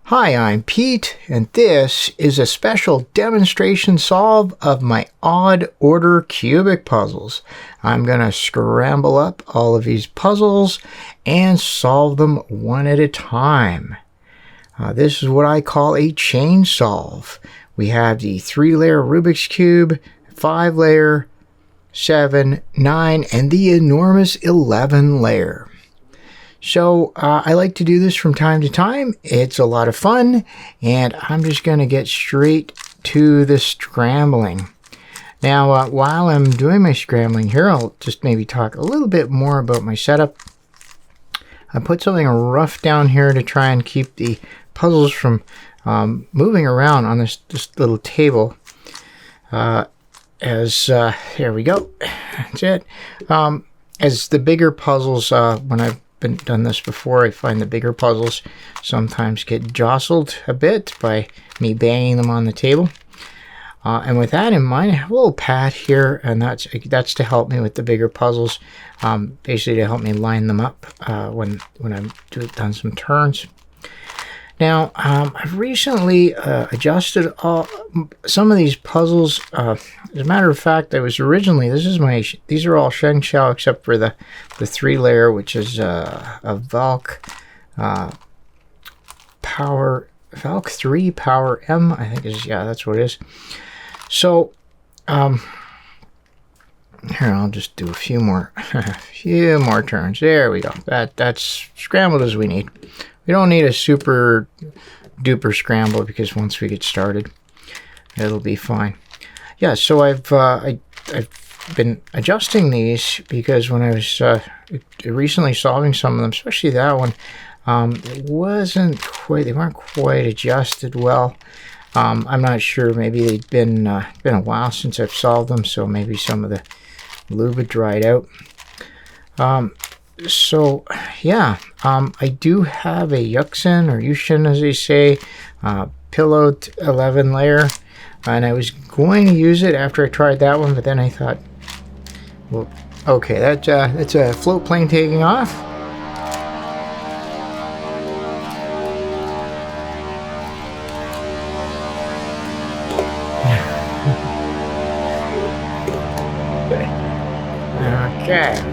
Hi, I'm Pete, and this is a special demonstration solve of my odd order cubic puzzles. I'm going to scramble up all of these puzzles and solve them one at a time. This is what I call a chain solve. We have the 3-layer Rubik's Cube, 5-layer, 7, 9, and the enormous 11-layer. So I like to do this from time to time. It's a lot of fun, and I'm just going to get straight to the scrambling. Now, while I'm doing my scrambling here, I'll just maybe talk a little bit more about my setup. I put something rough down here to try and keep the puzzles from moving around on this little table. Here we go. That's it. As the bigger puzzles, when I've done this before, I find the bigger puzzles sometimes get jostled a bit by me banging them on the table. And with that in mind, I have a little pad here, and that's to help me with the bigger puzzles, basically to help me line them up when I've done some turns. Now, I've recently adjusted some of these puzzles. As a matter of fact, these are all Sheng Shao except for the 3-layer, which is a Valk Valk 3 Power M, I think that's what it is. So, here, I'll just do a few more turns. There we go. That's scrambled as we need. We don't need a super duper scramble because once we get started, it'll be fine. Yeah, so I've been adjusting these because when I was recently solving some of them, especially that one, they weren't quite adjusted well. I'm not sure. Maybe they'd been a while since I've solved them, so maybe some of the lube had dried out. So yeah, I do have a Yuxin, or Yushin as they say, pillowed 11-layer, and I was going to use it after I tried that one, but then I thought, well, okay, that's a float plane taking off. Okay.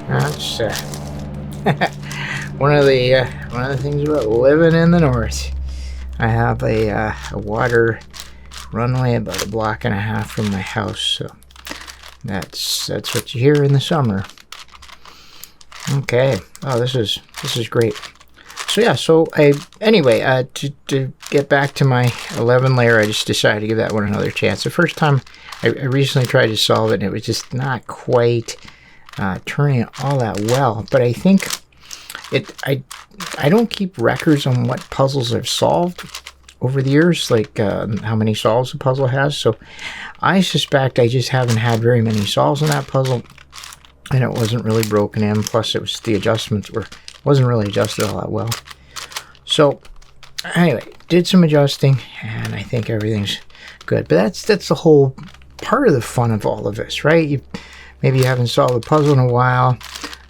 That's one of the things about living in the north. I have a water runway about 1.5 blocks from my house, so that's what you hear in the summer. Okay. Oh, this is great. So yeah. So anyway, to get back to my 11-layer, I just decided to give that one another chance. The first time I recently tried to solve it, and it was just not quite turning it all that well, but I think I don't keep records on what puzzles I've solved over the years, like how many solves a puzzle has, so I suspect I just haven't had very many solves on that puzzle, and it wasn't really broken in, plus it was the adjustments wasn't really adjusted all that well. So anyway, did some adjusting, and I think everything's good, but that's the whole part of the fun of all of this, right? Maybe you haven't solved a puzzle in a while.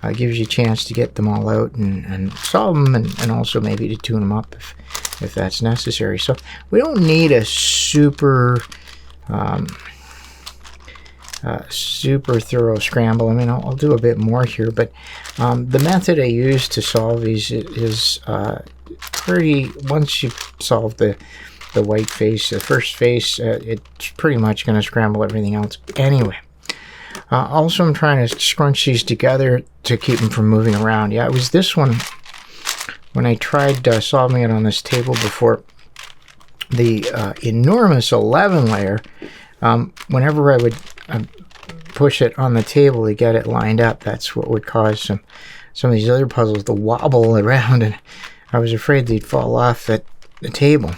It gives you a chance to get them all out and solve them, and also maybe to tune them up if that's necessary. So we don't need a super thorough scramble. I mean, I'll do a bit more here, but the method I use to solve these is pretty. Once you've solved the white face, the first face, it's pretty much going to scramble everything else anyway. Also, I'm trying to scrunch these together to keep them from moving around. Yeah, it was this one when I tried solving it on this table before. The enormous 11-layer, whenever I would push it on the table to get it lined up, that's what would cause some of these other puzzles to wobble around, and I was afraid they'd fall off at the table.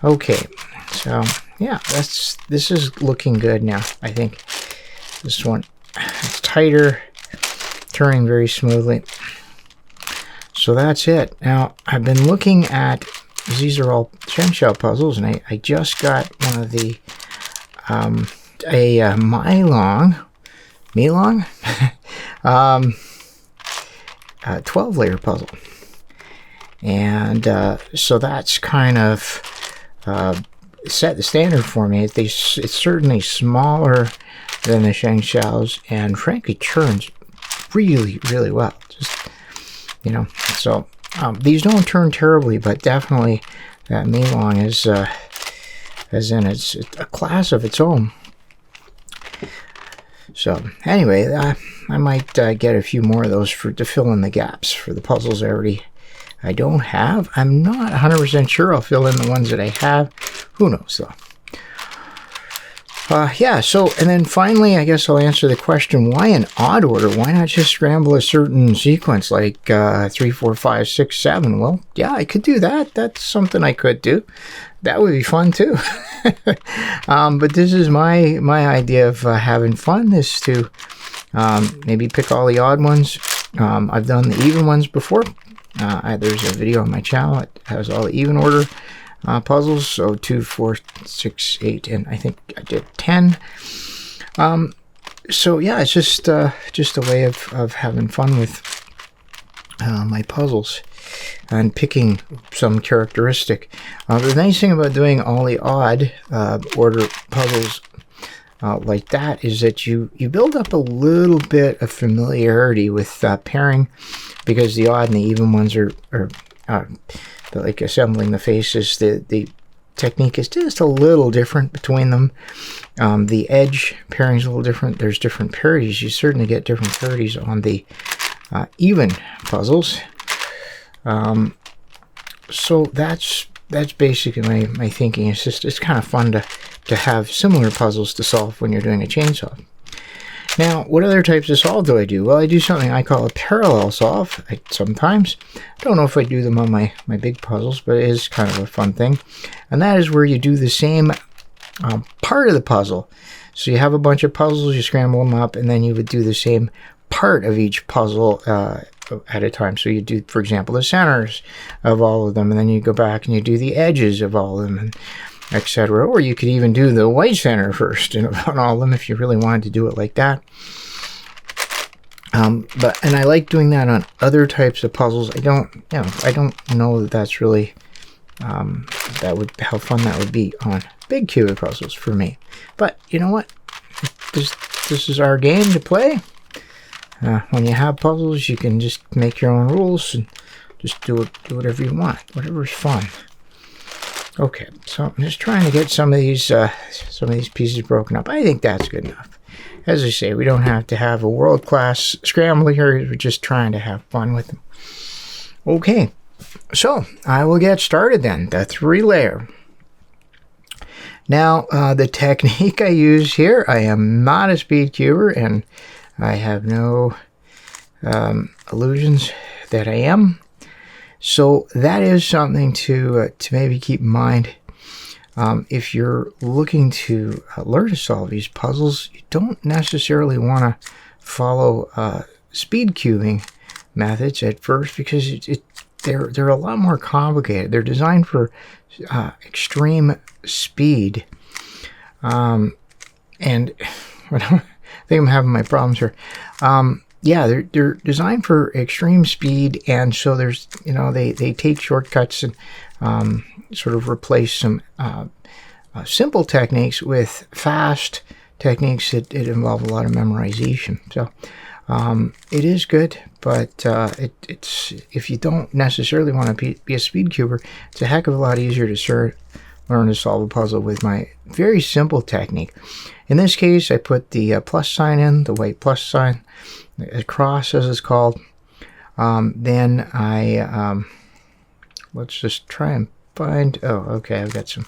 Okay, so yeah, this is looking good now, I think. This one is tighter, turning very smoothly. So that's it. Now, I've been looking at, these are all Sheng Shao puzzles, and I just got one of the, a Milong 12-layer puzzle. And so that's kind of set the standard for me. It's certainly smaller than the Shengxiaos, and frankly churns really, really well. Just, you know, so these don't turn terribly, but definitely that Milong is in it's a class of its own. So anyway, I might get a few more of those to fill in the gaps for the puzzles I don't have. I'm not 100% sure I'll fill in the ones that I have. Who knows though. Yeah, so, and then finally, I guess I'll answer the question, why in odd order? Why not just scramble a certain sequence like 3, 4, 5, 6, 7? Well, yeah, I could do that. That's something I could do. That would be fun too. But this is my idea of having fun, is to maybe pick all the odd ones. I've done the even ones before. There's a video on my channel that has all the even order puzzles, so 2, 4, 6, 8, and I think I did 10. So yeah, it's just a way of having fun with my puzzles and picking some characteristic. The nice thing about doing all the odd order puzzles like that is that you build up a little bit of familiarity with pairing, because the odd and the even ones are like assembling the faces. The technique is just a little different between them. The edge pairing is a little different. There's different parities. You certainly get different parities on the even puzzles. So that's basically my thinking. It's kind of fun to have similar puzzles to solve when you're doing a chainsaw. Now, what other types of solve do I do? Well, I do something I call a parallel solve sometimes. I don't know if I do them on my big puzzles, but it is kind of a fun thing. And that is where you do the same part of the puzzle. So you have a bunch of puzzles, you scramble them up, and then you would do the same part of each puzzle at a time. So you do, for example, the centers of all of them, and then you go back and you do the edges of all of them, and etc. Or you could even do the white center first on all of them if you really wanted to do it like that. And I like doing that on other types of puzzles. I don't know that that's really how fun that would be on big cubic puzzles for me. But you know what? This is our game to play. When you have puzzles, you can just make your own rules and just do whatever you want, whatever's fun. Okay, so I'm just trying to get some of these pieces broken up. I think that's good enough. As I say, we don't have to have a world-class scramble here. We're just trying to have fun with them. Okay, so I will get started then. The 3-layer. Now, the technique I use here, I am not a speed cuber, and I have no illusions that I am. So that is something to maybe keep in mind. If you're looking to learn to solve these puzzles, you don't necessarily want to follow speed cubing methods at first, because they're a lot more complicated. They're designed for extreme speed, and I think I'm having my problems here. Yeah, they're designed for extreme speed, and so there's, they take shortcuts and sort of replace some simple techniques with fast techniques that involve a lot of memorization. So it is good, but it's if you don't necessarily want to be a speed cuber, it's a heck of a lot easier to learn to solve a puzzle with my very simple technique. In this case, I put the plus sign in, the white plus sign, across as it's called. Then I, let's just try and find, okay, I've got some.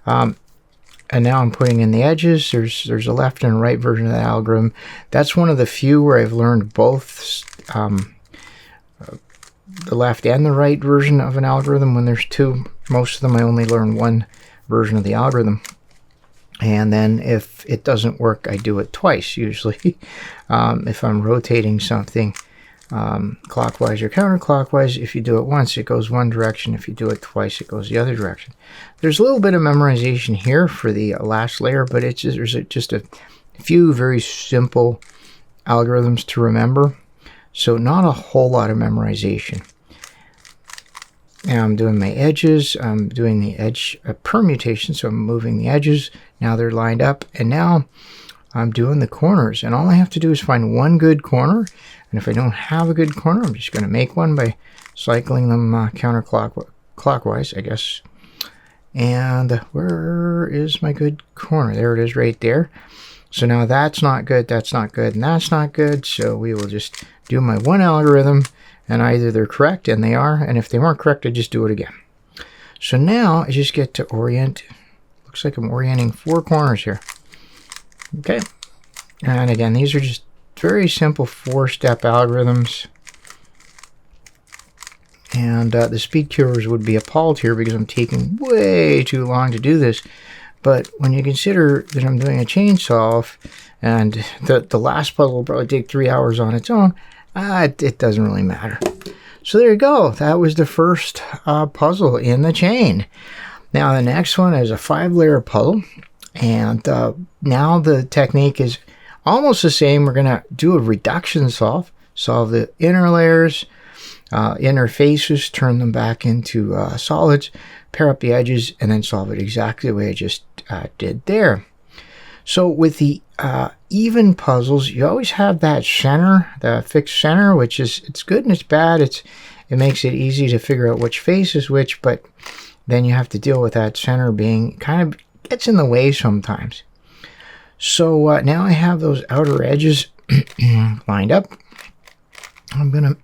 And now I'm putting in the edges. There's a left and a right version of the algorithm. That's one of the few where I've learned both the left and the right version of an algorithm. When there's two, most of them I only learn one version of the algorithm. And then if it doesn't work, I do it twice usually. If I'm rotating something clockwise or counterclockwise, if you do it once, it goes one direction. If you do it twice, it goes the other direction. There's a little bit of memorization here for the last layer, but there's just a few very simple algorithms to remember. So not a whole lot of memorization. Now I'm doing my edges. I'm doing the edge permutation, so I'm moving the edges. Now they're lined up, and now I'm doing the corners. And all I have to do is find one good corner. And if I don't have a good corner, I'm just going to make one by cycling them counterclockwise, I guess. And where is my good corner? There it is right there. So now that's not good, and that's not good. So we will just do my one algorithm, and either they're correct, and they are, and if they weren't correct, I just do it again. So now I just get to orient. Looks like I'm orienting 4 corners here. Okay. And again, these are just very simple 4-step algorithms. And the speed cures would be appalled here because I'm taking way too long to do this. But when you consider that I'm doing a chain solve, and the last puzzle will probably take 3 hours on its own, it doesn't really matter. So there you go. That was the first puzzle in the chain. Now the next one is a 5-layer puzzle. And now the technique is almost the same. We're going to do a reduction solve the inner layers, inner faces, turn them back into solids, pair up the edges, and then solve it exactly the way I just did there. So with the even puzzles, you always have that center, the fixed center, which is, it's good and it's bad. It makes it easy to figure out which face is which, but then you have to deal with that center being kind of gets in the way sometimes. So now I have those outer edges lined up. I'm gonna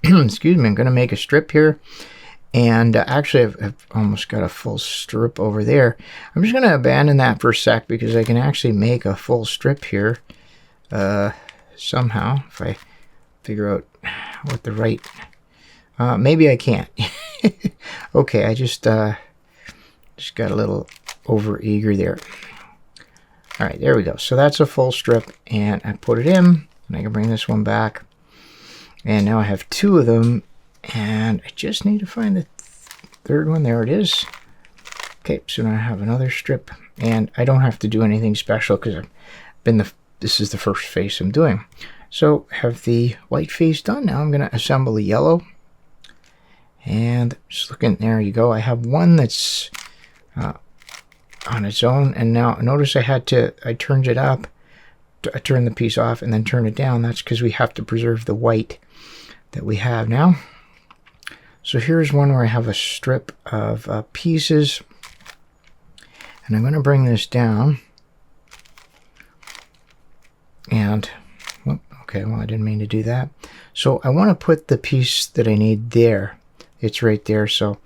excuse me, I'm gonna make a strip here, and actually I've almost got a full strip over there. I'm just gonna abandon that for a sec because I can actually make a full strip here somehow if I figure out what the right maybe I can't. Okay, I just got a little over eager there. All right, there we go. So that's a full strip, and I put it in, and I can bring this one back. And now I have 2 of them, and I just need to find the third one. There it is. Okay, so now I have another strip, and I don't have to do anything special because this is the first face I'm doing. So have the white face done. Now I'm going to assemble the yellow, and just looking, there you go. I have one that's on its own, and now notice I turned it up, I turned the piece off and then turn it down. That's because we have to preserve the white that we have now. So here's one where I have a strip of pieces, and I'm going to bring this down, and okay, well I didn't mean to do that. So I want to put the piece that I need there. It's right there. So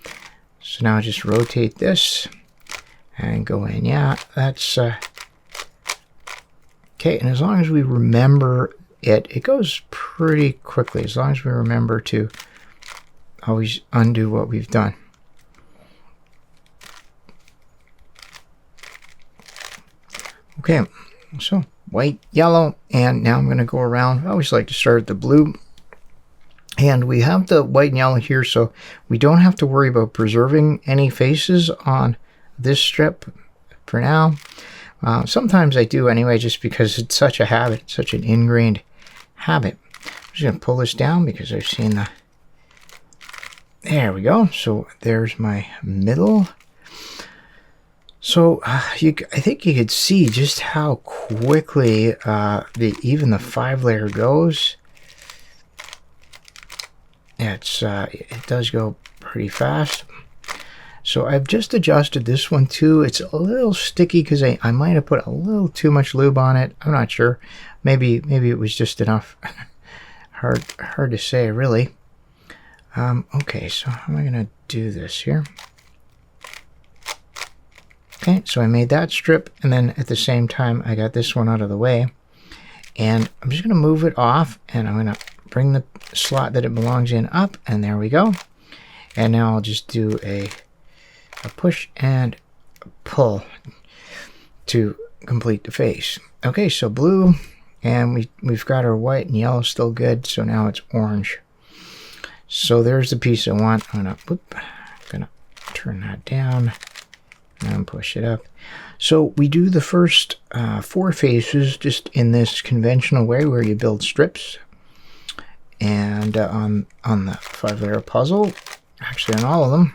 now I just rotate this and go in. Yeah, that's okay. And as long as we remember it goes pretty quickly, as long as we remember to always undo what we've done. Okay, so white, yellow, and now I'm going to go around. I always like to start at the blue. And we have the white and yellow here, so we don't have to worry about preserving any faces on this strip for now. Sometimes I do anyway, just because it's such a habit, such an ingrained habit. I'm just going to pull this down because I've seen the... There we go. So there's my middle. So I think you could see just how quickly even the 5-layer goes. It does go pretty fast. So I've just adjusted this one too. It's a little sticky because I might have put a little too much lube on it. I'm not sure. Maybe it was just enough. hard to say really. Okay, so how am I going to do this here? Okay, so I made that strip, and then at the same time I got this one out of the way. And I'm just going to move it off, and I'm going to bring the slot that it belongs in up, and there we go. And now I'll just do a push and pull to complete the face. Okay, so blue, and we've got our white and yellow still good, so now it's orange. So there's the piece I want. I'm gonna turn that down and push it up. So we do the first 4 faces just in this conventional way where you build strips. And on the 5-layer puzzle, actually on all of them.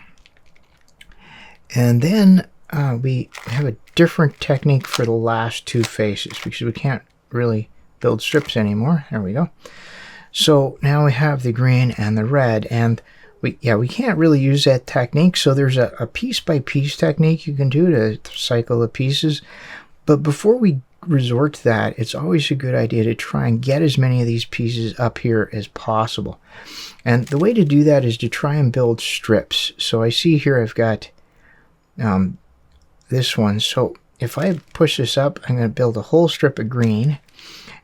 And then we have a different technique for the last two faces because we can't really build strips anymore. There we go. So now we have the green and the red, and we can't really use that technique. So there's a piece by piece technique you can do to cycle the pieces. But before we resort to that, it's always a good idea to try and get as many of these pieces up here as possible. And the way to do that is to try and build strips. So I see here I've got this one. So if I push this up, I'm going to build a whole strip of green,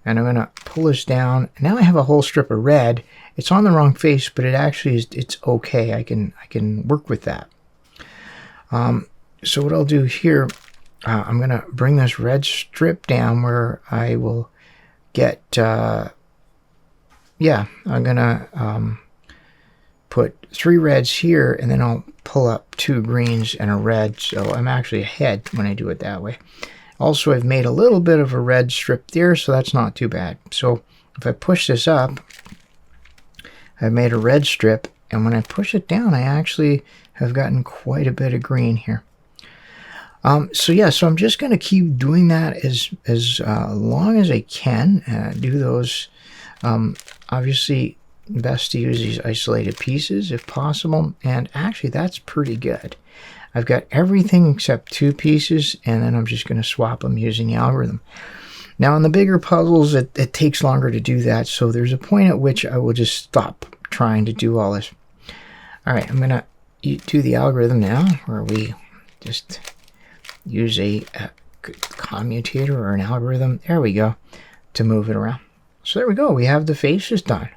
and I'm going to pull this down. Now I have a whole strip of red. It's on the wrong face, but it actually is, it's okay. I can work with that. So what I'll do here, I'm going to bring this red strip down where I will get, I'm going to put 3 reds here, and then I'll pull up 2 greens and a red, so I'm actually ahead when I do it that way. Also, I've made a little bit of a red strip there, so that's not too bad. So if I push this up, I've made a red strip, and when I push it down, I actually have gotten quite a bit of green here. So I'm just going to keep doing that as long as I can. Do those, obviously, best to use these isolated pieces if possible, and actually that's pretty good. I've got everything except 2 pieces, and then I'm just going to swap them using the algorithm. Now on the bigger puzzles, it takes longer to do that, so there's a point at which I will just stop trying to do all this. Alright, I'm going to do the algorithm now, where we just use a commutator or an algorithm, there we go, to move it around. So there we go, we have the faces done.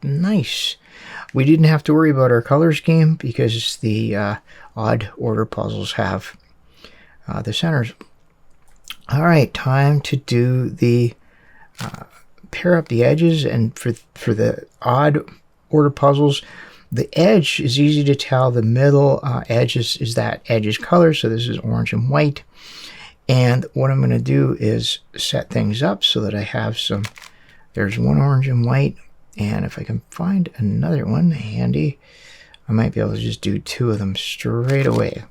Nice. We didn't have to worry about our color scheme because the odd order puzzles have the centers. All right, time to do the pair up the edges, and for the odd order puzzles, the edge is easy to tell. The middle edge is that edge's color, so this is orange and white. And what I'm going to do is set things up so that I have some, there's one orange and white. And if I can find another one handy, I might be able to just do 2 of them straight away.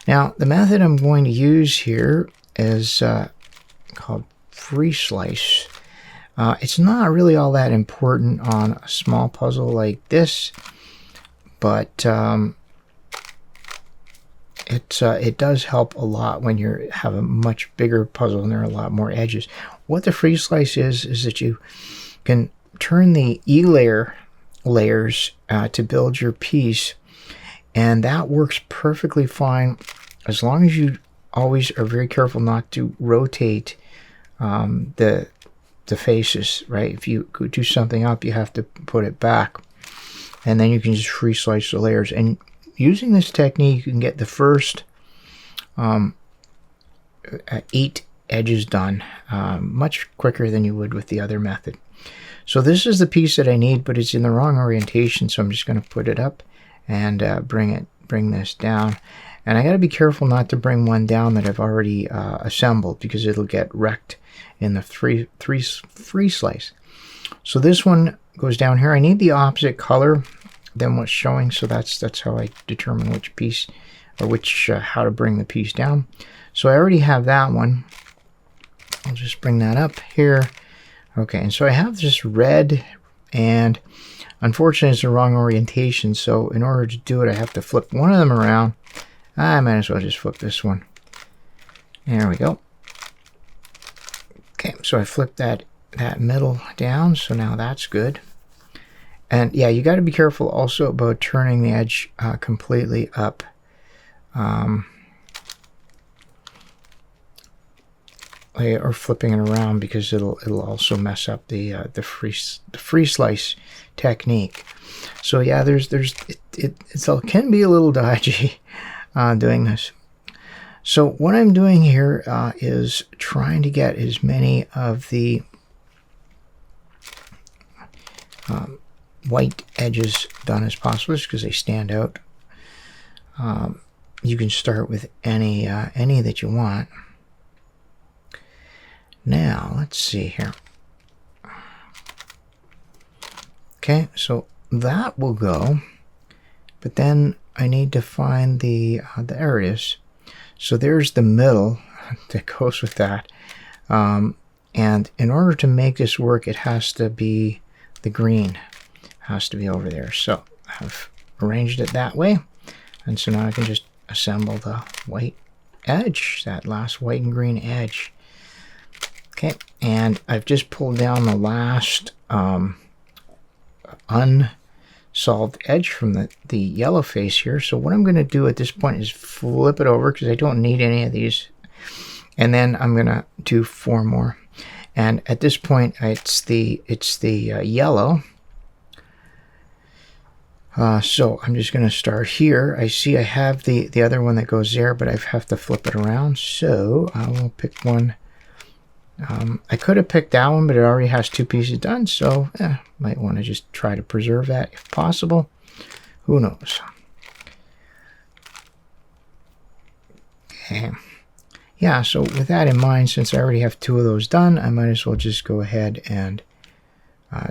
Now, the method I'm going to use here is called free slice. It's not really all that important on a small puzzle like this, but it does help a lot when you have a much bigger puzzle and there are a lot more edges. What the free slice is that you can turn the layers to build your piece, and that works perfectly fine as long as you always are very careful not to rotate the faces, right? If you do something up, you have to put it back, and then you can just free slice the layers. And using this technique, you can get the first 8 edges done much quicker than you would with the other method. So this is the piece that I need, but it's in the wrong orientation, so I'm just going to put it up and bring this down. And I got to be careful not to bring one down that I've already assembled, because it'll get wrecked in the free slice. So this one goes down here. I need the opposite color than what's showing, so that's how I determine which piece, or how to bring the piece down. So I already have that one. I'll just bring that up here. Okay, and so I have this red, and unfortunately it's the wrong orientation, so in order to do it I have to flip one of them around. I might as well just flip this one. There we go. Okay, so I flipped that middle down, so now that's good. And yeah, you got to be careful also about turning the edge completely up. Or flipping it around, because it'll also mess up the free slice technique. So yeah, it can be a little dodgy doing this. So what I'm doing here is trying to get as many of the white edges done as possible, just because they stand out. You can start with any that you want. Now, let's see here. Okay, so that will go but then I need to find the there it is. So there's the middle that goes with that. And in order to make this work, it has to be the green has to be over there. So I've arranged it that way, and so now I can just assemble the white edge, that last white and green edge. Okay, and I've just pulled down the last unsolved edge from the yellow face here. So what I'm going to do at this point is flip it over, because I don't need any of these, and then I'm going to do 4 more. And at this point, it's the yellow. So I'm just going to start here. I see I have the other one that goes there, but I have to flip it around. So I will pick one. I could have picked that one, but it already has 2 pieces done. So might want to just try to preserve that if possible. Who knows? Okay. Yeah, so with that in mind, since I already have 2 of those done, I might as well just go ahead and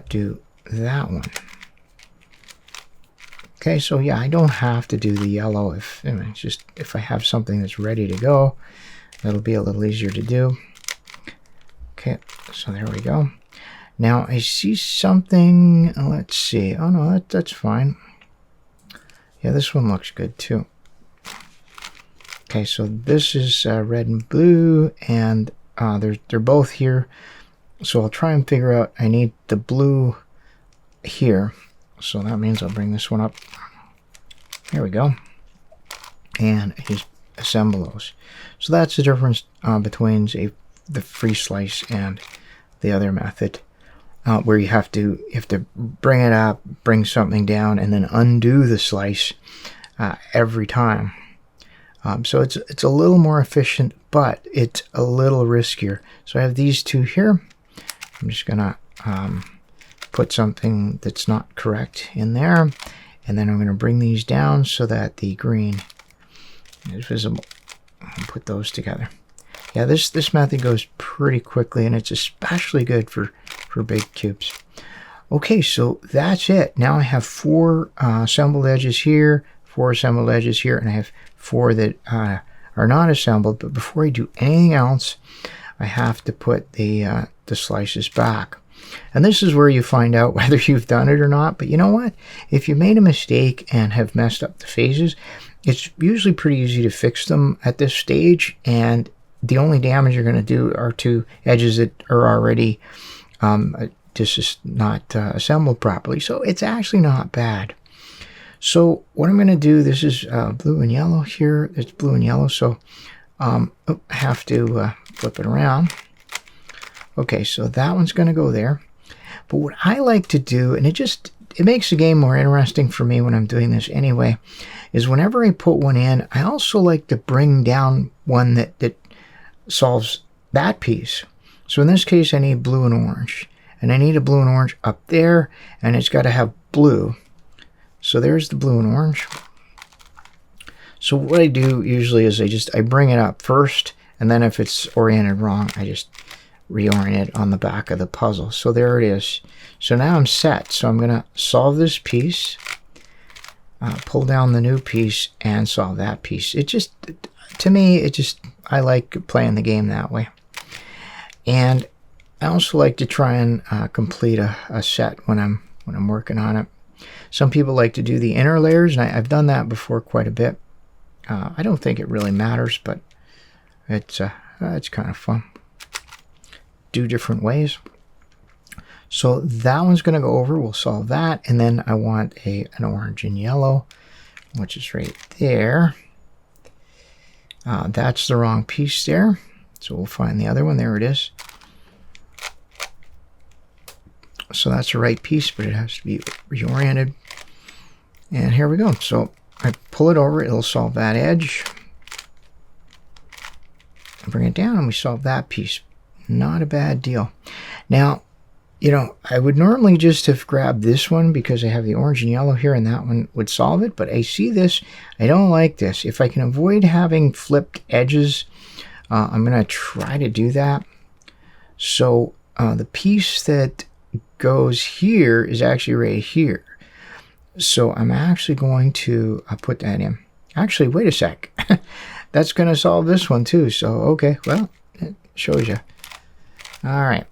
do that one. Okay, so yeah, I don't have to do the yellow if it's just if I have something that's ready to go, that'll be a little easier to do. Okay, so there we go. Now I see something. Let's see. Oh no, that's fine. Yeah, this one looks good too. Okay, so this is red and blue, and they're both here. So I'll try and figure out. I need the blue here. So that means I'll bring this one up. There we go. And I just assemble those. So that's the difference between the free slice and the other method, where you have to bring it up, bring something down, and then undo the slice every time. So it's a little more efficient, but it's a little riskier. So I have these 2 here. I'm just gonna put something that's not correct in there, and then I'm going to bring these down so that the green is visible. I'll put those together. Yeah, this method goes pretty quickly, and it's especially good for big cubes. Okay, so that's it. Now I have 4 assembled edges here, 4 assembled edges here, and I have 4 that are not assembled. But before I do anything else, I have to put the slices back. And this is where you find out whether you've done it or not. But you know what? If you made a mistake and have messed up the phases, it's usually pretty easy to fix them at this stage. And the only damage you're going to do are to edges that are already just not assembled properly. So it's actually not bad. So what I'm going to do, this is blue and yellow here. It's blue and yellow. So I have to flip it around. Okay, so that one's going to go there. But what I like to do, and it makes the game more interesting for me when I'm doing this anyway, is whenever I put one in, I also like to bring down one that solves that piece. So in this case, I need blue and orange. And I need a blue and orange up there, and it's got to have blue. So there's the blue and orange. So what I do usually is I bring it up first, and then if it's oriented wrong, I just reorient it on the back of the puzzle. So there it is. So now I'm set. So I'm going to solve this piece, pull down the new piece, and solve that piece. It just, to me, I like playing the game that way. And I also like to try and complete a set when I'm working on it. Some people like to do the inner layers, and I've done that before quite a bit. I don't think it really matters, but it's kind of fun. Do different ways. So that one's going to go over. We'll solve that, and then I want an orange and yellow, which is right there. That's the wrong piece there, so we'll find the other one. There it is. So that's the right piece, but it has to be reoriented. And here we go. So I pull it over, it'll solve that edge. Bring it down, and we solve that piece. Not a bad deal. Now, I would normally just have grabbed this one because I have the orange and yellow here, and that one would solve it. But I see this. I don't like this. If I can avoid having flipped edges, I'm going to try to do that. So the piece that goes here is actually right here. So I'm actually going to put that in. Actually, wait a sec. That's going to solve this one too. So, okay, well, it shows you. All right.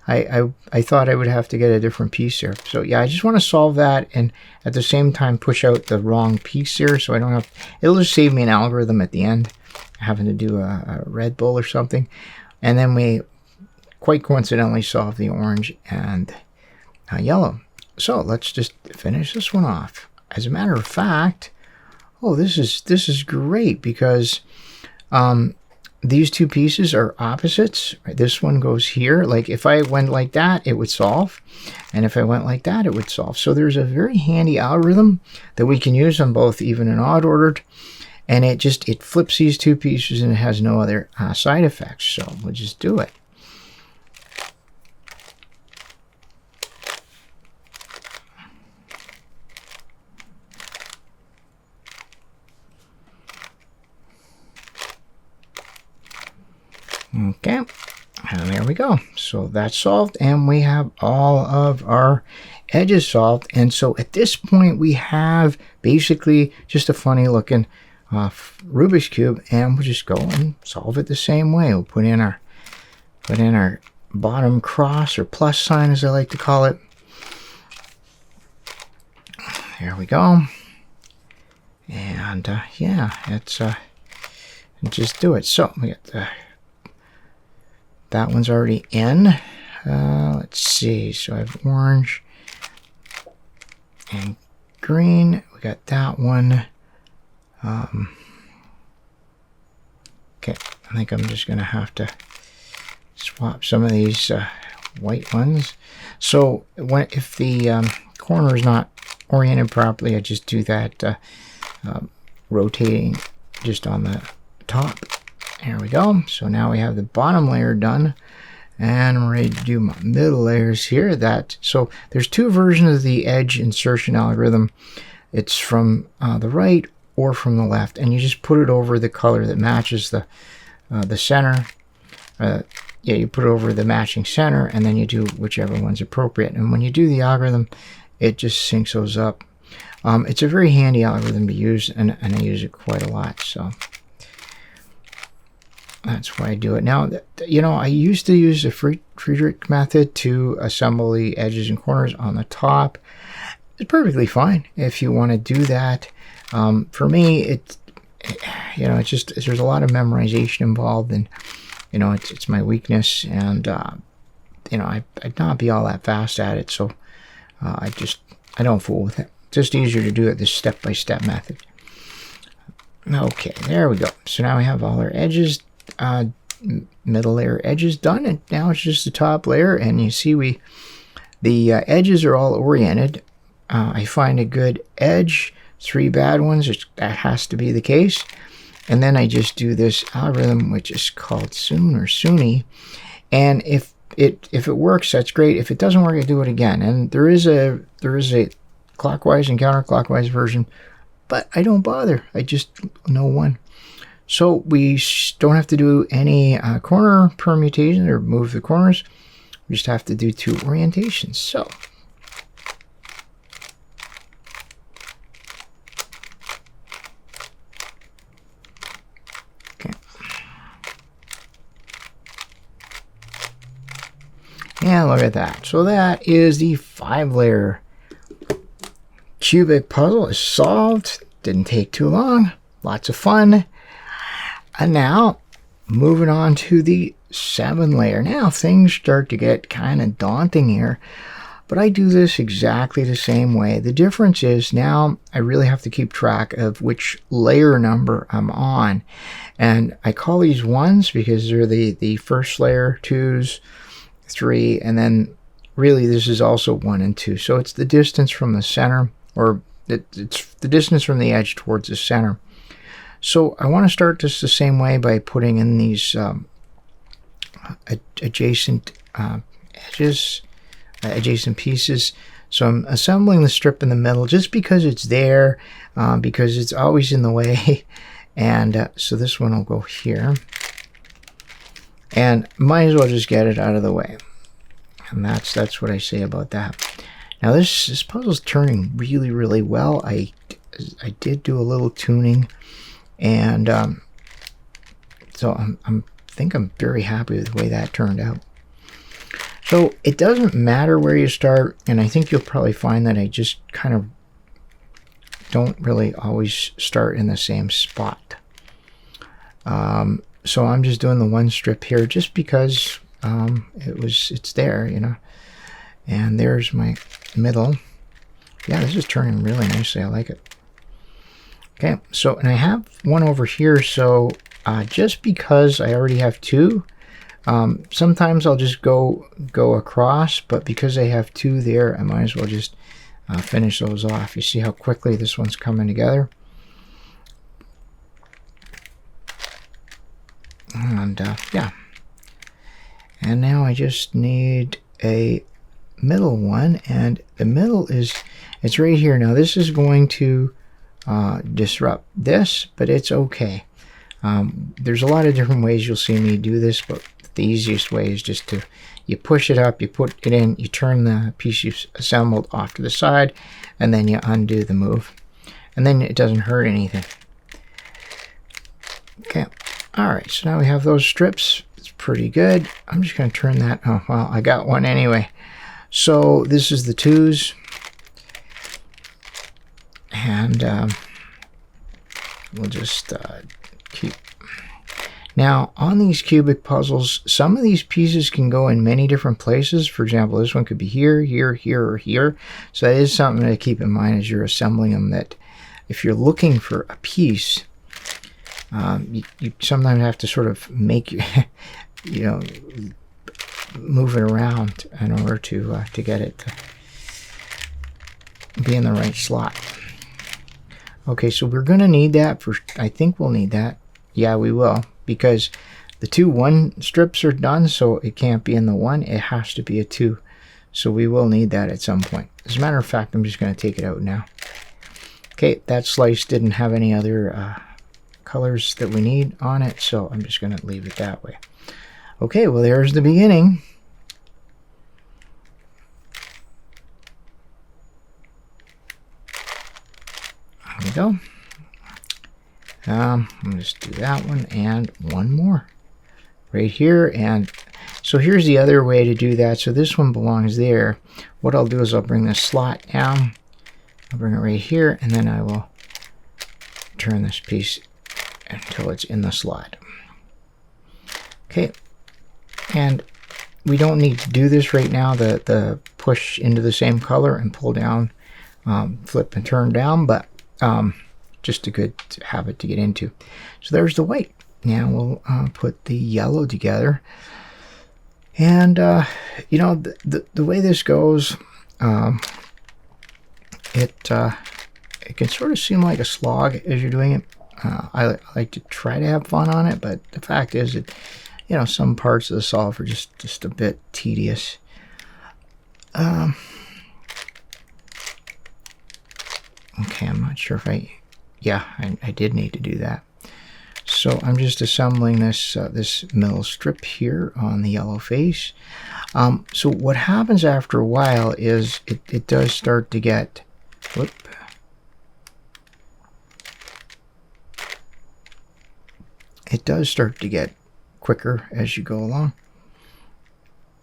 I thought I would have to get a different piece here. So yeah, I just want to solve that and at the same time push out the wrong piece here so I don't have, it'll just save me an algorithm at the end, having to do a Red Bull or something. And then we quite coincidentally solve the orange and yellow. So let's just finish this one off. As a matter of fact, oh, this is great because these two pieces are opposites. Right? This one goes here. Like if I went like that, it would solve. And if I went like that, it would solve. So there's a very handy algorithm that we can use on both even and odd ordered. And it flips these two pieces and it has no other side effects. So we'll just do it. Okay, and there we go. So that's solved, and we have all of our edges solved. And so at this point, we have basically just a funny looking Rubik's Cube, and we'll just go and solve it the same way. We'll put in our bottom cross or plus sign, as I like to call it. There we go. And yeah, it's just do it. So we got the. That one's already in. Let's see. So I have orange and green. We got that one. Okay, I think I'm just going to have to swap some of these white ones. So if the corner is not oriented properly, I just do that rotating just on the top. There we go. So now we have the bottom layer done, and I'm ready to do my middle layers here. So there's two versions of the edge insertion algorithm. It's from the right or from the left, and you just put it over the color that matches the center. Yeah, you put it over the matching center, and then you do whichever one's appropriate. And when you do the algorithm, it just syncs those up. It's a very handy algorithm to use, and I use it quite a lot. So. That's why I do it. Now, you know, I used to use the Friedrich method to assemble the edges and corners on the top. It's perfectly fine if you want to do that. For me, you know, it's just, there's a lot of memorization involved, and, you know, it's my weakness, and, you know, I'd not be all that fast at it, so I don't fool with it. It's just easier to do it this step-by-step method. Okay, there we go. So now we have all our edges, middle layer edges done, and now it's just the top layer, and you see the edges are all oriented. I find a good edge, 3 bad ones, that has to be the case, and then I just do this algorithm, which is called Soon or Suni, and if it works, that's great. If it doesn't work, I do it again. And there is a clockwise and counterclockwise version, but I don't bother. I just know one. So we don't have to do any corner permutation or move the corners. We just have to do 2 orientations. So okay. Yeah, look at that. So that is the 5-layer cubic puzzle is solved. Didn't take too long. Lots of fun. And now, moving on to the 7-layer. Now, things start to get kind of daunting here, but I do this exactly the same way. The difference is now I really have to keep track of which layer number I'm on. And I call these 1s because they're the first layer, 2s, 3, and then really this is also 1 and 2. So it's the distance from the center, or it's the distance from the edge towards the center. So I want to start this the same way by putting in these adjacent edges, adjacent pieces. So I'm assembling the strip in the middle just because it's there, because it's always in the way. And so this one will go here. And might as well just get it out of the way. And that's what I say about that. Now this puzzle's turning really, really well. I did do a little tuning, and so I think I'm very happy with the way that turned out. So it doesn't matter where you start, and I think you'll probably find that I just kind of don't really always start in the same spot. So I'm just doing the one strip here just because it's there, you know. And there's my middle. Yeah, this is turning really nicely. I like it. Okay, so, and I have one over here, so just because I already have two, sometimes I'll just go across, but because I have two there, I might as well just finish those off. You see how quickly this one's coming together? And yeah. And now I just need a middle one, and the middle it's right here. Now this is going to disrupt this, but it's okay. There's a lot of different ways you'll see me do this, but the easiest way is just to, you push it up, you put it in, you turn the piece you've assembled off to the side, and then you undo the move, and then it doesn't hurt anything. Okay, alright, so now we have those strips. It's pretty good. I'm just going to turn that, oh well, I got one anyway. So this is the twos, and we'll just keep. Now on these cubic puzzles, some of these pieces can go in many different places. For example, this one could be here, here, here, or here. So that is something to keep in mind as you're assembling them, that if you're looking for a piece, you sometimes have to sort of make you know, move it around in order to get it to be in the right slot. Okay, so we're gonna need that for, I think we'll need that. Yeah, we will, because the two one strips are done, so it can't be in the one, it has to be a two. So we will need that at some point. As a matter of fact, I'm just gonna take it out now. Okay, that slice didn't have any other colors that we need on it, so I'm just gonna leave it that way. Okay, well there's the beginning. There we go. I'll just do that one and one more right here. And so here's the other way to do that. So this one belongs there. What I'll do is I'll bring this slot down. I'll bring it right here, and then I will turn this piece until it's in the slot. Okay, and we don't need to do this right now, the push into the same color and pull down, flip and turn down, but just a good habit to get into. So there's the white. Now we'll put the yellow together, and you know, the way this goes, it can sort of seem like a slog as you're doing it. I like to try to have fun on it, but the fact is that, you know, some parts of the solve are just a bit tedious. Okay, I'm not sure if yeah, I did need to do that. So I'm just assembling this this middle strip here on the yellow face. So what happens after a while is it does start to get, whoop, it does start to get quicker as you go along,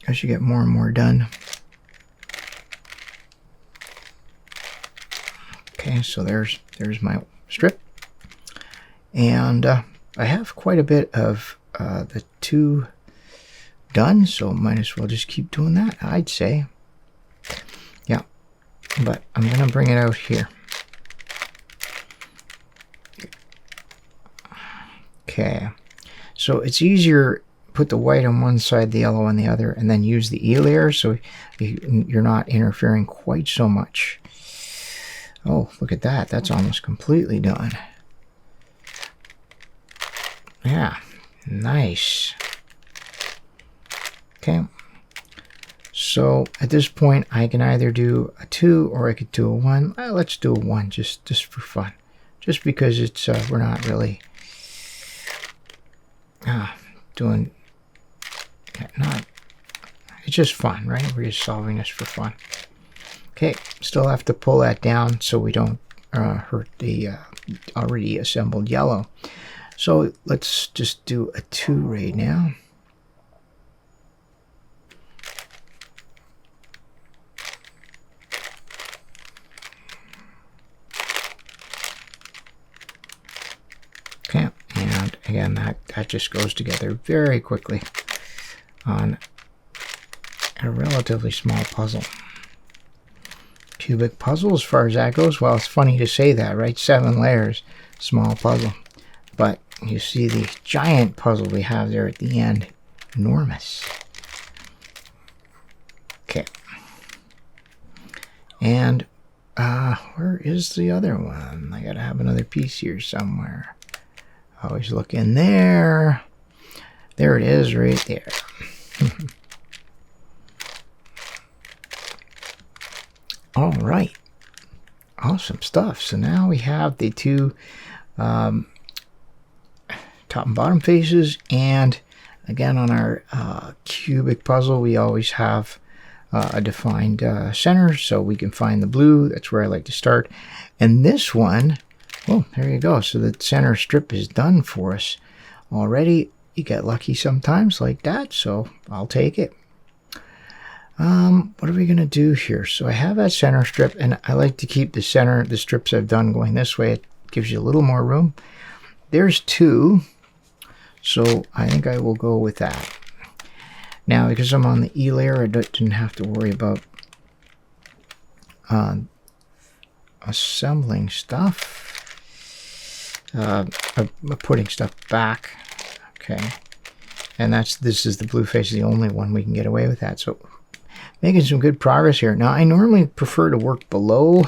as you get more and more done. Okay, so there's my strip, and I have quite a bit of the two done, so might as well just keep doing that, I'd say. Yeah, but I'm gonna bring it out here. Okay, so it's easier, put the white on one side, the yellow on the other, and then use the E layer so you're not interfering quite so much. Oh, look at that. That's almost completely done. Yeah, nice. Okay, so at this point I can either do a 2 or I could do a 1. Let's do a 1 just for fun, just because it's we're not really doing, not, it's just fun, right? We're just solving this for fun. Okay, still have to pull that down so we don't hurt the already assembled yellow. So let's just do a 2 right now. Okay, and again, that just goes together very quickly on a relatively small puzzle. Cubic puzzle, as far as that goes, well, it's funny to say that, right? 7 layers, small puzzle. But you see the giant puzzle we have there at the end, enormous. Okay. And where is the other one? I gotta have another piece here somewhere. Always look in there. There it is, right there. All right. Awesome stuff. So now we have the 2 top and bottom faces, and again on our cubic puzzle we always have a defined center, so we can find the blue. That's where I like to start. And this one, oh, there you go. So the center strip is done for us already. You get lucky sometimes like that, so I'll take it. What are we going to do here? So I have that center strip, and I like to keep the strips I've done going this way. It gives you a little more room. There's 2, so I think I will go with that. Now, because I'm on the E layer, I didn't have to worry about assembling stuff, putting stuff back. Okay, and this is the blue face, the only one we can get away with that. So making some good progress here. Now, I normally prefer to work below,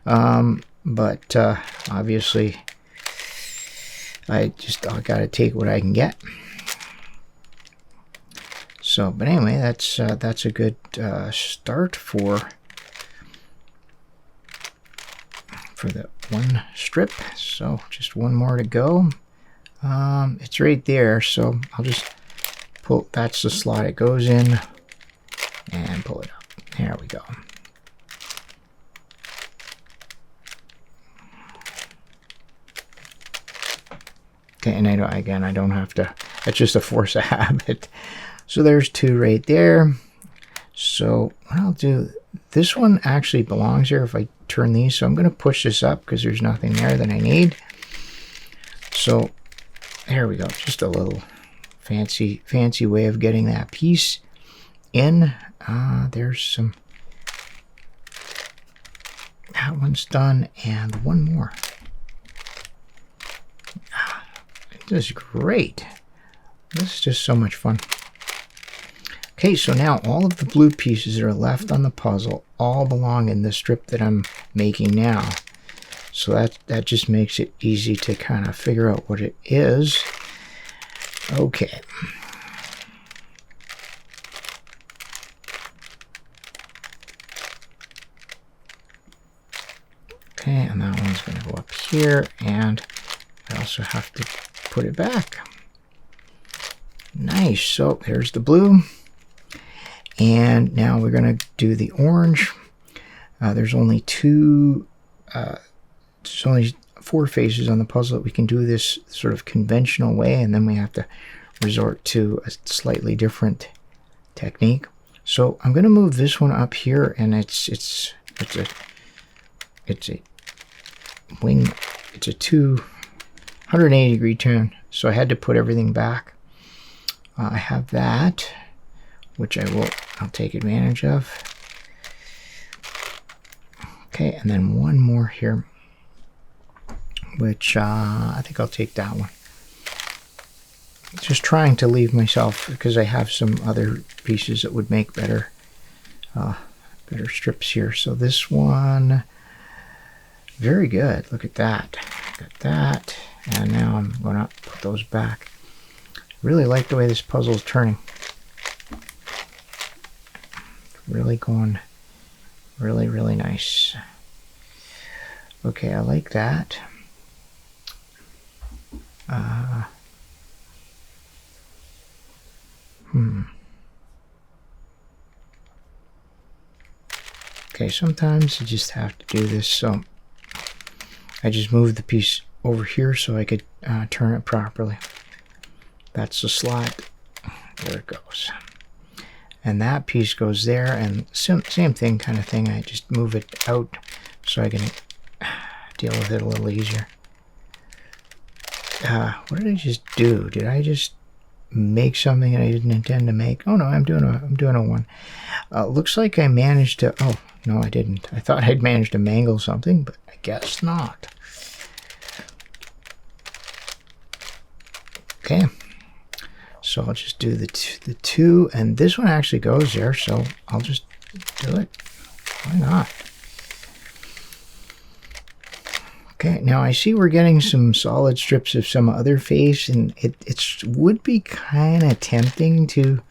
but obviously I got to take what I can get. So, but anyway, that's a good start for the one strip. So just one more to go. It's right there, so I'll just pull. That's the slot it goes in, and pull it up. There we go. Okay, and I don't have to. It's just a force of habit. So there's 2 right there. So what I'll do, this one actually belongs here if I turn these. So I'm going to push this up because there's nothing there that I need. So there we go. Just a little fancy way of getting that piece in. There's some. That one's done, and one more. This is great. This is just so much fun. Okay, so now all of the blue pieces that are left on the puzzle all belong in the strip that I'm making now. So that just makes it easy to kind of figure out what it is. Okay. Okay, and that one's going to go up here, and I also have to put it back. Nice. So there's the blue. And now we're going to do the orange. There's only 4 faces on the puzzle that we can do this sort of conventional way, and then we have to resort to a slightly different technique. So I'm going to move this one up here, and it's a wing. It's a 180 degree turn, so I had to put everything back. I have that, which I'll take advantage of. Okay, and then one more here, which I think I'll take that one. Just trying to leave myself, because I have some other pieces that would make better strips here. So this one, very good. Look at that. Got that, and now I'm going to put those back. Really like the way this puzzle is turning. Really going really nice. Okay, I like that. Okay, sometimes you just have to do this, so I just moved the piece over here so I could turn it properly. That's the slot. There it goes. And that piece goes there, and same thing kind of thing. I just move it out so I can deal with it a little easier. What did I just do? Did I just make something that I didn't intend to make? Oh no, I'm doing a one. Looks like I managed to. Oh no, I didn't. I thought I'd managed to mangle something, but I guess not. Okay, so I'll just do the two, and this one actually goes there, so I'll just do it. Why not? Okay, now I see we're getting some solid strips of some other face, and it would be kind of tempting to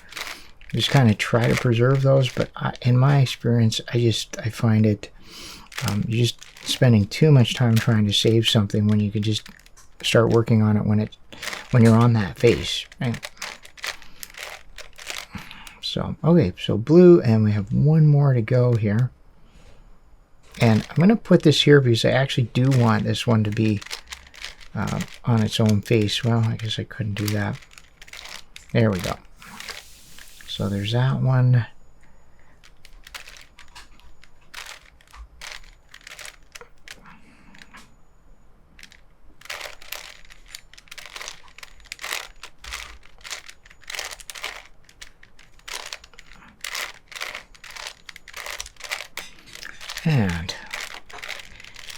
just kind of try to preserve those, but in my experience, I find it, you're just spending too much time trying to save something when you could just start working on it when you're on that face, right? So, okay, so blue, and we have one more to go here. And I'm going to put this here because I actually do want this one to be on its own face. Well, I guess I couldn't do that. There we go. So there's that one. And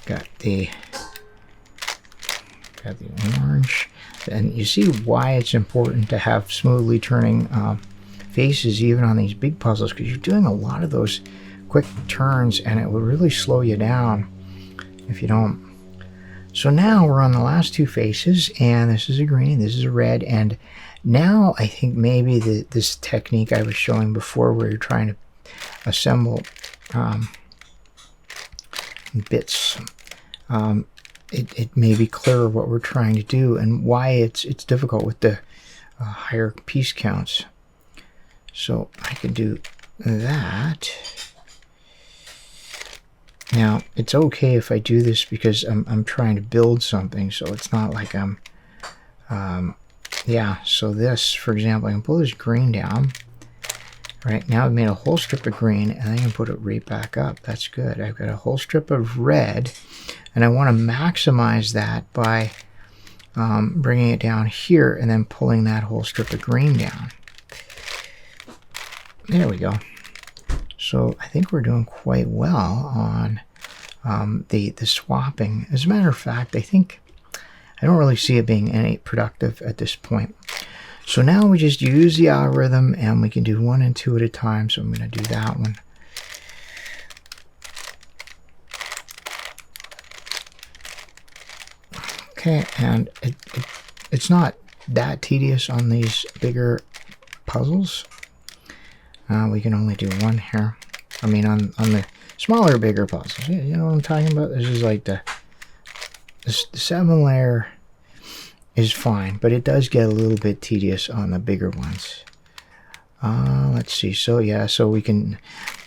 got the orange. And you see why it's important to have smoothly turning faces even on these big puzzles, because you're doing a lot of those quick turns and it will really slow you down if you don't. So now we're on the last two faces, and this is a green, this is a red, and now I think maybe this technique I was showing before where you're trying to assemble bits, it may be clearer what we're trying to do and why it's difficult with the higher piece counts. So I can do that. Now it's okay if I do this because I'm trying to build something, so it's not like I'm yeah, so this, for example, I can pull this green down. Right, now I've made a whole strip of green, and I can put it right back up. That's good. I've got a whole strip of red, and I want to maximize that by bringing it down here and then pulling that whole strip of green down. There we go. So I think we're doing quite well on the swapping. As a matter of fact, I don't really see it being any productive at this point. So now we just use the algorithm, and we can do 1 and 2 at a time. So I'm going to do that one. Okay, and it's not that tedious on these bigger puzzles. We can only do one here. I mean, on the smaller, bigger puzzles. You know what I'm talking about? This is like the 7-layer is fine, but it does get a little bit tedious on the bigger ones. Let's see. So yeah, so we can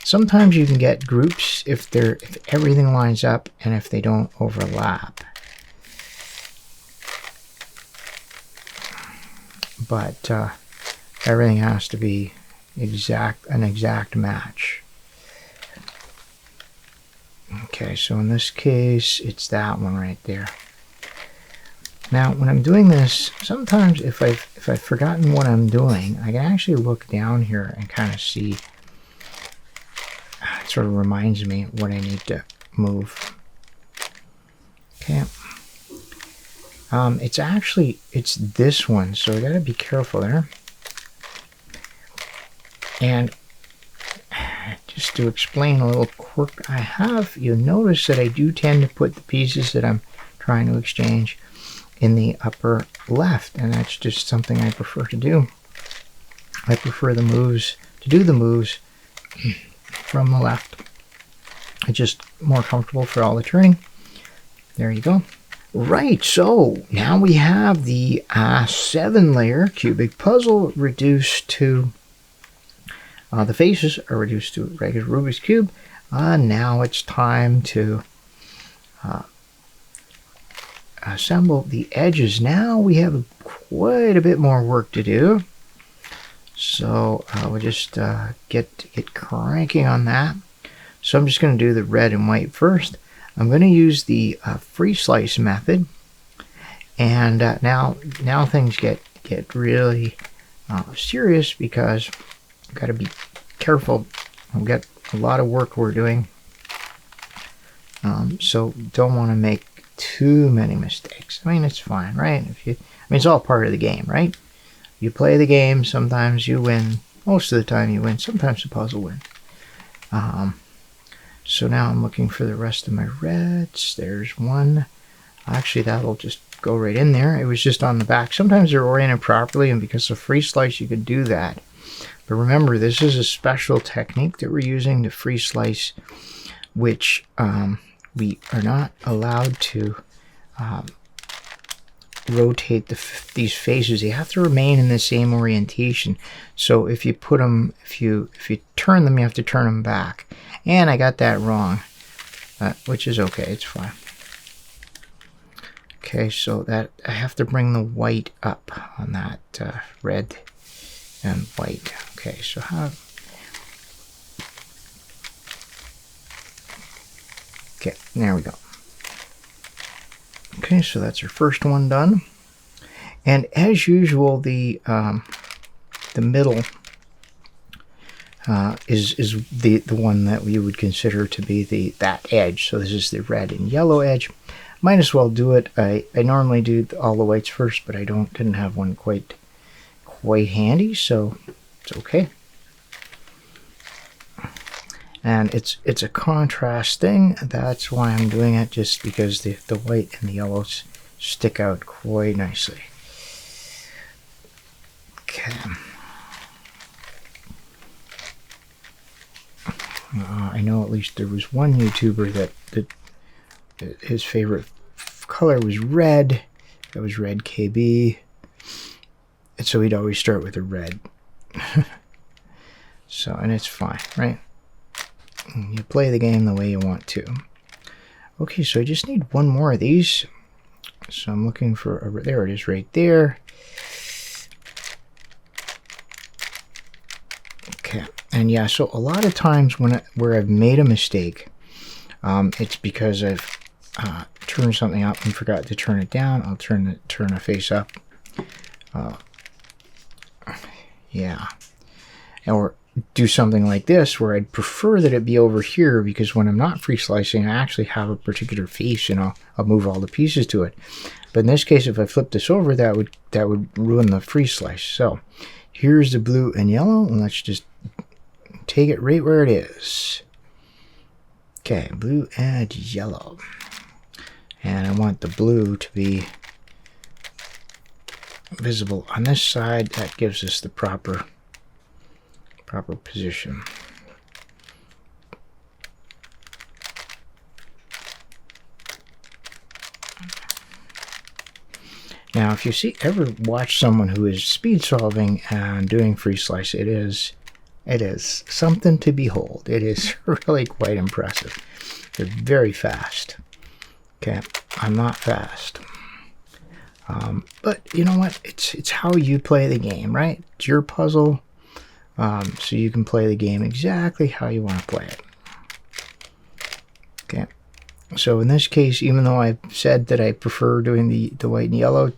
sometimes you can get groups if everything lines up and if they don't overlap. But everything has to be an exact match. Okay, so in this case, it's that one right there. Now, when I'm doing this, sometimes if I've forgotten what I'm doing, I can actually look down here and kind of see. It sort of reminds me what I need to move. Okay. It's this one, so I got to be careful there. And just to explain a little quirk I have, you'll notice that I do tend to put the pieces that I'm trying to exchange in the upper left, and that's just something I prefer to do. I prefer to do the moves from the left. It's just more comfortable for all the turning. There you go. Right, so now we have the 7-layer cubic puzzle reduced to the faces are reduced to a regular Rubik's Cube. Now it's time to assemble the edges. Now we have quite a bit more work to do, so we'll just get cranking on that. So I'm just going to do the red and white first. I'm going to use the free slice method, and now things get really serious, because I've got to be careful. I've got a lot of work we're doing, so don't want to make too many mistakes. I mean, it's fine, right? It's all part of the game, right? You play the game, sometimes you win, most of the time you win, sometimes the puzzle wins. So now I'm looking for the rest of my reds. There's one. Actually, that'll just go right in there. It was just on the back. Sometimes they're oriented properly, and because of free slice, you could do that. But remember, this is a special technique that we're using, the free slice, which we are not allowed to rotate these faces. They have to remain in the same orientation. So if you put them, if you turn them, you have to turn them back. And I got that wrong, which is okay. It's fine. Okay, so that I have to bring the white up on that red and white. Okay, so how? Okay, there we go. Okay, so that's our first one done. And as usual, the middle is the one that we would consider to be that edge. So this is the red and yellow edge. Might as well do it. I normally do all the whites first, but I didn't have one quite handy, so it's okay. And it's a contrast thing. That's why I'm doing it, just because the white and the yellows stick out quite nicely. Okay. I know at least there was one YouTuber that his favorite color was red. That was red KB. And so he'd always start with a red. So, and it's fine, right? You play the game the way you want to. Okay, so I just need one more of these. So I'm looking for there it is, right there. Okay, and yeah, so a lot of times where I've made a mistake, it's because I've turned something up and forgot to turn it down. I'll turn the face up. Yeah, or do something like this where I'd prefer that it be over here, because when I'm not free slicing, I actually have a particular face, and I'll move all the pieces to it. But in this case, if I flip this over, that would ruin the free slice. So here's the blue and yellow, and let's just take it right where it is. Okay, blue and yellow. And I want the blue to be visible on this side. That gives us the proper position. Now, if you ever watch someone who is speed solving and doing free slice, it is something to behold. It is really quite impressive. They're very fast. Okay, I'm not fast. But you know what? It's how you play the game, right? It's your puzzle. So you can play the game exactly how you want to play it. Okay, so in this case, even though I've said that I prefer doing the white and yellow,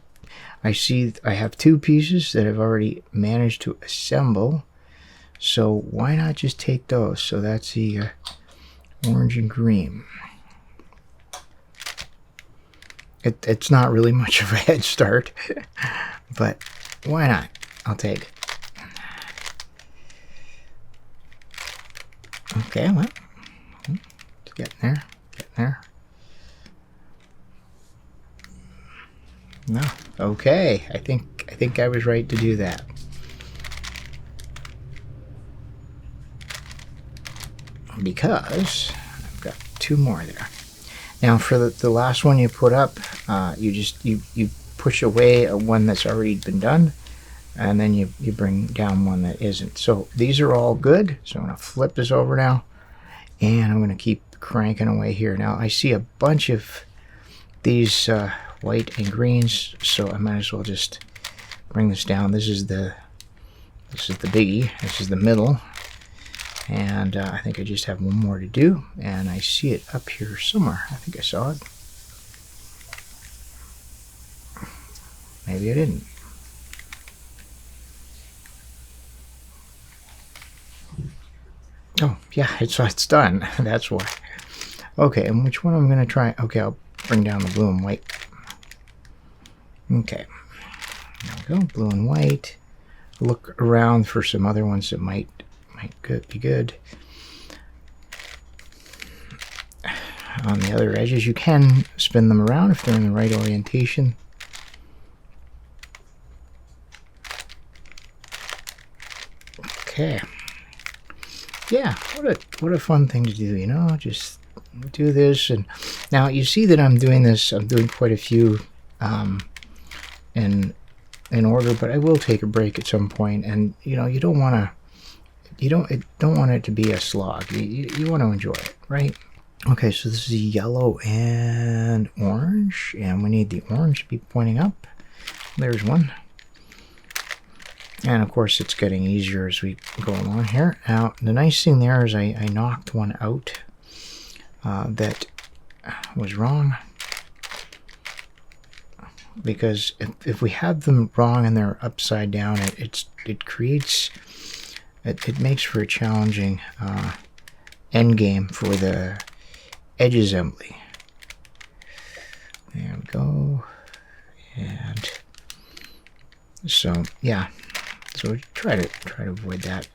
I see I have two pieces that I've already managed to assemble. So why not just take those? So that's the orange and green. It's not really much of a head start, but why not? I'll take it. Okay, well, it's getting there. No, okay. I think I was right to do that. Because I've got two more there. Now, for the last one you put up, you push away one that's already been done, and then you bring down one that isn't. So these are all good. So I'm going to flip this over now. And I'm going to keep cranking away here. Now I see a bunch of these white and greens, so I might as well just bring this down. This is the biggie. This is the middle. And I think I just have one more to do, and I see it up here somewhere. I think I saw it. Maybe I didn't. Oh, yeah, it's done. That's why. Okay, and which one I'm going to try? Okay, I'll bring down the blue and white. Okay. There we go, blue and white. Look around for some other ones that might be good. On the other edges, you can spin them around if they're in the right orientation. Okay. Yeah, what a fun thing to do, you know, just do this. And now you see that I'm doing this, I'm doing quite a few in order, but I will take a break at some point. And you know, you don't want it to be a slog. You want to enjoy it, right? Okay, so this is yellow and orange, and we need the orange to be pointing up. There's one. And of course it's getting easier as we go along here. Now the nice thing there is I knocked one out that was wrong, because if we have them wrong and they're upside down, it makes for a challenging end game for the edge assembly. There we go. And so yeah. So try to avoid that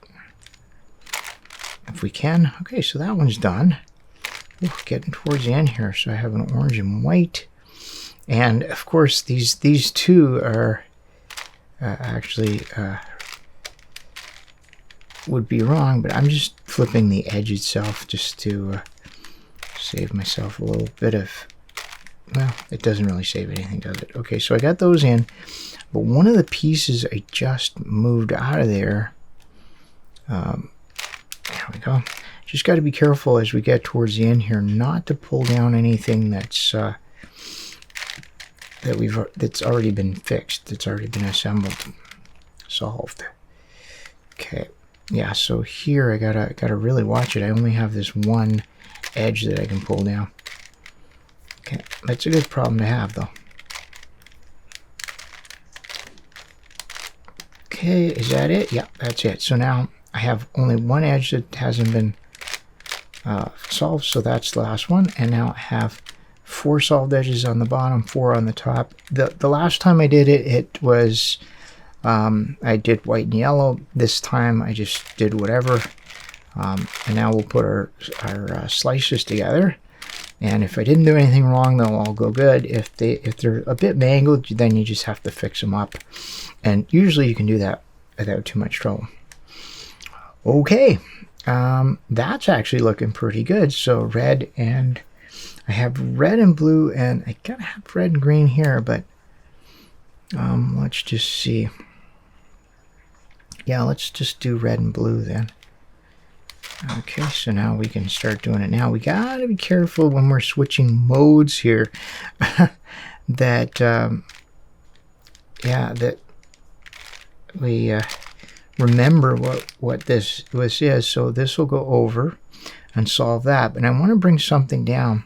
if we can. Okay, so that one's done. Ooh, getting towards the end here. So I have an orange and white, and of course these two are actually would be wrong, but I'm just flipping the edge itself just to save myself a little bit of. Well, it doesn't really save anything, does it? Okay, so I got those in. But one of the pieces I just moved out of there. There we go. Just got to be careful as we get towards the end here, not to pull down anything that's that's already been fixed, that's already been assembled, solved. Okay, yeah. So here I gotta really watch it. I only have this one edge that I can pull down. Okay, that's a good problem to have, though. Okay, is that it? Yeah, that's it. So now I have only one edge that hasn't been solved, so that's the last one. And now I have 4 solved edges on the bottom, 4 on the top. The last time I did it, it was I did white and yellow. This time I just did whatever. And now we'll put our slices together. And if I didn't do anything wrong, they'll all go good. If they're a bit mangled, then you just have to fix them up. And usually you can do that without too much trouble. Okay, that's actually looking pretty good. So red, and I have red and blue, and I gotta have red and green here, but let's just see. Yeah, let's just do red and blue then. Okay, so now we can start doing it. Now we gotta be careful when we're switching modes here that yeah, that we remember what this is. So this will go over and solve that, but I want to bring something down,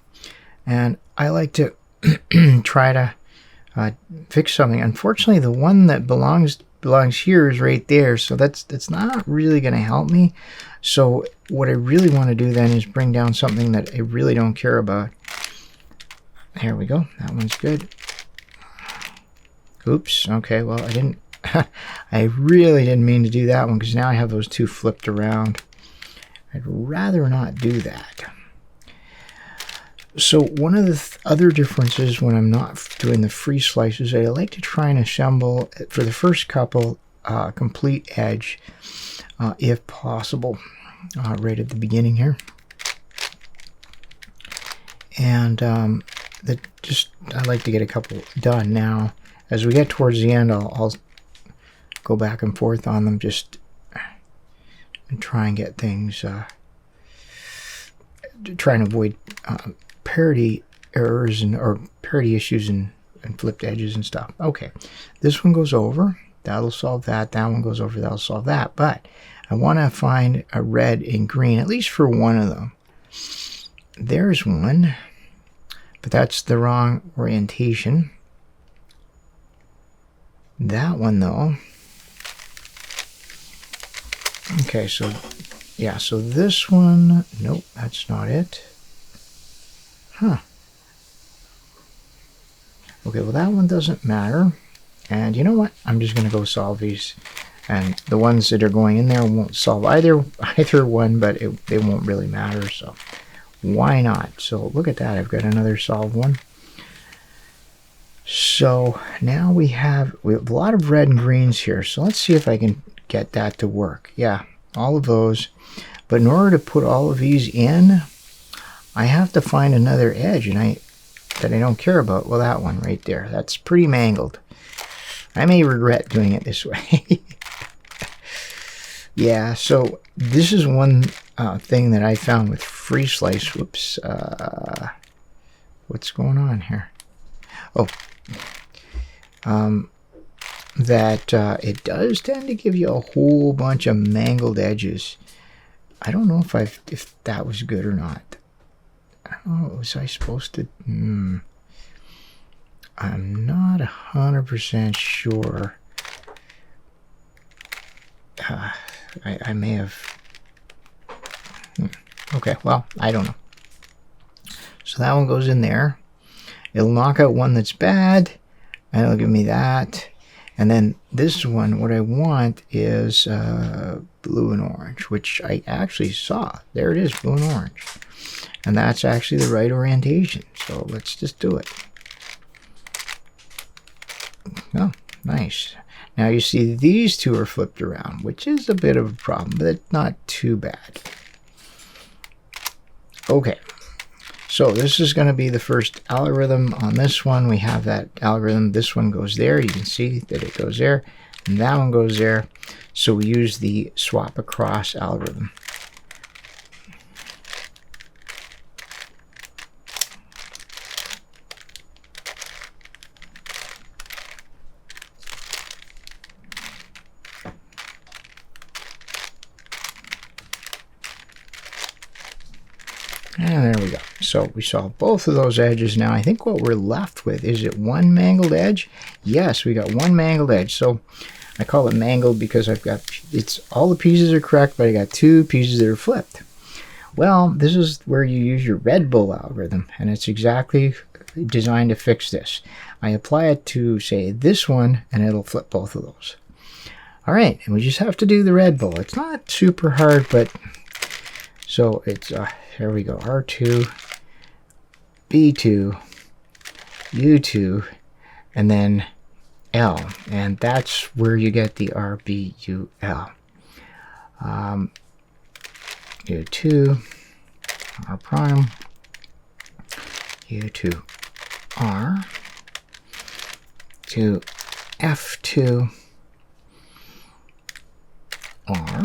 and I like to try to fix something. Unfortunately, the one that belongs here is right there, so that's not really going to help me. So what I really want to do then is bring down something that I really don't care about. There we go. That one's good. Oops. Okay, well, I didn't I really didn't mean to do that one, because now I have those two flipped around. I'd rather not do that. So one of the other differences when I'm not doing the free slices, I like to try and assemble, for the first couple, complete edge, if possible, right at the beginning here. And I like to get a couple done. Now, as we get towards the end, I'll go back and forth on them, just and try and get things trying to avoid parity errors or parity issues and flipped edges and stuff. Okay, this one goes over. That'll solve that. That one goes over. That'll solve that. But I want to find a red and green, at least for one of them. There's one, but that's the wrong orientation. That one, though. Okay, so yeah, so this one, nope, that's not it. Huh. Okay, well, that one doesn't matter. And you know what? I'm just going to go solve these. And the ones that are going in there won't solve either one, but they won't really matter. So why not? So look at that. I've got another solved one. So now we have a lot of red and greens here. So let's see if I can get that to work. Yeah, all of those. But in order to put all of these in, I have to find another edge that I don't care about. Well, that one right there. That's pretty mangled. I may regret doing it this way. Yeah, so this is one thing that I found with free slice. Whoops. What's going on here? Oh. That it does tend to give you a whole bunch of mangled edges. I don't know if that was good or not. I don't know. Was I supposed to? I'm not 100% sure. I may have. Okay, well, I don't know. So that one goes in there. It'll knock out one that's bad, and it'll give me that. And then this one, what I want is blue and orange, which I actually saw. There it is, blue and orange. And that's actually the right orientation. So let's just do it. Oh, nice. Now you see these two are flipped around, which is a bit of a problem, but it's not too bad. Okay. So this is going to be the first algorithm on this one. We have that algorithm. This one goes there. You can see that it goes there. And that one goes there. So we use the swap across algorithm. And there we go. So we solved both of those edges. Now I think what we're left with, is it one mangled edge? Yes, we got one mangled edge. So I call it mangled because I've got, all the pieces are correct, but I got two pieces that are flipped. Well, this is where you use your Red Bull algorithm, and it's exactly designed to fix this. I apply it to, say, this one, and it'll flip both of those. All right, and we just have to do the Red Bull. It's not super hard, but so it's here we go. R2, B2, U2, and then L, and that's where you get the RBUL. U2, R prime, U2, R, to F2, R,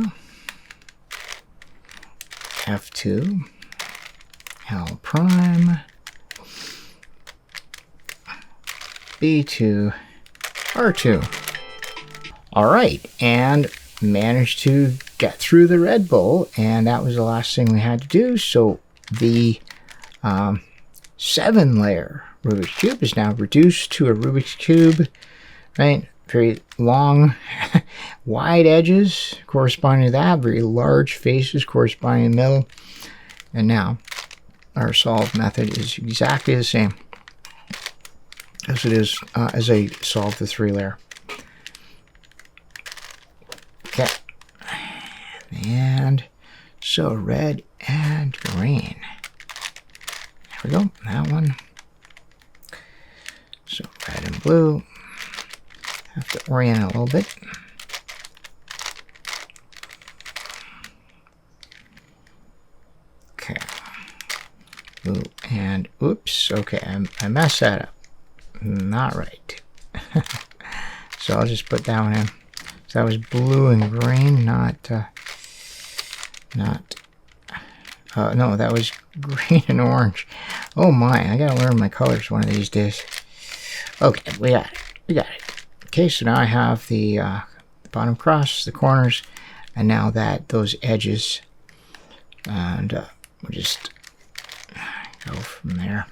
F2, L prime, B2, R2. All right, and managed to get through the Red Bull, and that was the last thing we had to do. So the 7-layer Rubik's Cube is now reduced to a Rubik's Cube, right? Very long, wide edges corresponding to that, very large faces corresponding in the middle. And now our solve method is exactly the same as it is as I solved the 3-layer. Okay. And so red and green. There we go, that one. So red and blue. Have to orient a little bit. Okay. Blue and oops. Okay, I messed that up. Not right. So I'll just put that one in. So that was blue and green, not No, that was green and orange. Oh my, I gotta learn my colors one of these days. Okay, we got it. We got it. Okay, so now I have the bottom cross, the corners, and now that those edges, and we'll just go from there.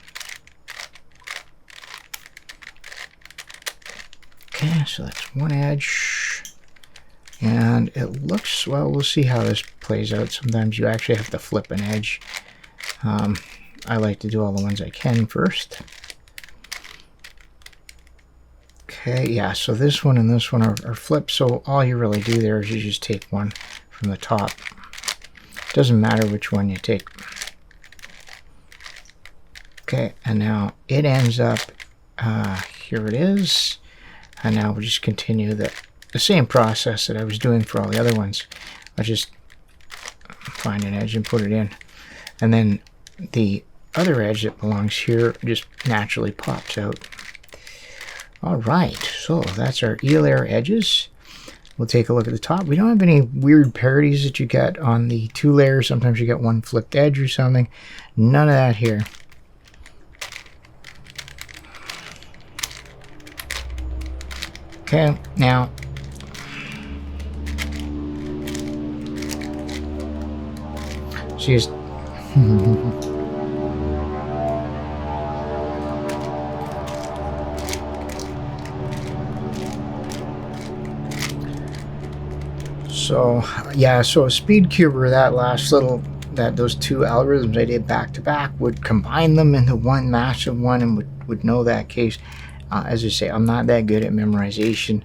Okay, so that's one edge, and it looks, well, we'll see how this plays out. Sometimes you actually have to flip an edge. I like to do all the ones I can first. Okay, yeah, so this one and this one are flipped, so all you really do there is you just take one from the top. Doesn't matter which one you take. Okay, and now it ends up, here it is, and now we'll just continue the same process that I was doing for all the other ones. I'll just find an edge and put it in, and then the other edge that belongs here just naturally pops out. All right, so that's our E-layer edges. We'll take a look at the top. We don't have any weird parodies that you get on the 2 layers. Sometimes you get one flipped edge or something. None of that here. Okay, now she's so yeah, so a speed cuber, that last little, those 2 algorithms I did back to back, would combine them into one massive one and would know that case. As I say, I'm not that good at memorization.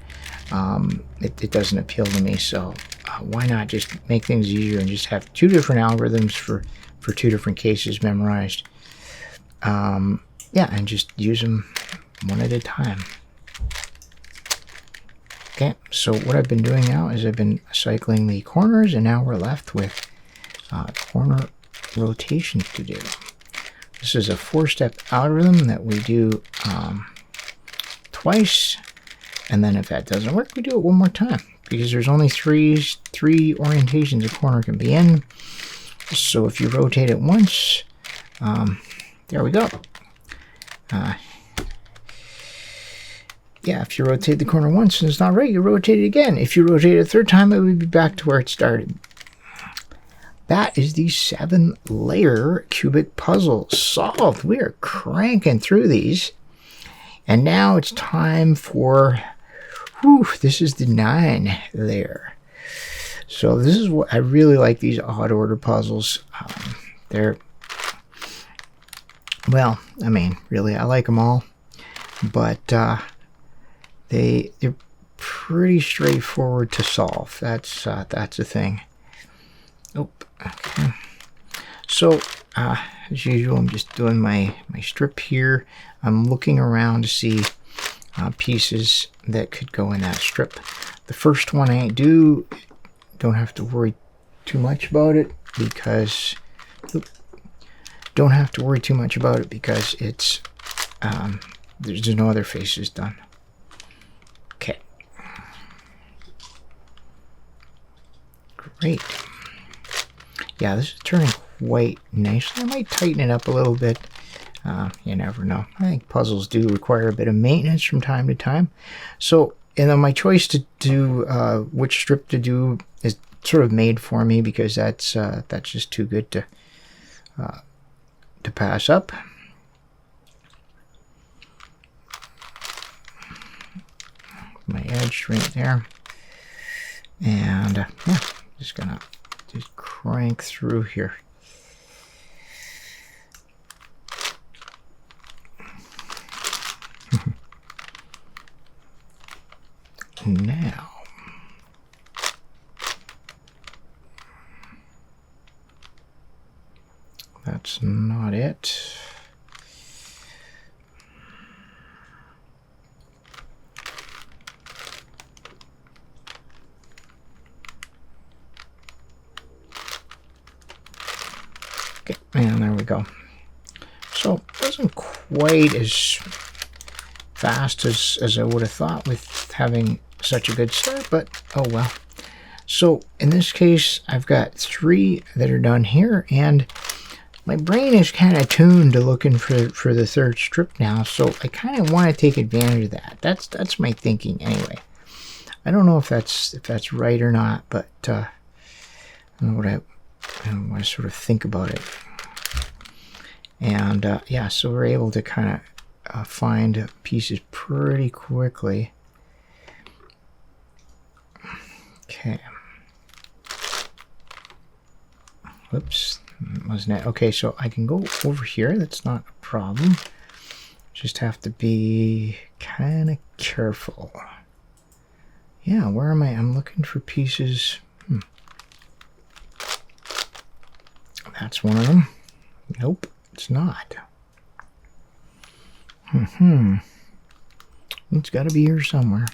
It doesn't appeal to me, so why not just make things easier and just have 2 different algorithms for 2 different cases memorized. Yeah, and just use them one at a time. Okay, so what I've been doing now is I've been cycling the corners, and now we're left with corner rotations to do. This is a 4-step algorithm that we do twice, and then if that doesn't work, we do it one more time, because there's only three orientations a corner can be in. So if you rotate it once, there we go. Yeah, if you rotate the corner once and it's not right, you rotate it again. If you rotate it a 3rd time, it would be back to where it started. That is the 7-layer cubic puzzle solved. We are cranking through these. And now it's time for, this is the 9-layer. So this is what I really like, these odd order puzzles. They're, well, I mean, really, I like them all. But they're pretty straightforward to solve. That's the thing. Oh, okay. So as usual, I'm just doing my strip here. I'm looking around to see pieces that could go in that strip. The first one I don't have to worry too much about it because it's there's no other faces done. Okay, great. Yeah, this is turning quite nicely. I might tighten it up a little bit. You never know. I think puzzles do require a bit of maintenance from time to time. So, and then my choice to do which strip to do is sort of made for me, because that's just too good to pass up. My edge right there, and yeah, just gonna crank through here. Now, that's not it. Okay, and there we go. So it wasn't quite as fast as I would have thought with having such a good start, but oh well. So in this case, I've got 3 that are done here, and my brain is kind of tuned to looking for the third strip now, so I kind of want to take advantage of that. That's my thinking anyway. I don't know if that's right or not, but I don't know what I sort of think about it. And yeah, so we're able to kind of find pieces pretty quickly. Okay. Whoops, wasn't it? Okay, so I can go over here. That's not a problem. Just have to be kind of careful. Yeah, where am I? I'm looking for pieces. That's one of them. Nope, it's not. It's got to be here somewhere.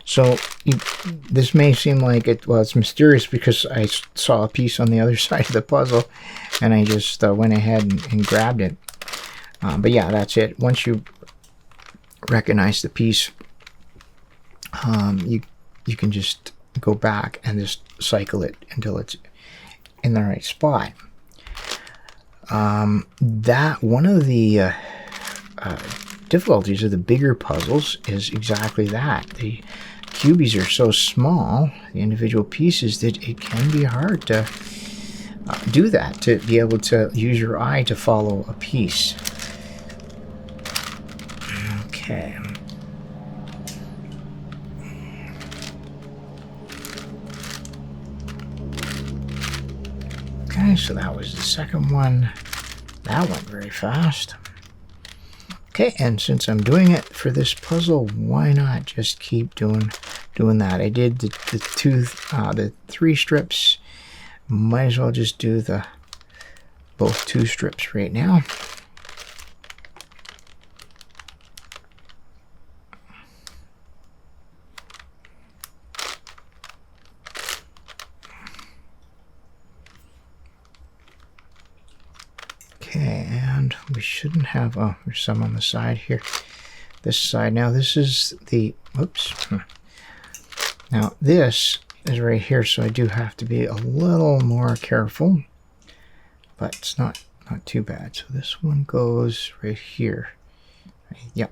So this may seem like it's mysterious because I saw a piece on the other side of the puzzle and I just went ahead and grabbed it. But yeah, that's it. Once you recognize the piece, you can just go back and just cycle it until it's in the right spot. That one of the difficulties of the bigger puzzles is exactly that. The cubies are so small, the individual pieces, that it can be hard to do that, to be able to use your eye to follow a piece. Okay. Okay, so that was the second one. That went very fast. Okay, and since I'm doing it for this puzzle, why not just keep doing that? I did the three strips. Might as well just do both two strips right now. Okay, and we shouldn't have, oh, there's some on the side here. This side, now this is the, oops. Now this is right here, so I do have to be a little more careful, but it's not too bad. So this one goes right here. Yep.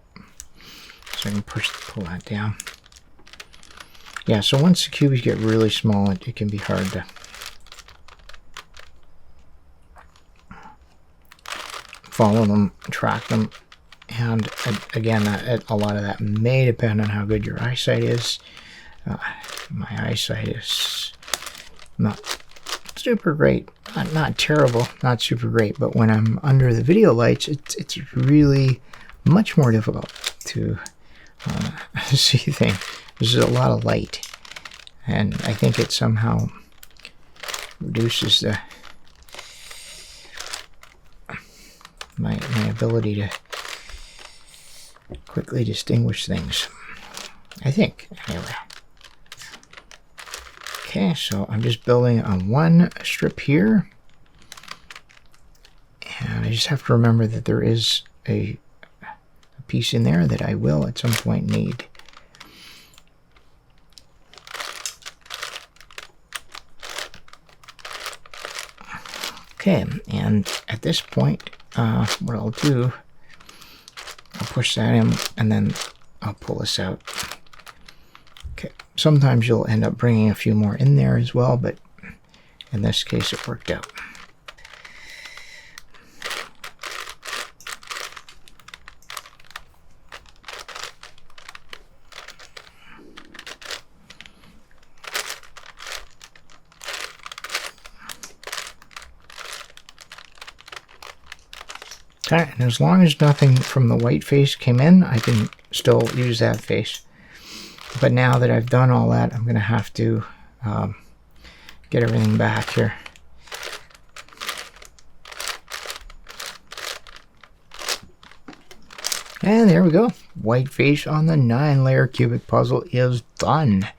So I can pull that down. Yeah, so once the cubies get really small, it can be hard to follow them, track them, and again, a lot of that may depend on how good your eyesight is. My eyesight is not super great, not terrible, not super great, but when I'm under the video lights, it's really much more difficult to see things. There's a lot of light, and I think it somehow reduces my ability to quickly distinguish things, I think, anyway. Okay, so I'm just building on one strip here, and I just have to remember that there is a piece in there that I will at some point need. Okay, and at this point, what I'll do, I'll push that in, and then I'll pull this out. Okay, sometimes you'll end up bringing a few more in there as well, but in this case it worked out. Okay, and as long as nothing from the white face came in, I can still use that face. But now that I've done all that, I'm going to have to get everything back here. And there we go. White face on the 9-layer cubic puzzle is done.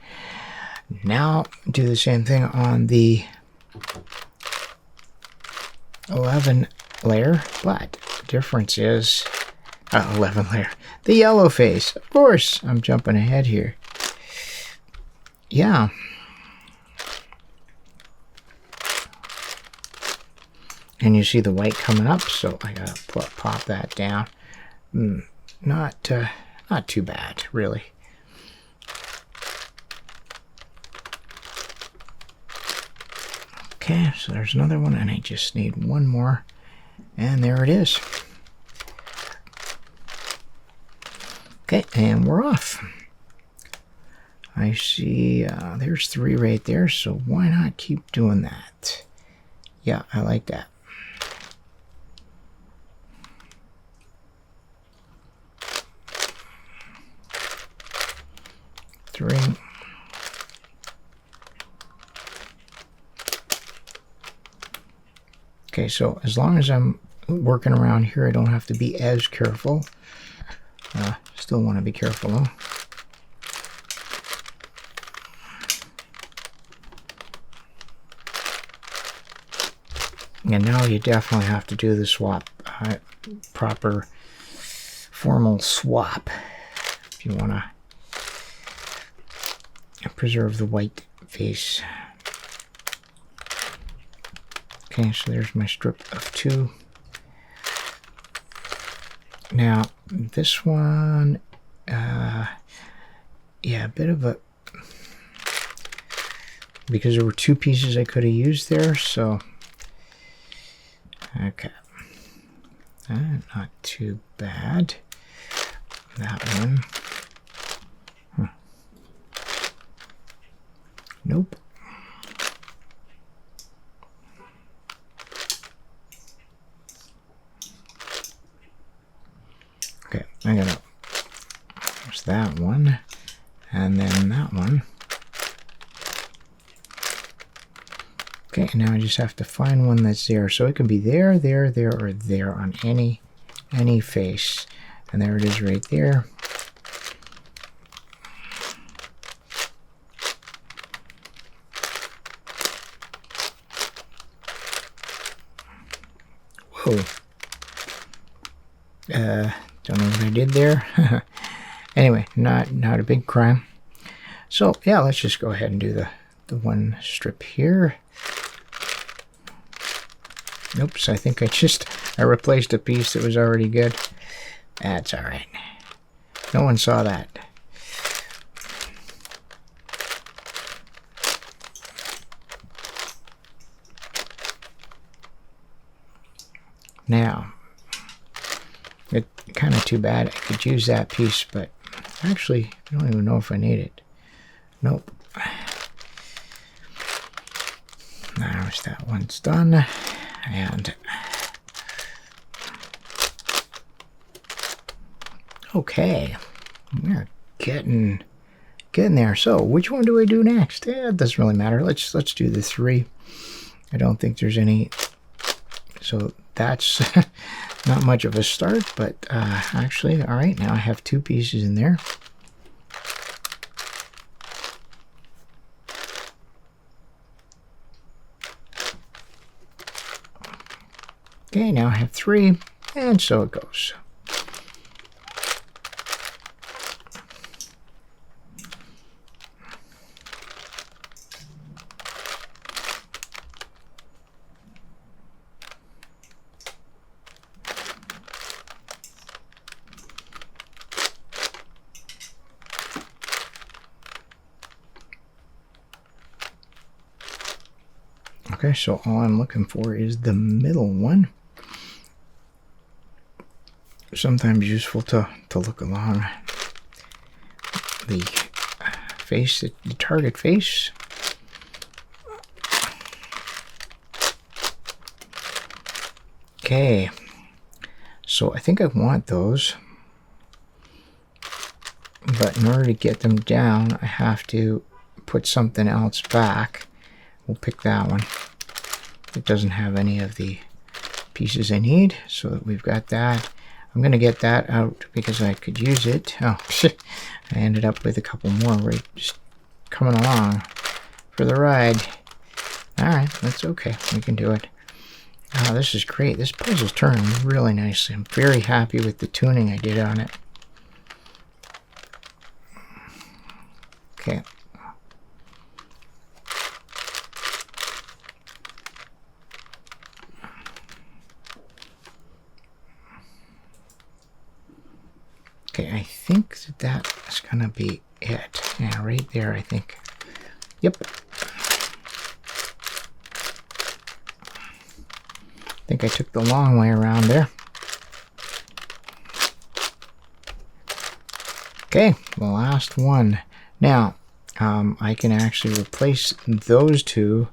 Now do the same thing on the 11-layer, but the difference is 11-layer. The yellow face. Of course, I'm jumping ahead here. yeah. And you see the white coming up, so I gotta pop that down. Not too bad, really. Okay, so there's another one, and I just need one more, and there it is. Okay, and we're off. I see there's 3 right there, so why not keep doing that? Yeah, I like that. Three. Okay, so as long as I'm working around here, I don't have to be as careful. Still want to be careful though. And now you definitely have to do the swap, proper formal swap, if you want to preserve the white face. Okay, so there's my strip of 2. Now, this one, yeah, a bit of a, because there were 2 pieces I could have used there, so, okay. Not too bad. That one. Nope. Okay, I gotta, there's that one, and then that one. Okay, now I just have to find one that's there. So it can be there, there, there, or there on any face. And there it is right there. Whoa. Don't know what I did there. Anyway, not a big crime. So yeah, let's just go ahead and do the one strip here. Oops, I think I replaced a piece that was already good. That's all right. No one saw that. Now, it's kind of too bad. I could use that piece, but actually, I don't even know if I need it. Nope. There's that one's done. And okay, we're getting there. So which one do I do next? It doesn't really matter. Let's do the 3. I don't think there's any, so that's not much of a start, but actually, all right, now I have 2 pieces in there. Okay, now I have 3, and so it goes. Okay, so all I'm looking for is the middle one. Sometimes useful to look along the face, the target face. Okay, so I think I want those, but in order to get them down, I have to put something else back. We'll pick that one. It doesn't have any of the pieces I need, so that we've got that. I'm going to get that out because I could use it. Oh, I ended up with a couple more right just coming along for the ride. Alright, that's okay. We can do it. Oh, this is great. This puzzle's turning really nicely. I'm very happy with the tuning I did on it. Okay. Okay, I think that is gonna be it. Yeah, right there, I think. Yep. I think I took the long way around there. Okay, the last one. Now, I can actually replace those two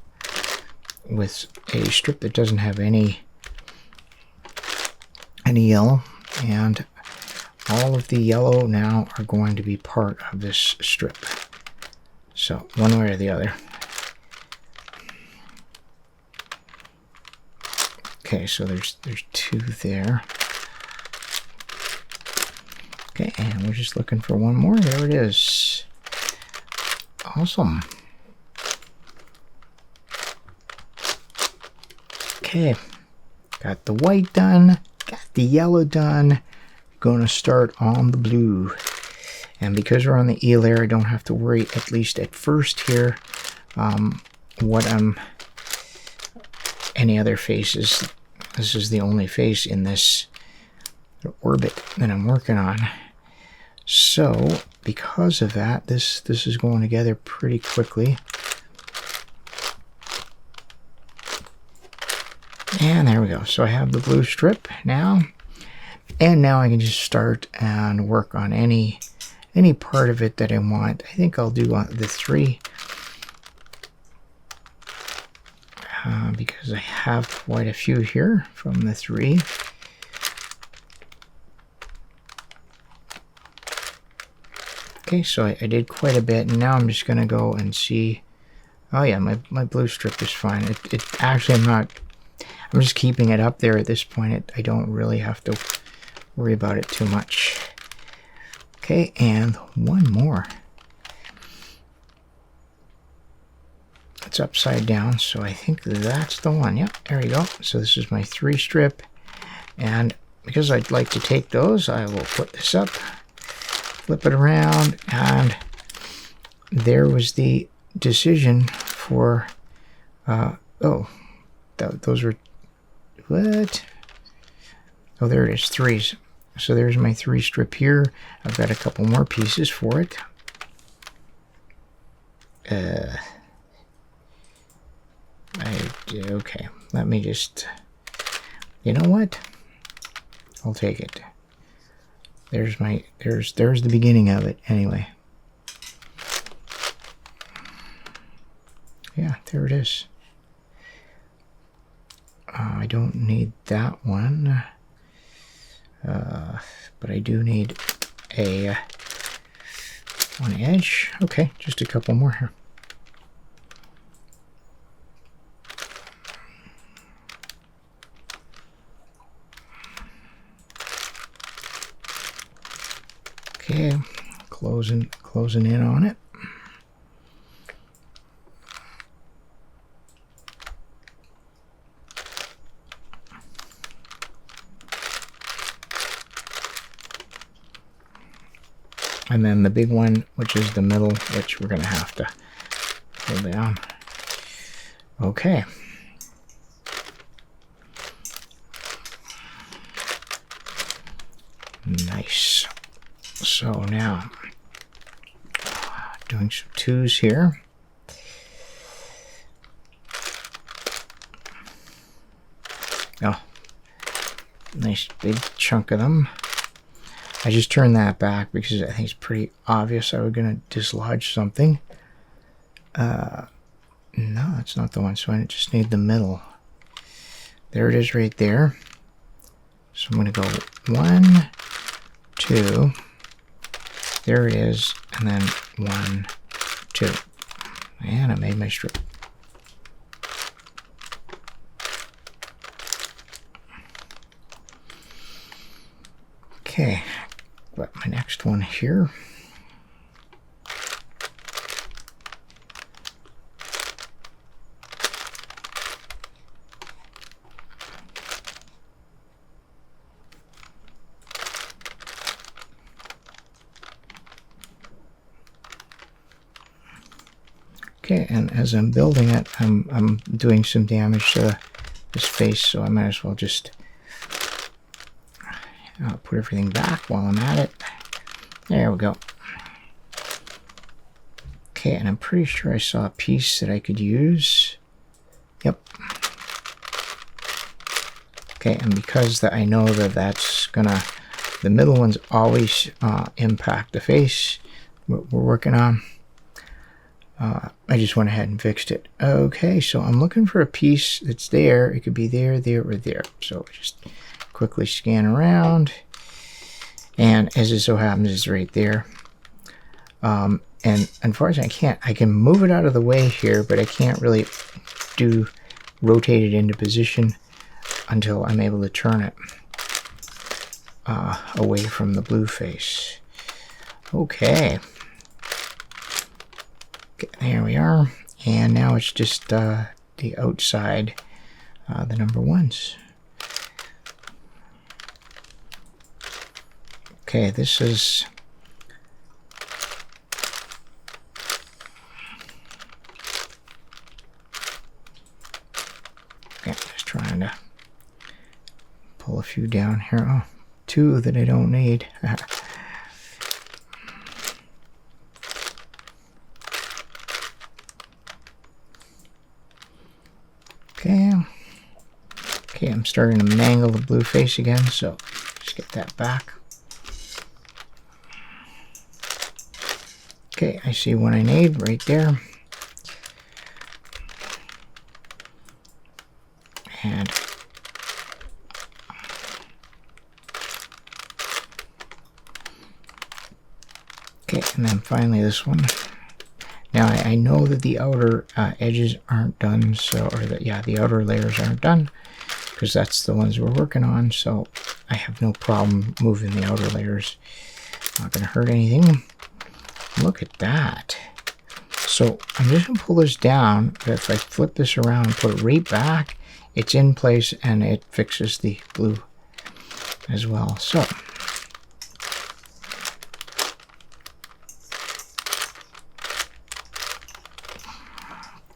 with a strip that doesn't have any yellow, and all of the yellow now are going to be part of this strip. So one way or the other. Okay, so there's two there. Okay, and we're just looking for one more. There it is. Awesome. Okay, got the white done, got the yellow done. Gonna start on the blue. And because we're on the E layer, I don't have to worry, at least at first here, what any other faces. This is the only face in this orbit that I'm working on. So because of that, this is going together pretty quickly. And there we go. So I have the blue strip now. And now I can just start and work on any part of it that I want. I think I'll do the 3. Because I have quite a few here from the 3. Okay, so I did quite a bit, and now I'm just going to go and see. Oh yeah, my blue strip is fine. It actually, I'm just keeping it up there at this point. I don't really have to worry about it too much. Okay, and one more. It's upside down, so I think that's the one. Yep, there you go. So this is my 3 strip, and because I'd like to take those, I will put this up, flip it around, and there was the decision for those were what? Oh, there it is, 3s. So there's my 3 strip here. I've got a couple more pieces for it. Okay, let me just, you know what? I'll take it. There's the beginning of it anyway. Yeah, there it is. I don't need that one. But I do need one edge. Okay, just a couple more here. Okay, closing in on it. And then the big one, which is the middle, which we're going to have to pull down. Okay. Nice. So now, doing some 2s here. Oh, nice big chunk of them. I just turned that back because I think it's pretty obvious I was going to dislodge something. No, it's not the one, so I just need the middle. There it is right there. So I'm going to go 1, 2. There it is, and then 1, 2. And I made my strip. Okay. Got my next one here. Okay, and as I'm building it, I'm doing some damage to this face, so I might as well just put everything back while I'm at it. There we go. Okay, and I'm pretty sure I saw a piece that I could use. Yep. Okay, and because I know that that's gonna, the middle ones always impact the face we're working on. I just went ahead and fixed it. Okay, so I'm looking for a piece that's there. It could be there, there, or there. So just quickly scan around. And as it so happens, it's right there. And unfortunately, I can move it out of the way here, but I can't really rotate it into position until I'm able to turn it away from the blue face. Okay. There we are. And now it's just the outside, the number ones. Okay, this is... Okay, just trying to pull a few down here. Oh, two that I don't need. Okay, I'm starting to mangle the blue face again, so just get that back. Okay, I see one I need right there. And okay, and then finally this one. Now I know that the outer edges aren't done, so, or the outer layers aren't done, because that's the ones we're working on, so I have no problem moving the outer layers. Not going to hurt anything. Look at that. So I'm just going to pull this down, but if I flip this around and put it right back, it's in place and it fixes the blue as well. So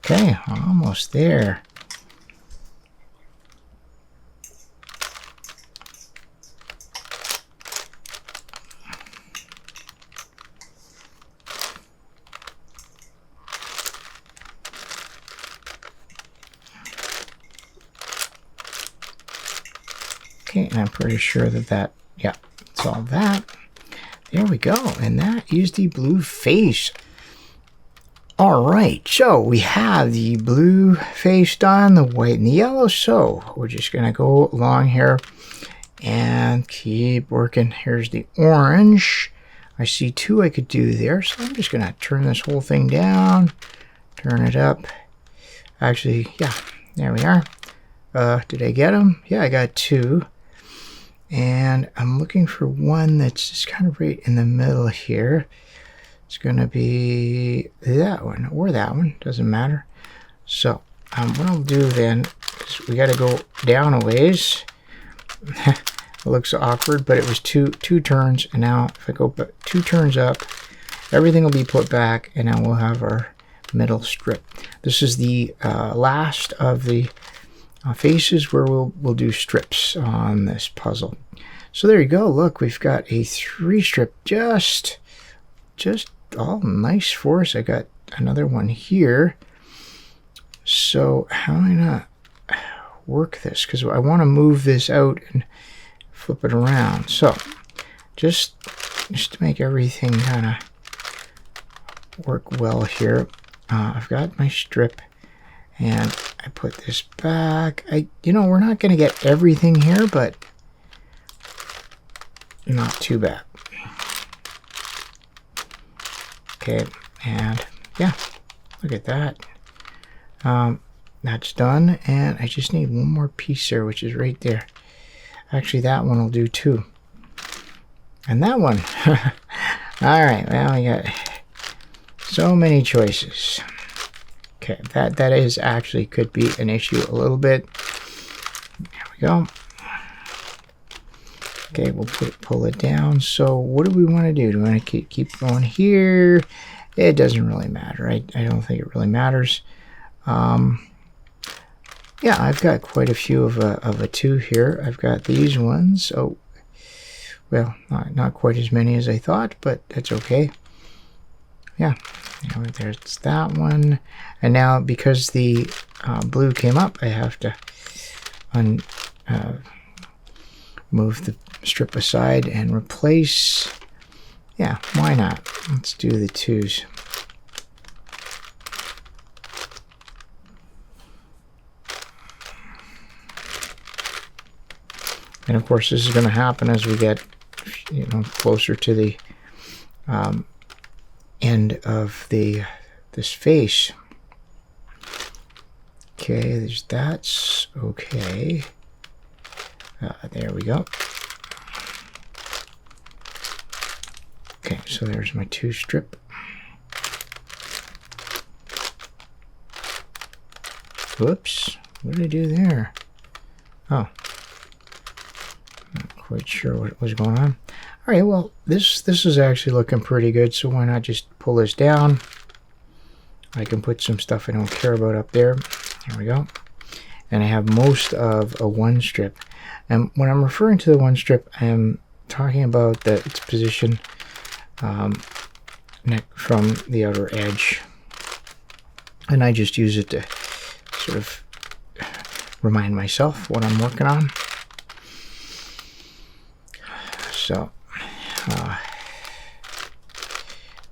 okay, almost there. Okay, and I'm pretty sure that, yeah, it's all that. There we go, and that is the blue face. All right, so we have the blue face done, the white and the yellow, so we're just going to go along here and keep working. Here's the orange. I see two I could do there, so I'm just going to turn this whole thing down, turn it up. Actually, yeah, there we are. Did I get them? Yeah, I got two. And I'm looking for one that's just kind of right in the middle here. It's going to be that one or that one, doesn't matter. So what I'll do then is we got to go down a ways. It looks awkward, but it was two turns, and now if I go 2 turns up, everything will be put back, and now we'll have our middle strip. This is the last of the faces where we'll do strips on this puzzle. So there you go. Look, we've got a 3-strip just all nice for us. I got another one here. So how am I not work this? Because I want to move this out and flip it around. So just to make everything kind of work well here, I've got my strip. And I put this back. We're not going to get everything here, but not too bad. Okay, and yeah, look at that. That's done, and I just need one more piece there, which is right there. Actually, that one will do too. And that one. All right, well, we got so many choices. Okay, that is actually could be an issue a little bit. There we go. Okay, we'll pull it down. So what do we want to do? Do we want to keep going here? It doesn't really matter. I don't think it really matters. Yeah, I've got quite a few of a 2 here. I've got these ones. Oh, Well, not quite as many as I thought, but that's okay. Yeah, there's that one. And now because the blue came up, I have to move the strip aside and replace. Yeah, why not? Let's do the 2s. And of course, this is going to happen as we get, closer to the end of this face. Okay, that's okay. There we go. Okay, so there's my 2 strip. Whoops, what did I do there? Oh. Not quite sure what was going on. All right, well, this is actually looking pretty good, so why not just pull this down? I can put some stuff I don't care about up there. There we go. And I have most of a 1 strip. And when I'm referring to the 1 strip, I'm talking about its position from the outer edge. And I just use it to sort of remind myself what I'm working on. So,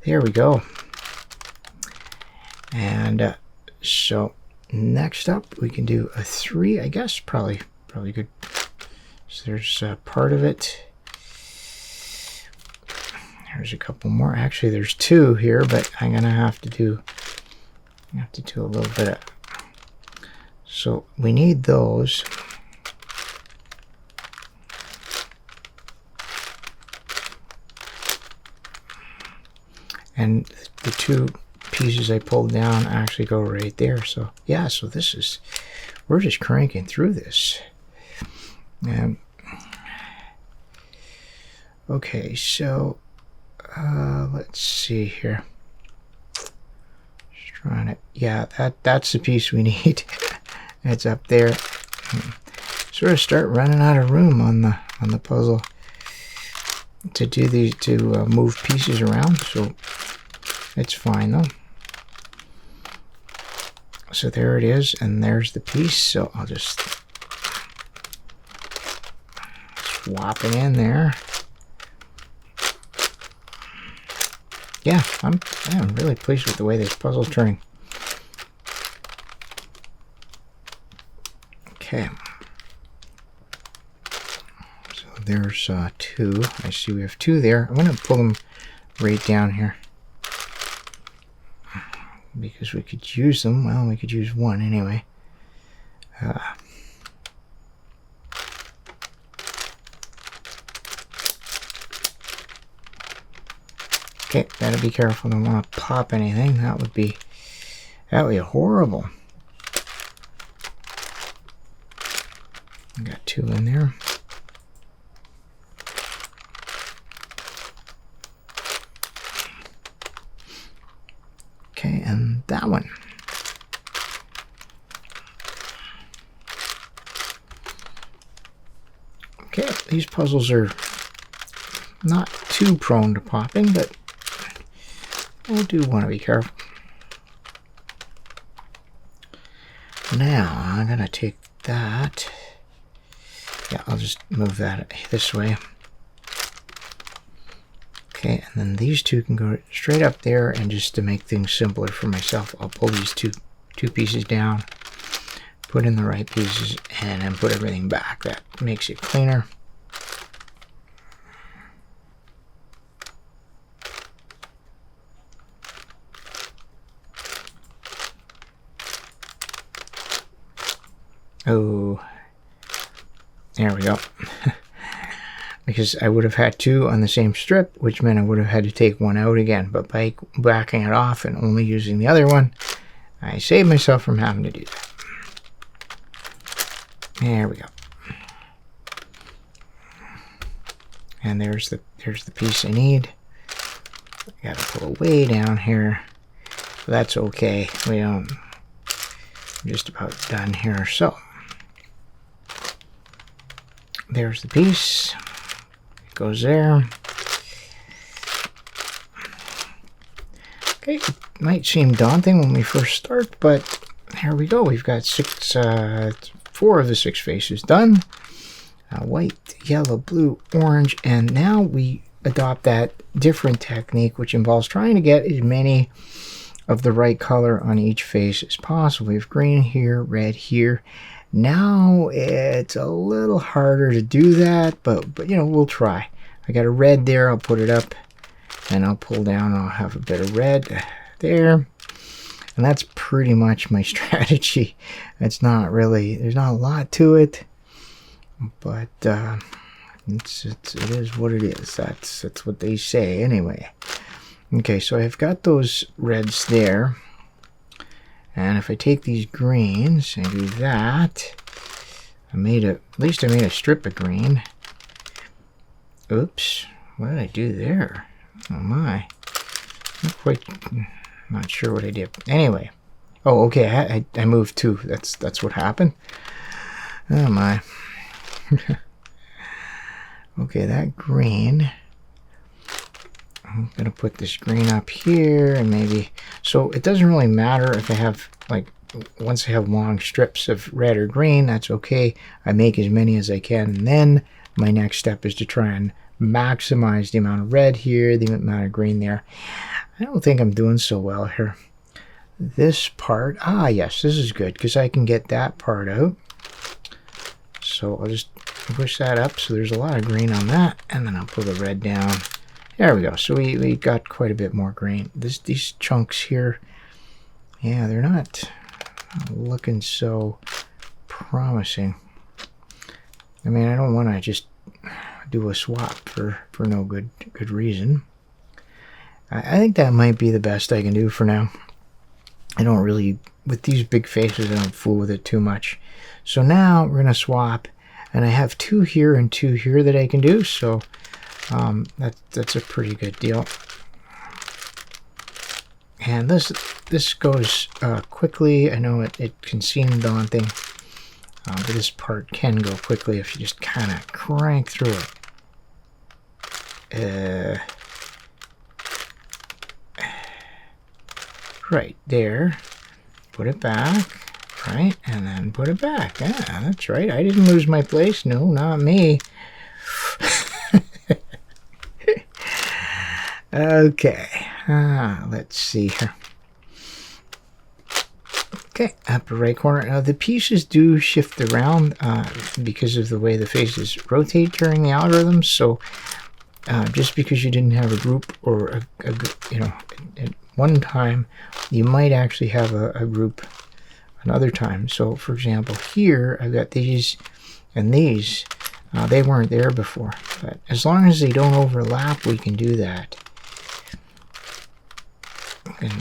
there we go. And so next up we can do a 3, I guess. Probably good. So there's part of it. There's a couple more. Actually, there's 2 here, but I'm gonna have to do a little bit of. So we need those. And the 2 pieces I pulled down actually go right there. So yeah, so we're just cranking through this. And okay, so let's see here. Just trying to, yeah, that's the piece we need. It's up there. Sort of start running out of room on the puzzle to do these, to move pieces around. So it's fine though. So there it is, and there's the piece. So I'll just swap it in there. Yeah, I'm really pleased with the way this puzzle's turning. Okay. So there's 2. I see we have 2 there. I'm going to pull them right down here, because we could use them. Well, we could use 1 anyway. Okay, gotta be careful. Don't want to pop anything. That would be horrible. I got 2 in there. Okay, and that one. Okay, these puzzles are not too prone to popping, but I do want to be careful. Now, I'm going to take that. Yeah, I'll just move that this way. Okay, and then these 2 can go straight up there, and just to make things simpler for myself, I'll pull these two pieces down, put in the right pieces, and then put everything back. That makes it cleaner. Oh, there we go. Because I would have had 2 on the same strip, which meant I would have had to take 1 out again. But by backing it off and only using the other one, I saved myself from having to do that. There we go. And there's the piece I need. I gotta pull way down here. But that's okay. I'm just about done here. So there's the piece. Goes there. Okay, it might seem daunting when we first start, but here we go. We've got 4 of the 6 faces done. White, yellow, blue, orange, and now we adopt that different technique, which involves trying to get as many of the right color on each face as possible. We have green here, red here. Now it's a little harder to do that, but you know, we'll try. I got a red there. I'll put it up, and I'll pull down. I'll have a bit of red there, and that's pretty much my strategy. It's not really, there's not a lot to it, but it is what it is. That's what they say anyway. Okay, so I've got those reds there, and if I take these greens and do that, at least I made a strip of green. Oops, what did I do there? Oh my, not sure what I did. Anyway, oh okay, I moved 2. That's what happened. Oh my. Okay, that green, I'm gonna put this green up here, and maybe, so it doesn't really matter if I have, like, once I have long strips of red or green, that's okay. I make as many as I can, and then my next step is to try and maximize the amount of red here, the amount of green there. I don't think I'm doing so well here. This part, yes, this is good, because I can get that part out. So I'll just push that up, so there's a lot of green on that, and then I'll pull the red down. There we go. So we got quite a bit more green. These chunks here, yeah, they're not looking so promising. I mean, I don't want to just do a swap for no good reason. I think that might be the best I can do for now. I don't really, with these big faces, I don't fool with it too much. So now we're going to swap, and I have 2 here and 2 here that I can do, so that's a pretty good deal. And this goes quickly. I know it can seem daunting, but this part can go quickly if you just kind of crank through it. Right there. Put it back. Right, and then put it back. Yeah, that's right. I didn't lose my place. No, not me. Okay, let's see here. Okay, upper right corner. Now the pieces do shift around because of the way the faces rotate during the algorithm. So just because you didn't have a group or you know, at one time, you might actually have a group another time. So for example, here I've got these and these. They weren't there before, but as long as they don't overlap, we can do that. We can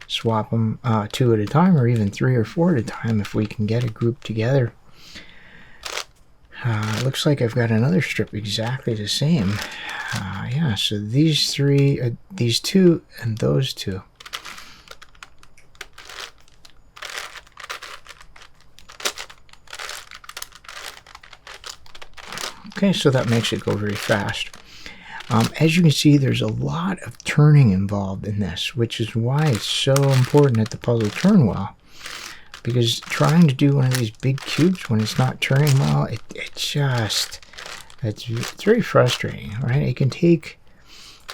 swap them 2 at a time, or even 3 or 4 at a time if we can get a group together. Looks like I've got another strip exactly the same. Yeah, so these 3, these 2, and those 2. Okay, so that makes it go very fast. As you can see, there's a lot of turning involved in this, which is why it's so important that the puzzle turn well. Because trying to do one of these big cubes when it's not turning well, it's very frustrating, right? It can take,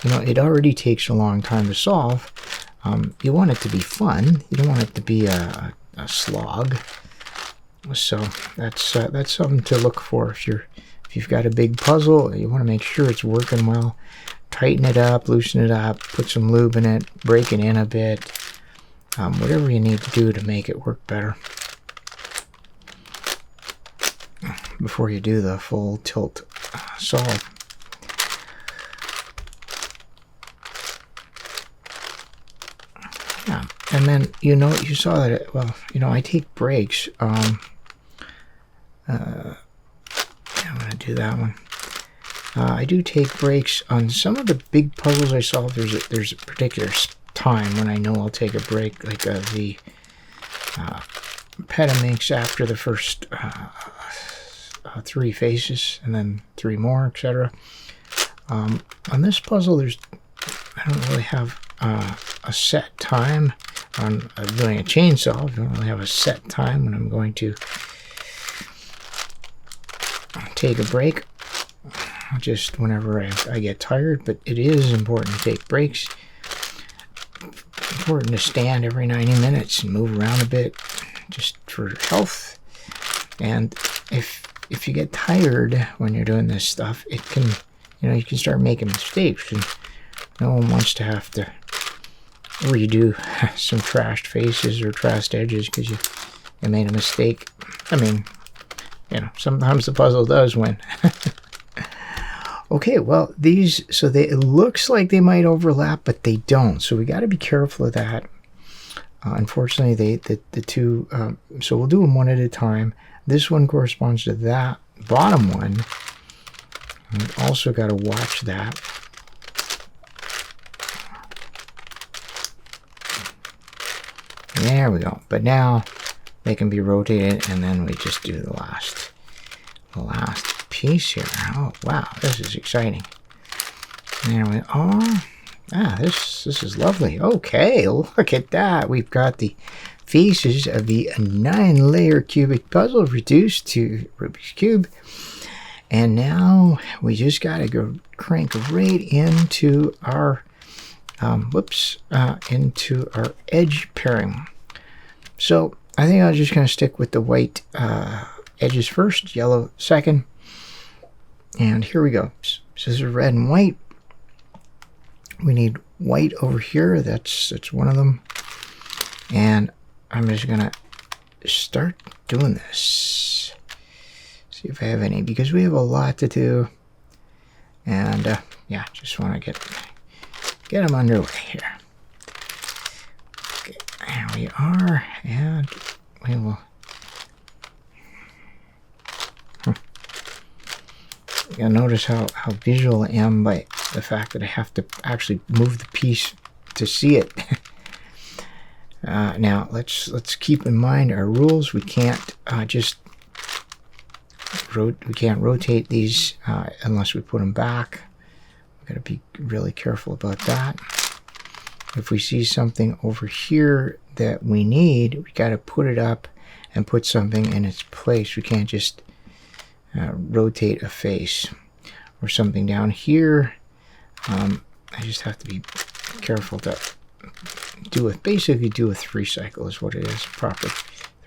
you know, it already takes a long time to solve. You want it to be fun. You don't want it to be a slog. So that's something to look for if you've got a big puzzle. You want to make sure it's working well. Tighten it up, loosen it up, put some lube in it, break it in a bit. Whatever you need to do to make it work better before you do the full tilt solve. Yeah, and then you saw that well, I take breaks. I'm gonna do that one. I do take breaks on some of the big puzzles I solve. There's a particular time when I know I'll take a break, like the PETA makes after the first 3 faces and then 3 more, etc. On this puzzle, I don't really have a set time on doing a chainsaw. I don't really have a set time when I'm going to take a break, just whenever I get tired. But it is important to take breaks. Important to stand every 90 minutes and move around a bit, just for health. And if you get tired when you're doing this stuff, it can, you can start making mistakes, and no one wants to have to redo some trashed faces or trashed edges because you made a mistake. I mean, sometimes the puzzle does win. Okay, well, it looks like they might overlap, but they don't. So we got to be careful of that. Unfortunately, the two, so we'll do them one at a time. This one corresponds to that bottom one. We've also got to watch that. There we go. But now they can be rotated, and then we just do the last piece here. Oh wow, this is exciting. There we are. This is lovely. Okay, look at that. We've got the faces of the 9-layer cubic puzzle reduced to Rubik's Cube. And now we just got to go crank right into our into our edge pairing. So I think I'm just going to stick with the white edges first, yellow second. And here we go. So this is red and white. We need white over here. That's one of them. And I'm just going to start doing this. See if I have any, because we have a lot to do. And yeah, just want to get them underway here. Okay, there we are. And we will... You'll notice how visual I am by the fact that I have to actually move the piece to see it. Now let's keep in mind our rules. We can't we can't rotate these unless we put them back. We've got to be really careful about that. If we see something over here that we need, we got to put it up and put something in its place. We can't just rotate a face or something down here. I just have to be careful to basically do a 3 cycle is what it is, proper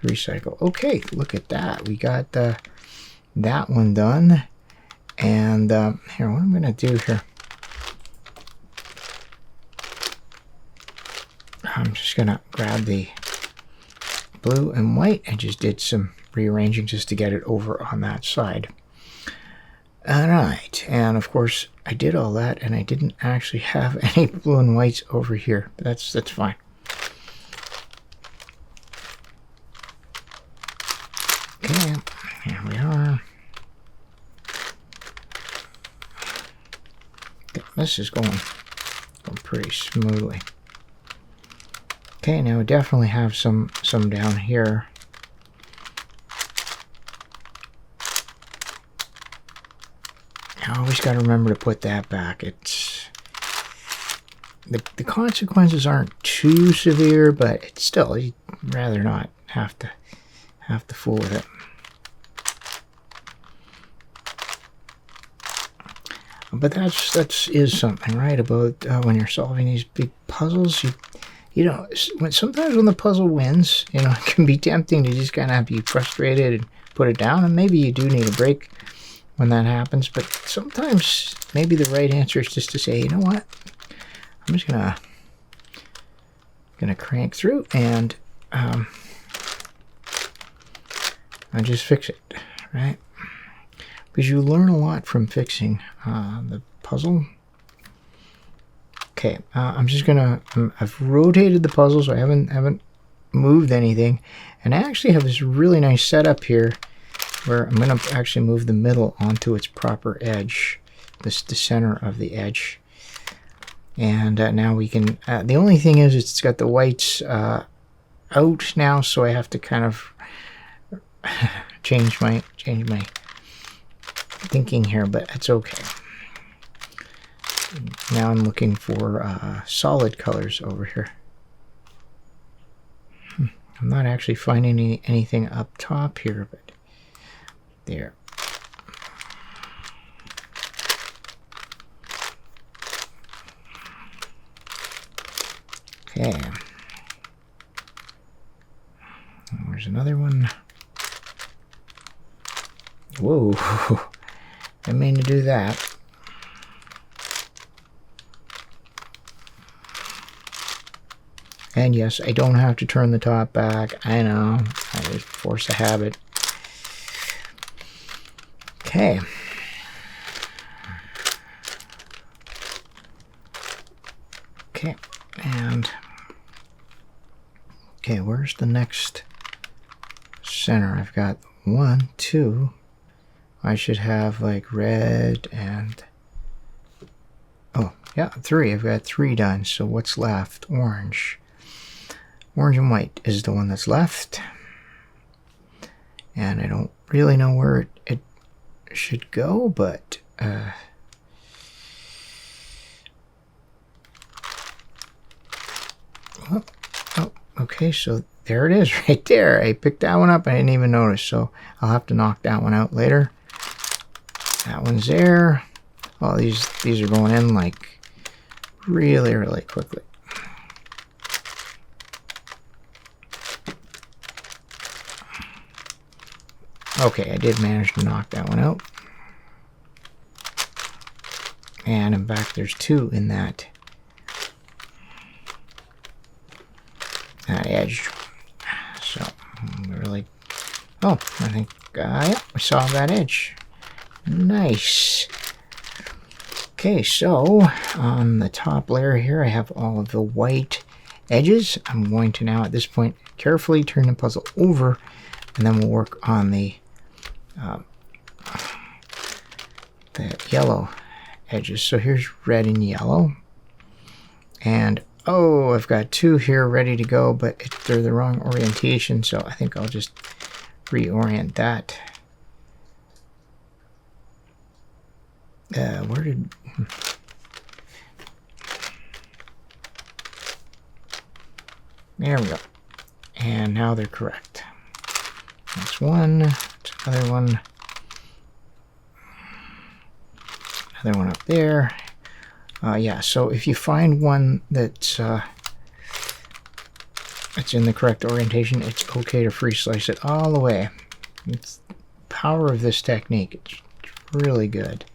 3 cycle. Okay, look at that. We got that one done. And here, what I'm going to do here, I'm just going to grab the blue and white and just did some rearranging just to get it over on that side. Alright, and of course I did all that and I didn't actually have any blue and whites over here, but that's fine. Okay, here we are. Okay, this is going pretty smoothly. Okay, now we definitely have some down here. I always got to remember to put that back. It's the consequences aren't too severe, but it's still, you'd rather not have to fool with it. But that is something, right? About when you're solving these big puzzles, sometimes when the puzzle wins, it can be tempting to just kind of be frustrated and put it down, and maybe you do need a break when that happens. But sometimes maybe the right answer is just to say, you know what, I'm just gonna crank through and I just fix it, right? Because you learn a lot from fixing the puzzle. Okay, I'm just gonna, I've rotated the puzzle, so I haven't moved anything, and I actually have this really nice setup here where I'm gonna actually move the middle onto its proper edge, the center of the edge. And now we can, the only thing is it's got the whites out now, so I have to kind of change my thinking here, but it's okay. Now I'm looking for solid colors over here. I'm not actually finding anything up top here, but there. Okay. There's another one. Whoa. Didn't mean to do that. And yes, I don't have to turn the top back. I know. I just force a habit. Okay. Okay. And okay, where's the next center? I've got 1, 2. I should have like red and oh yeah, 3. I've got 3 done. So what's left? Orange. Orange and white is the one that's left. And I don't really know where it should go, but oh, okay, so there it is right there. I picked that one up. I didn't even notice, so I'll have to knock that one out later. That one's there. Well, these are going in like really, really quickly. Okay, I did manage to knock that one out. And in fact, there's 2 in that edge. So, really, oh, I think, yeah, we saw that edge. Nice. Okay, so on the top layer here, I have all of the white edges. I'm going to now, at this point, carefully turn the puzzle over, and then we'll work on the yellow edges. So here's red and yellow. And oh, I've got 2 here ready to go, but they're the wrong orientation, so I think I'll just reorient that. Where did... There we go. And now they're correct. That's one. That's another one. Another one up there. Yeah, so if you find one that's in the correct orientation, it's okay to free slice it all the way. It's the power of this technique. It's really good.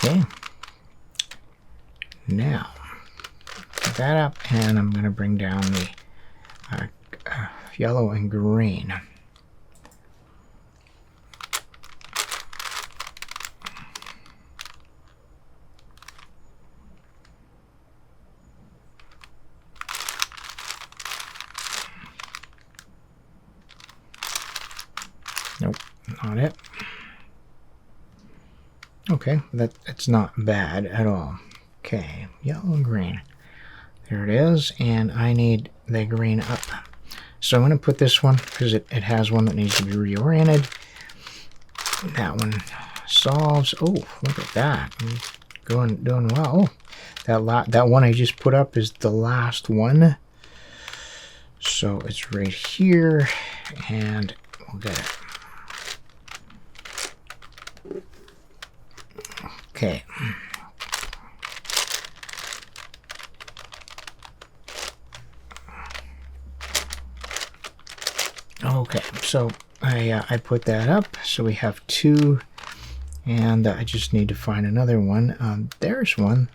Okay, now put that up, and I'm going to bring down the yellow and green. Nope, not it. Okay, that's not bad at all. Okay, yellow and green. There it is, and I need the green up. So I'm going to put this one, because it has one that needs to be reoriented. That one solves. Oh, look at that. Doing well. Oh, that one I just put up is the last one. So it's right here, and we'll get it. Okay. Okay, so I put that up, so we have 2, and I just need to find another one. There's one.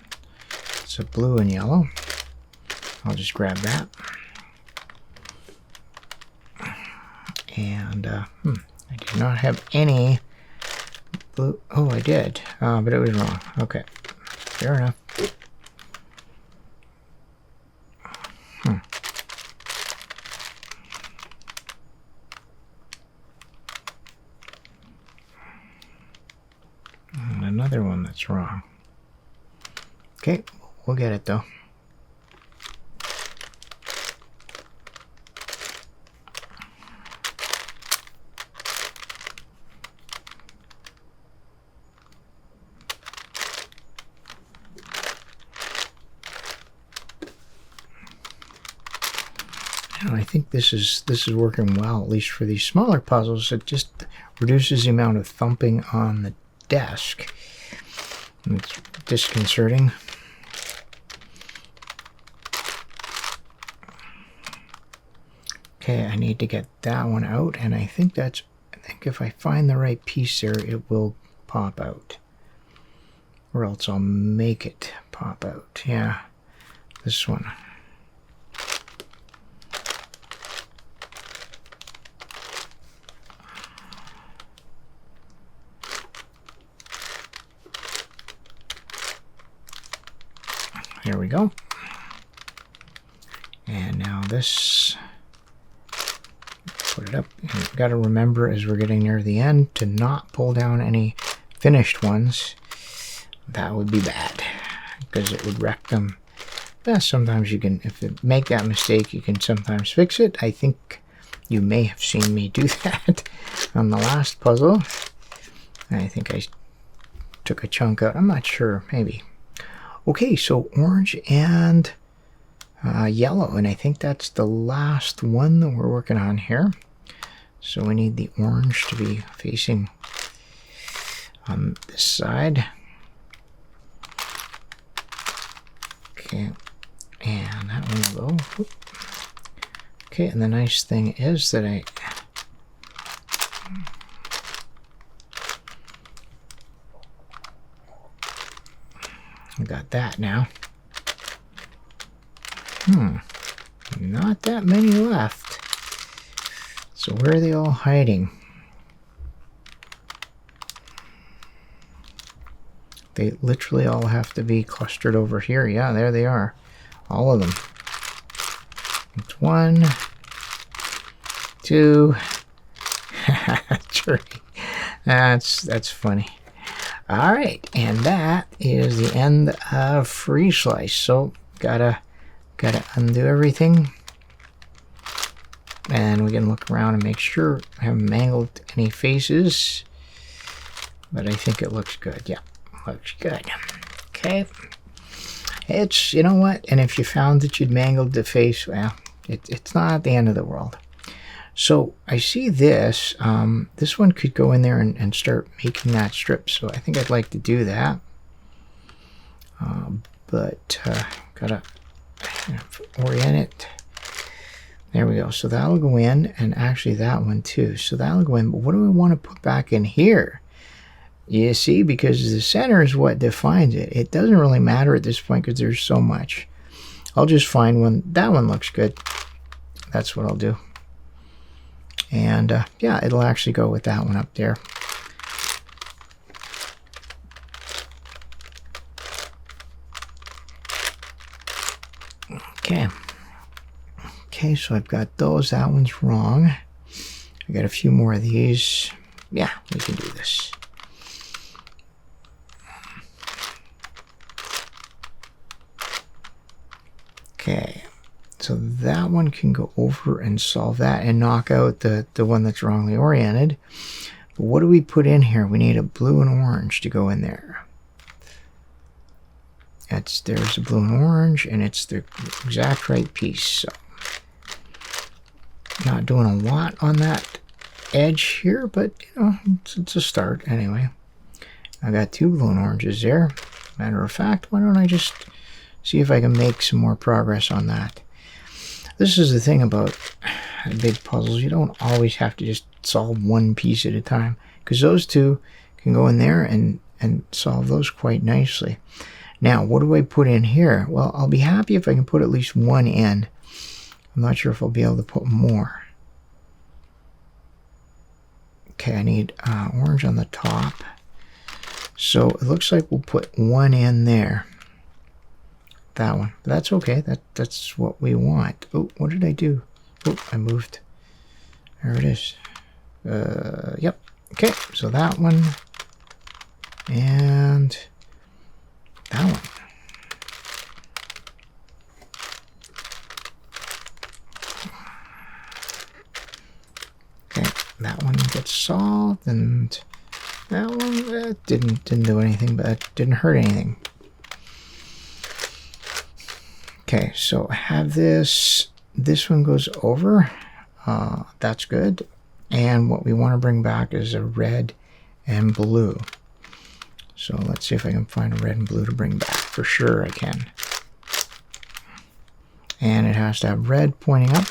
It's a blue and yellow. I'll just grab that. And I did not have any blue. Oh, I did, but it was wrong. Okay, fair enough. other one that's wrong. Okay, we'll get it though. And I think this is working well, at least for these smaller puzzles. It just reduces the amount of thumping on the desk. It's disconcerting. Okay, I need to get that one out, and I think if I find the right piece there, it will pop out. Or else I'll make it pop out. Yeah, this one. There we go. And now this, put it up. And you've got to remember as we're getting near the end to not pull down any finished ones. That would be bad because it would wreck them. Yeah, sometimes you can, if you make that mistake, you can sometimes fix it. I think you may have seen me do that on the last puzzle. I think I took a chunk out. I'm not sure, maybe. Okay, so orange and yellow, and I think that's the last one that we're working on here. So we need the orange to be facing on this side. Okay, and that one will go. Whoop. Okay, and the nice thing is that I got that now. Not that many left. So where are they all hiding? They literally all have to be clustered over here. Yeah, there they are. All of them. It's 1, 2, 3. That's funny. All right, and that is the end of Free Slice. So gotta undo everything, and we can look around and make sure I haven't mangled any faces. But I think it looks good. Yeah, looks good. Okay, it's, you know what? And if you found that you'd mangled the face, well, it's not the end of the world. So I see this. This one could go in there and start making that strip. So I think I'd like to do that. But gotta orient it. There we go. So that'll go in, and actually that one too. So that'll go in. But what do we want to put back in here? You see, because the center is what defines it. It doesn't really matter at this point because there's so much. I'll just find one. That one looks good. That's what I'll do. And yeah, it'll actually go with that one up there. Okay. Okay, so I've got those. That one's wrong. I got a few more of these. Yeah, we can do this. Okay. So that one can go over and solve that and knock out the one that's wrongly oriented. But what do we put in here? We need a blue and orange to go in there. There's a blue and orange, and it's the exact right piece. So not doing a lot on that edge here, but you know, it's a start anyway. I got 2 blue and oranges there. Matter of fact, why don't I just see if I can make some more progress on that? This is the thing about big puzzles. You don't always have to just solve one piece at a time, because those two can go in there and solve those quite nicely. Now, what do I put in here? Well, I'll be happy if I can put at least one in. I'm not sure if I'll be able to put more. Okay, I need orange on the top. So it looks like we'll put one in there. That one. But that's okay. That's what we want. Oh, what did I do? Oh, I moved. There it is. Yep. Okay, so that one. And that one. Okay, that one gets solved, and that one didn't do anything, but it didn't hurt anything. Okay, so I have this. This one goes over. That's good. And what we want to bring back is a red and blue. So let's see if I can find a red and blue to bring back. For sure I can. And it has to have red pointing up.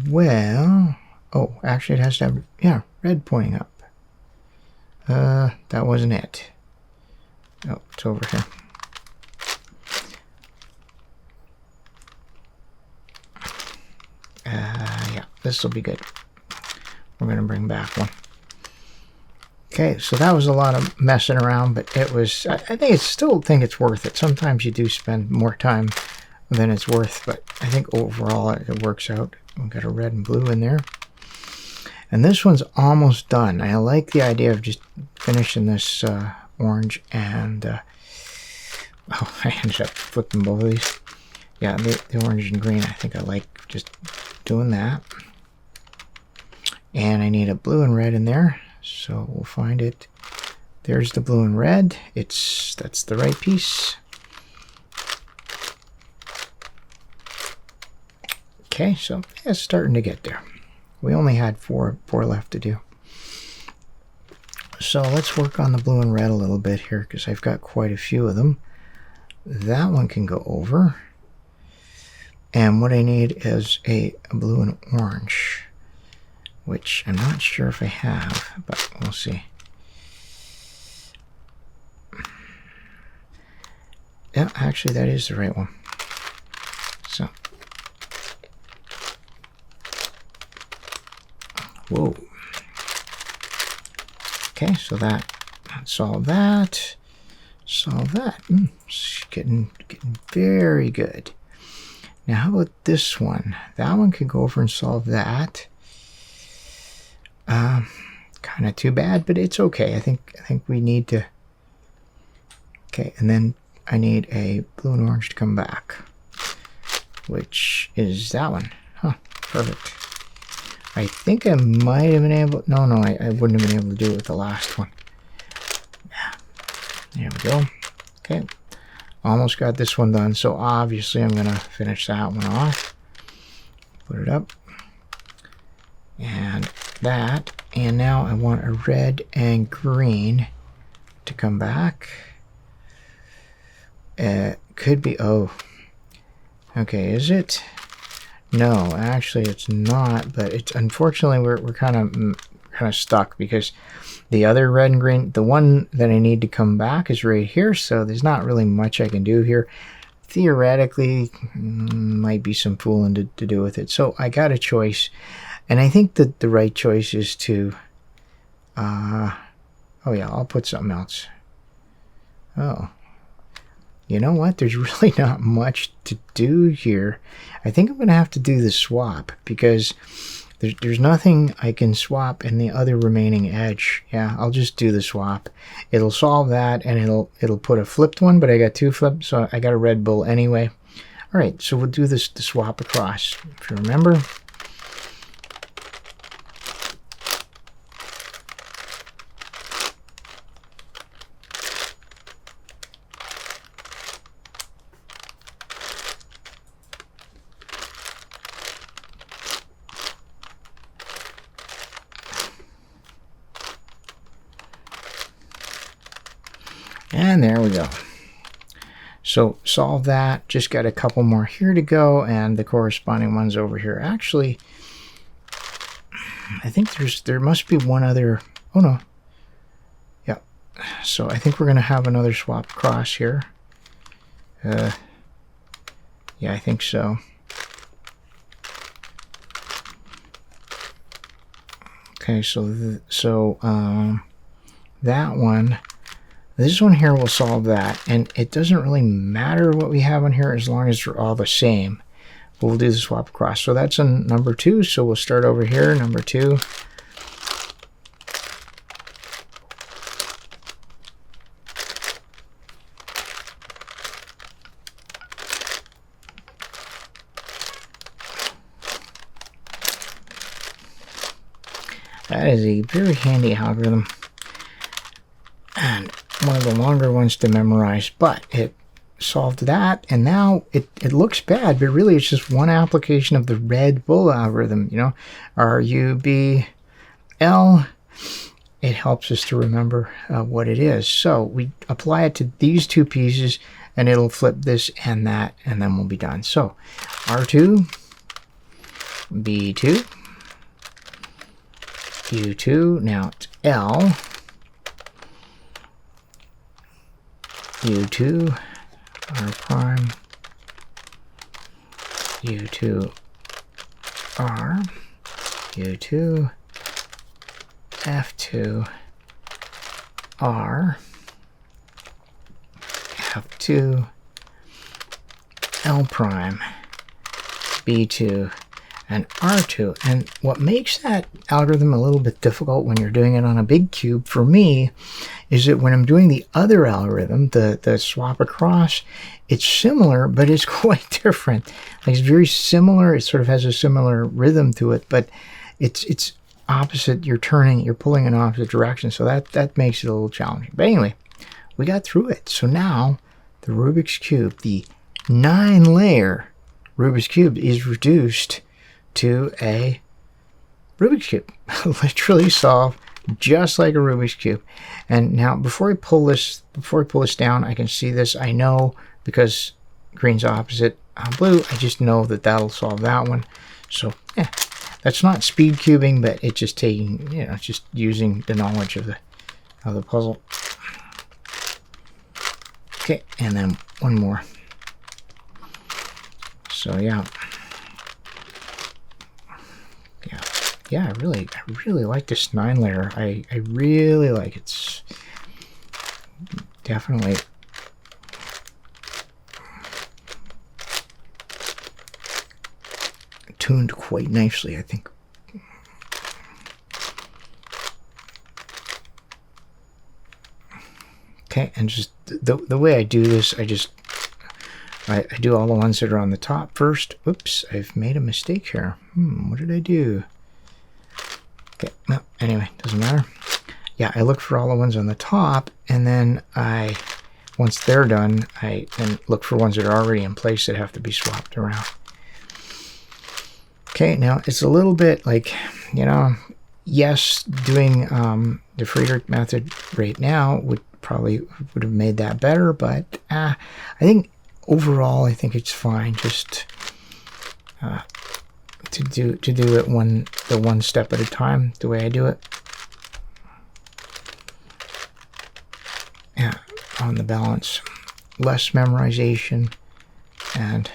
Well, oh, actually it has to have, yeah, red pointing up. That wasn't it. Oh, it's over here. Yeah, this will be good. We're going to bring back one. Okay, so that was a lot of messing around, but it was, I still think it's worth it. Sometimes you do spend more time than it's worth, but I think overall it works out. We've got a red and blue in there. And this one's almost done. I like the idea of just finishing this orange and, oh, I ended up flipping both of these. Yeah, the orange and green, I think I like just doing that. And I need a blue and red in there, so we'll find it. There's the blue and red. That's the right piece. Okay, so it's starting to get there. We only had four left to do. So let's work on the blue and red a little bit here, because I've got quite a few of them. That one can go over. And what I need is a blue and orange, which I'm not sure if I have, but we'll see. Yeah, actually that is the right one. So, whoa. Okay, so that solve that. Solve that. It's getting very good. Now, how about this one? That one could go over and solve that. Kind of too bad, but it's okay. I think we need to. Okay, and then I need a blue and orange to come back, which is that one. Huh, perfect. I think I might have been able. No, I wouldn't have been able to do it with the last one. Yeah, there we go. Okay. Almost got this one done, so obviously I'm going to finish that one off. Put it up. And that. And now I want a red and green to come back. It could be, oh. Okay, is it? No, actually it's not, but it's unfortunately we're kind of stuck because the other red and green, the one that I need to come back is right here, so there's not really much I can do here. Theoretically, might be some fooling to do with it. So I got a choice, and I think that the right choice is to, oh yeah, I'll put something else. Oh, you know what? There's really not much to do here. I think I'm going to have to do the swap because there's nothing I can swap in the other remaining edge. Yeah, I'll just do the swap. It'll solve that, and it'll put a flipped one, but I got two flipped, so I got a red bull anyway. All right, so we'll do this, the swap across, if you remember. And there we go. So solve that. Just got a couple more here to go, and the corresponding ones over here. Actually, I think there must be one other. Oh no. Yeah. So I think we're gonna have another swap across here. Yeah, I think so. Okay, so that one. This one here will solve that, and it doesn't really matter what we have on here as long as they're all the same. But we'll do the swap across. So that's on number 2, so we'll start over here, number 2. That is a very handy algorithm, and one of the longer ones to memorize, but it solved that, and now it looks bad, but really it's just one application of the Red Bull algorithm, you know, RUBL. It helps us to remember what it is. So we apply it to these 2 pieces, and it'll flip this and that, and then we'll be done. So R2, B2, U2, now it's L, U2, R prime, U2, R, U2, F2, R, F2, L prime, B2, and R2. And what makes that algorithm a little bit difficult when you're doing it on a big cube for me is that when I'm doing the other algorithm, the swap across, it's similar, but it's quite different. Like, it's very similar. It sort of has a similar rhythm to it, but it's opposite. You're pulling in opposite direction. So that makes it a little challenging. But anyway, we got through it. So now the Rubik's Cube, the 9-layer Rubik's Cube, is reduced to a Rubik's Cube. Literally solved just like a Rubik's Cube. And now before I pull this down, I can see this. I know, because green's opposite blue, I just know that that'll solve that one. So yeah, that's not speed cubing, but it's just taking, you know, just using the knowledge of the puzzle. Okay, and then one more. So yeah. Yeah, I really like this 9-layer. I really like it. It's definitely tuned quite nicely, I think. Okay, and just the way I do this, I do all the ones that are on the top first. Oops, I've made a mistake here. What did I do? Okay, well, anyway, doesn't matter. Yeah, I look for all the ones on the top, and then once they're done, I then look for ones that are already in place that have to be swapped around. Okay, now it's a little bit like, you know, yes, doing the Friedrich method right now would have made that better, but I think overall, I think it's fine. Just to do it one step at a time, the way I do it. Yeah, on the balance, less memorization, and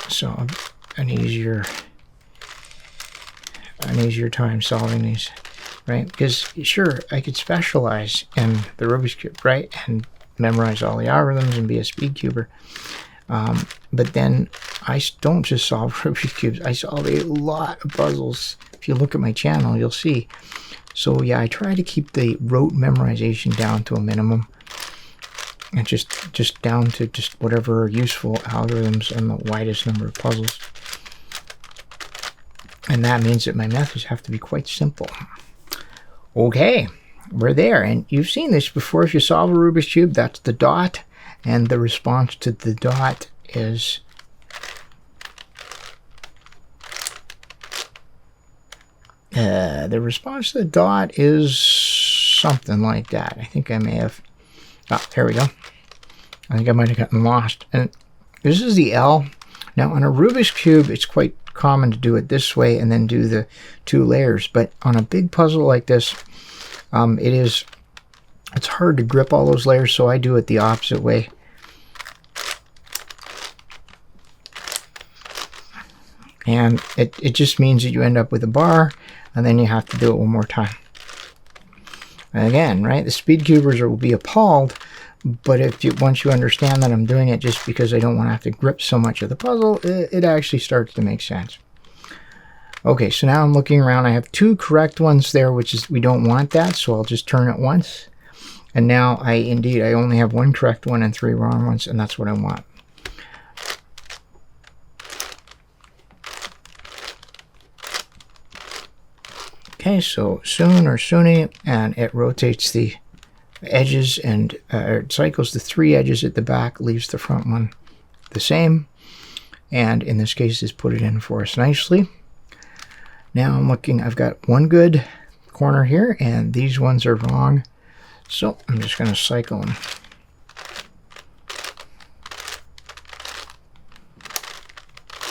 so an easier time solving these, right? Because sure, I could specialize in the Rubik's Cube, right, and memorize all the algorithms and be a speed cuber. But then I don't just solve Rubik's Cubes, I solve a lot of puzzles. If you look at my channel, you'll see. So yeah, I try to keep the rote memorization down to a minimum, and just down to just whatever useful algorithms and the widest number of puzzles. And that means that my methods have to be quite simple. Okay, we're there, and you've seen this before. If you solve a Rubik's Cube, that's the dot, and the response to the dot is something like that. I think I may have, there we go. I think I might have gotten lost. And this is the L. Now on a Rubik's Cube, it's quite common to do it this way and then do the 2 layers. But on a big puzzle like this, it's hard to grip all those layers, so I do it the opposite way. And it just means that you end up with a bar, and then you have to do it one more time. Again, right, the speed cubers will be appalled, but once you understand that I'm doing it just because I don't want to have to grip so much of the puzzle, it actually starts to make sense. Okay, so now I'm looking around. I have 2 correct ones there, which is, we don't want that, so I'll just turn it once. And now I only have 1 correct one and 3 wrong ones, and that's what I want. Okay, so soon or soony, and it rotates the edges and it cycles the 3 edges at the back, leaves the front one the same, and in this case, just put it in for us nicely. Now I'm looking, I've got 1 good corner here, and these ones are wrong, so I'm just going to cycle them.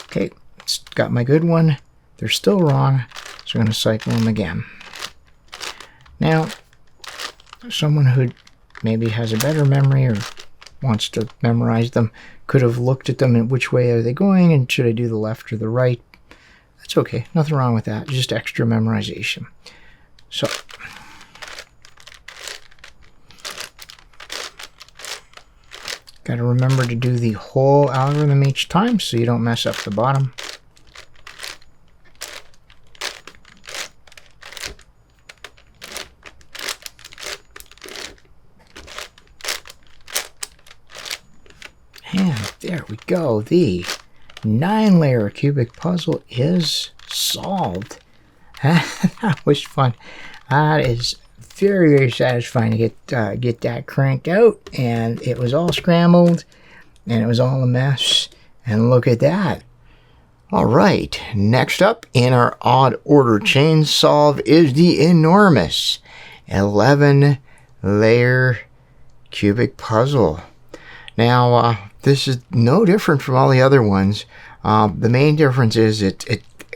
Okay, it's got my good one. They're still wrong, so I'm going to cycle them again. Now, someone who maybe has a better memory or wants to memorize them could have looked at them and which way are they going, and should I do the left or the right? That's okay, nothing wrong with that, just extra memorization. So, got to remember to do the whole algorithm each time so you don't mess up the bottom. And there we go. The 9-layer cubic puzzle is solved. That was fun. That is very, very satisfying to get that cranked out. And it was all scrambled, and it was all a mess. And look at that. All right. Next up in our odd order chain solve is the enormous 11-layer cubic puzzle. Now, this is no different from all the other ones. The main difference is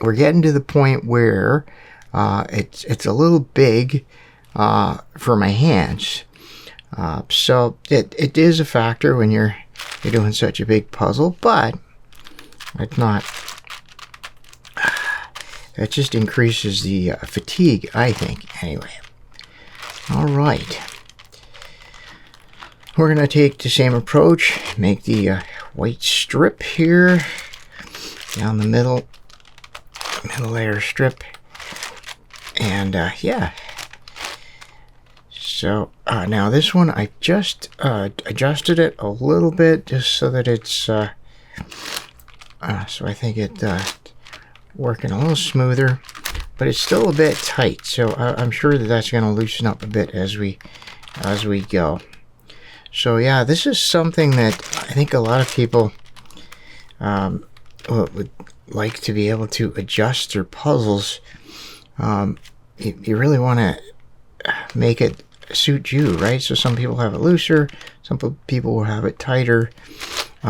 we're getting to the point where it's a little big for my hands. So it is a factor when you're doing such a big puzzle, but it's not. It just increases the fatigue, I think. Anyway, all right. We're going to take the same approach, make the white strip here, down the middle layer strip, and yeah. So now this one, I just adjusted it a little bit, just so that it's, so I think it's working a little smoother, but it's still a bit tight, so I'm sure that that's going to loosen up a bit as we go. So yeah, this is something that I think a lot of people would like to be able to adjust their puzzles. You really want to make it suit you, right? So some people have it looser, some people will have it tighter,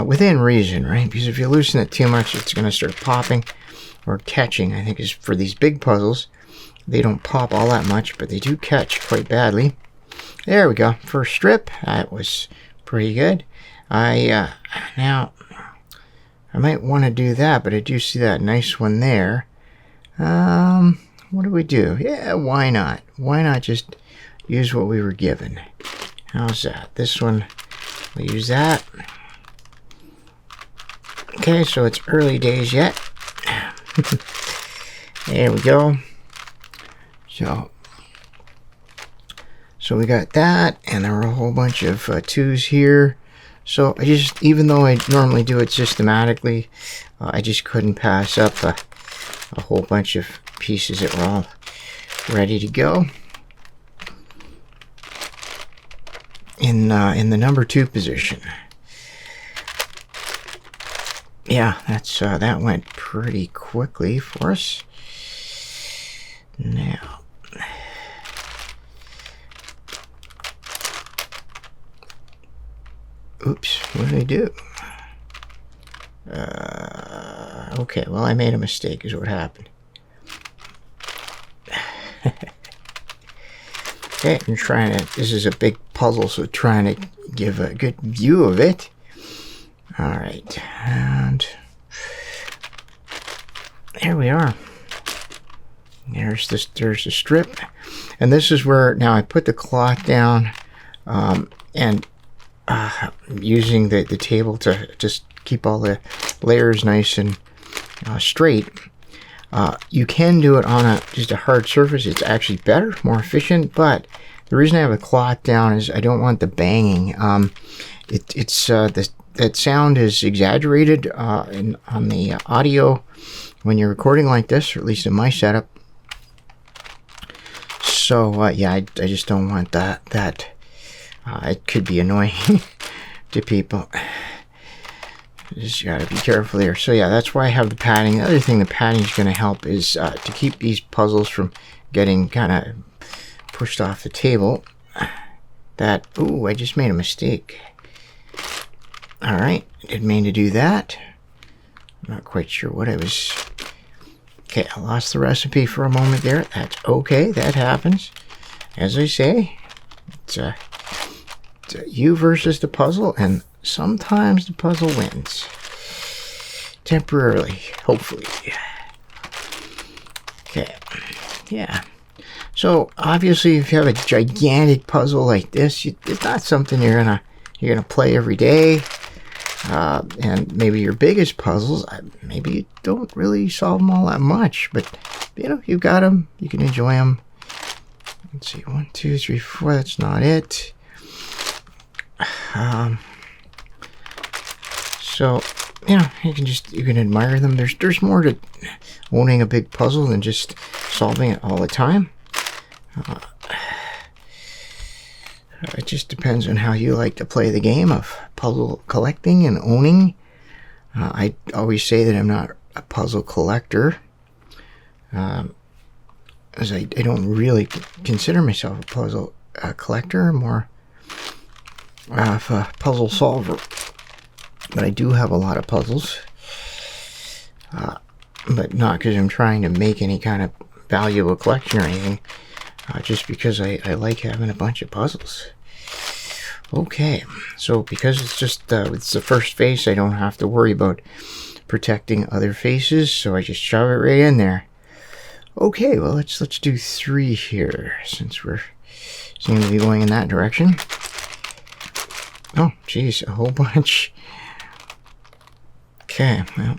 within reason, right? Because if you loosen it too much, it's going to start popping or catching. I think is for these big puzzles, they don't pop all that much, but they do catch quite badly. There we go. First strip. That was pretty good. Now I might want to do that, but I do see that nice one there. What do we do? Yeah, why not? Why not just use what we were given? How's that? This one, we'll use that. Okay, so it's early days yet. There we go. So we got that, and there were a whole bunch of 2s here. So I just, even though I normally do it systematically, I just couldn't pass up a whole bunch of pieces that were all ready to go. In the number 2 position. Yeah, that went pretty quickly for us. Now, oops, what did I do? Okay, well, I made a mistake is what happened. Okay, I'm trying to, this is a big puzzle, so trying to give a good view of it. All right, and there we are. There's the strip, and this is where now I put the cloth down, and using the table to just keep all the layers nice and straight. You can do it on just a hard surface. It's actually better, more efficient, but the reason I have a cloth down is I don't want the banging. That sound is exaggerated on the audio when you're recording like this, or at least in my setup. So yeah, I just don't want that. It could be annoying to people. Just gotta be careful there. So yeah, that's why I have the padding. The other thing the padding is going to help is to keep these puzzles from getting kind of pushed off the table. Ooh, I just made a mistake. Alright, didn't mean to do that. I'm not quite sure what I was... Okay, I lost the recipe for a moment there. That's okay, that happens. As I say, it's you versus the puzzle, and sometimes the puzzle wins. Temporarily, hopefully. Okay, yeah. So, obviously, if you have a gigantic puzzle like this, it's not something you're gonna play every day. And maybe your biggest puzzles, maybe you don't really solve them all that much, but you know, you've got them, you can enjoy them. Let's see, 1, 2, 3, 4, that's not it. So, you know, you can admire them. There's more to owning a big puzzle than just solving it all the time. It just depends on how you like to play the game of puzzle collecting and owning. I always say that I'm not a puzzle collector, as I don't really consider myself a puzzle collector, more of a puzzle solver. But I do have a lot of puzzles, but not because I'm trying to make any kind of valuable collection or anything. Just because I like having a bunch of puzzles. Okay, so because it's just it's the first face, I don't have to worry about protecting other faces, so I just shove it right in there. Okay, well let's do 3 here, since we're seem to be going in that direction. Oh, geez, a whole bunch. Okay, well.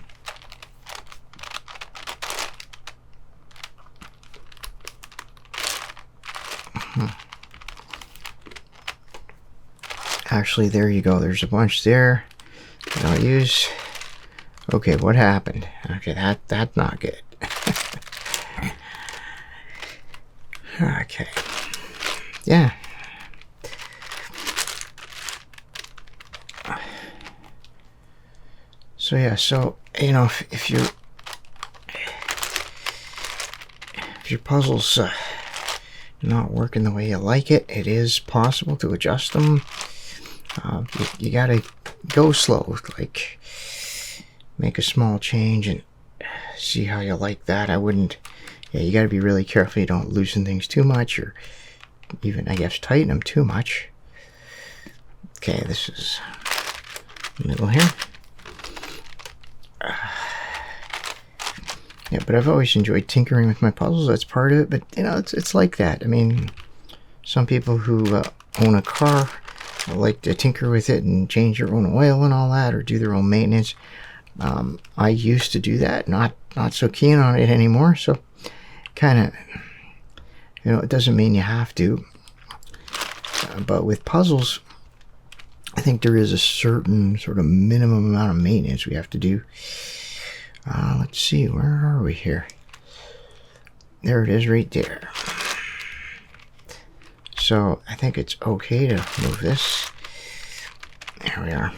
Actually, there you go. There's a bunch there that I'll use. Okay, what happened? Okay, that's not good. Okay. Yeah. So yeah, so you know, if your puzzles not working the way you like it, it is possible to adjust them. You gotta go slow, like make a small change and see how you like that. I wouldn't, yeah, you gotta be really careful you don't loosen things too much, or even, I guess, tighten them too much. Okay, this is the middle here. Yeah, but I've always enjoyed tinkering with my puzzles. That's part of it, but you know, it's like that. I mean, some people who own a car like to tinker with it and change their own oil and all that, or do their own maintenance. I used to do that, not so keen on it anymore, so kind of, you know, it doesn't mean you have to. But with puzzles, I think there is a certain sort of minimum amount of maintenance we have to do. Let's see, where are we here? There it is right there. So I think it's okay to move this. There we are.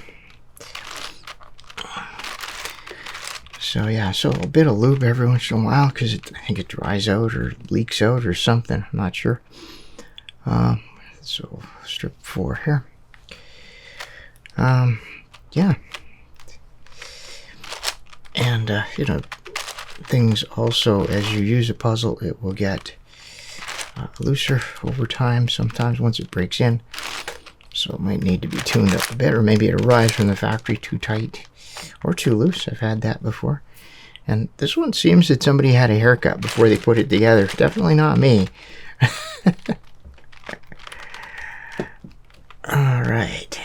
So yeah, so a bit of lube every once in a while, because I think it dries out or leaks out or something. I'm not sure. So strip 4 here. Yeah. And you know, things also, as you use a puzzle, it will get looser over time, sometimes once it breaks in. So it might need to be tuned up a bit, or maybe it arrives from the factory too tight or too loose. I've had that before. And this one seems that somebody had a haircut before they put it together. Definitely not me. All right.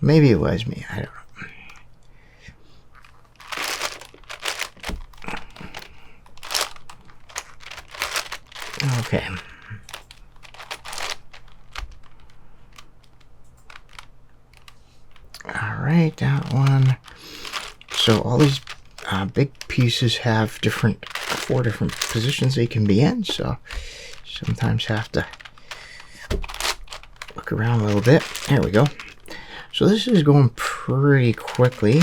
Maybe it was me. I don't know. Okay. All right, that one. So all these big pieces have four different positions they can be in. So sometimes have to look around a little bit. There we go. So this is going pretty quickly.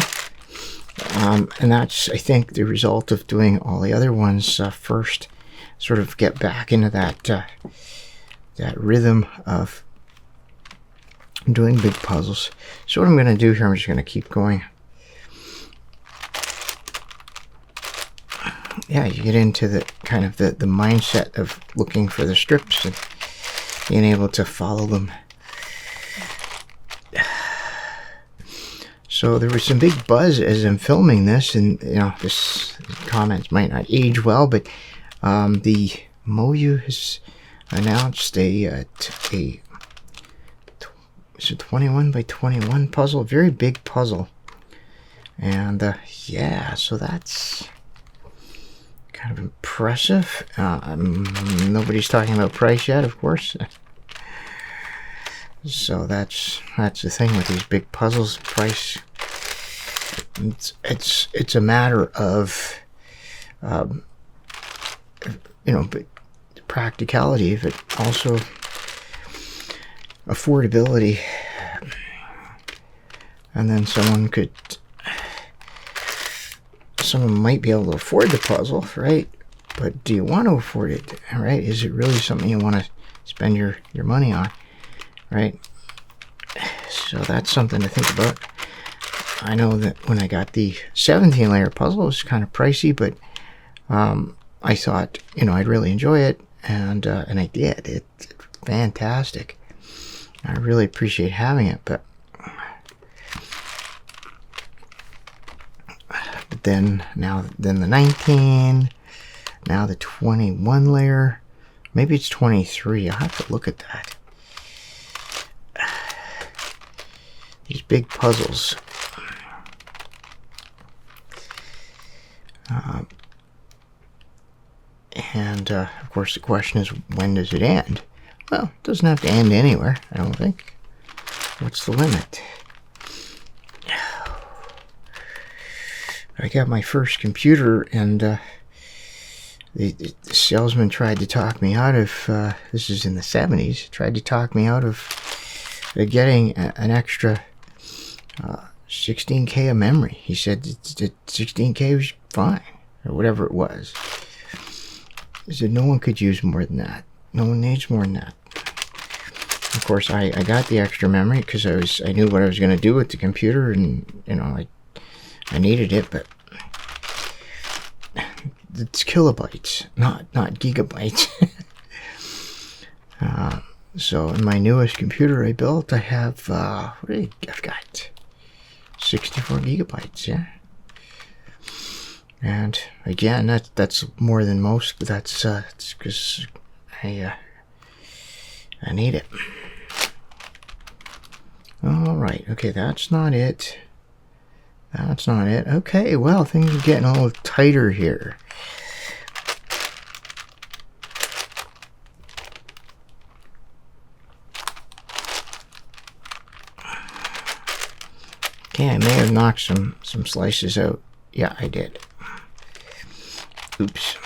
And that's, I think, the result of doing all the other ones first. Sort of get back into that that rhythm of doing big puzzles. So what I'm going to do here, I'm just going to keep going. Yeah, you get into the kind of the mindset of looking for the strips and being able to follow them. So there was some big buzz as I'm filming this, and you know, this comments might not age well, but the Moyu has announced a 21 by 21 puzzle, very big puzzle, and yeah, so that's kind of impressive. Nobody's talking about price yet, of course. So that's the thing with these big puzzles. Price. It's a matter of you know, but practicality, but also affordability. And then someone might be able to afford the puzzle, right? But do you want to afford it, right? Is it really something you want to spend your money on, right? So that's something to think about. I know that when I got the 17 layer puzzle, it was kind of pricey, but I thought, you know, I'd really enjoy it, and I did. It's fantastic. I really appreciate having it, but then the 19, now the 21 layer, maybe it's 23. I'll have to look at that. These big puzzles. And of course the question is, when does it end? Well, it doesn't have to end anywhere, I don't think. What's the limit? I got my first computer, and the salesman tried to talk me out of, this is in the 70s, tried to talk me out of getting an extra 16K of memory. He said that 16K was fine, or whatever it was. He said no one could use more than that. No one needs more than that. Of course, I got the extra memory because I knew what I was going to do with the computer, and you know, I needed it, but it's kilobytes, not gigabytes. So in my newest computer I built, I have I've got 64 gigabytes, yeah. And again, that's more than most, but that's it's because I need it. All right, okay, that's not it. That's not it. Okay, well, things are getting a little tighter here. Okay, I may have knocked some slices out. Yeah, I did. Oops.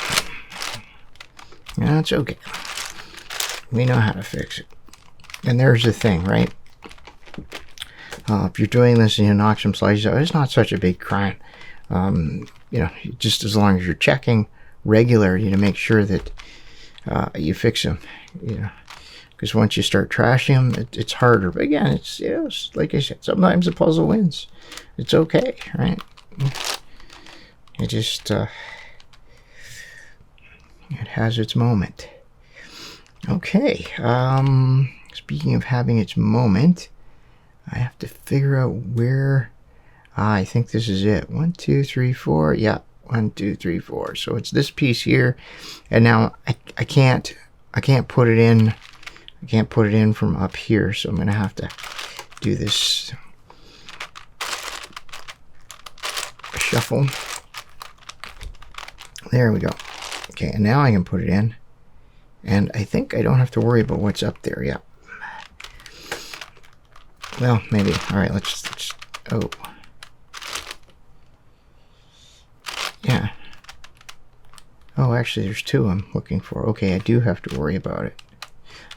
That's okay. We know how to fix it. And there's the thing, right? If you're doing this and you knock some slices out, it's not such a big crime. You know, just as long as you're checking regularly to make sure that you fix them. You know, because once you start trashing them, it's harder. But again, it's, you know, it's, like I said, sometimes the puzzle wins. It's okay, right? It just it has its moment. Okay. Speaking of having its moment, I have to figure out where. I think this is it. 1, 2, 3, 4. Yeah, 1, 2, 3, 4. So it's this piece here, and now I can't put it in. I can't put it in from up here, so I'm gonna have to do this shuffle. There we go. Okay, and now I can put it in, and I think I don't have to worry about what's up there. Yeah. Well, maybe. All right, let's oh. Yeah. Oh, actually, there's two I'm looking for. Okay, I do have to worry about it.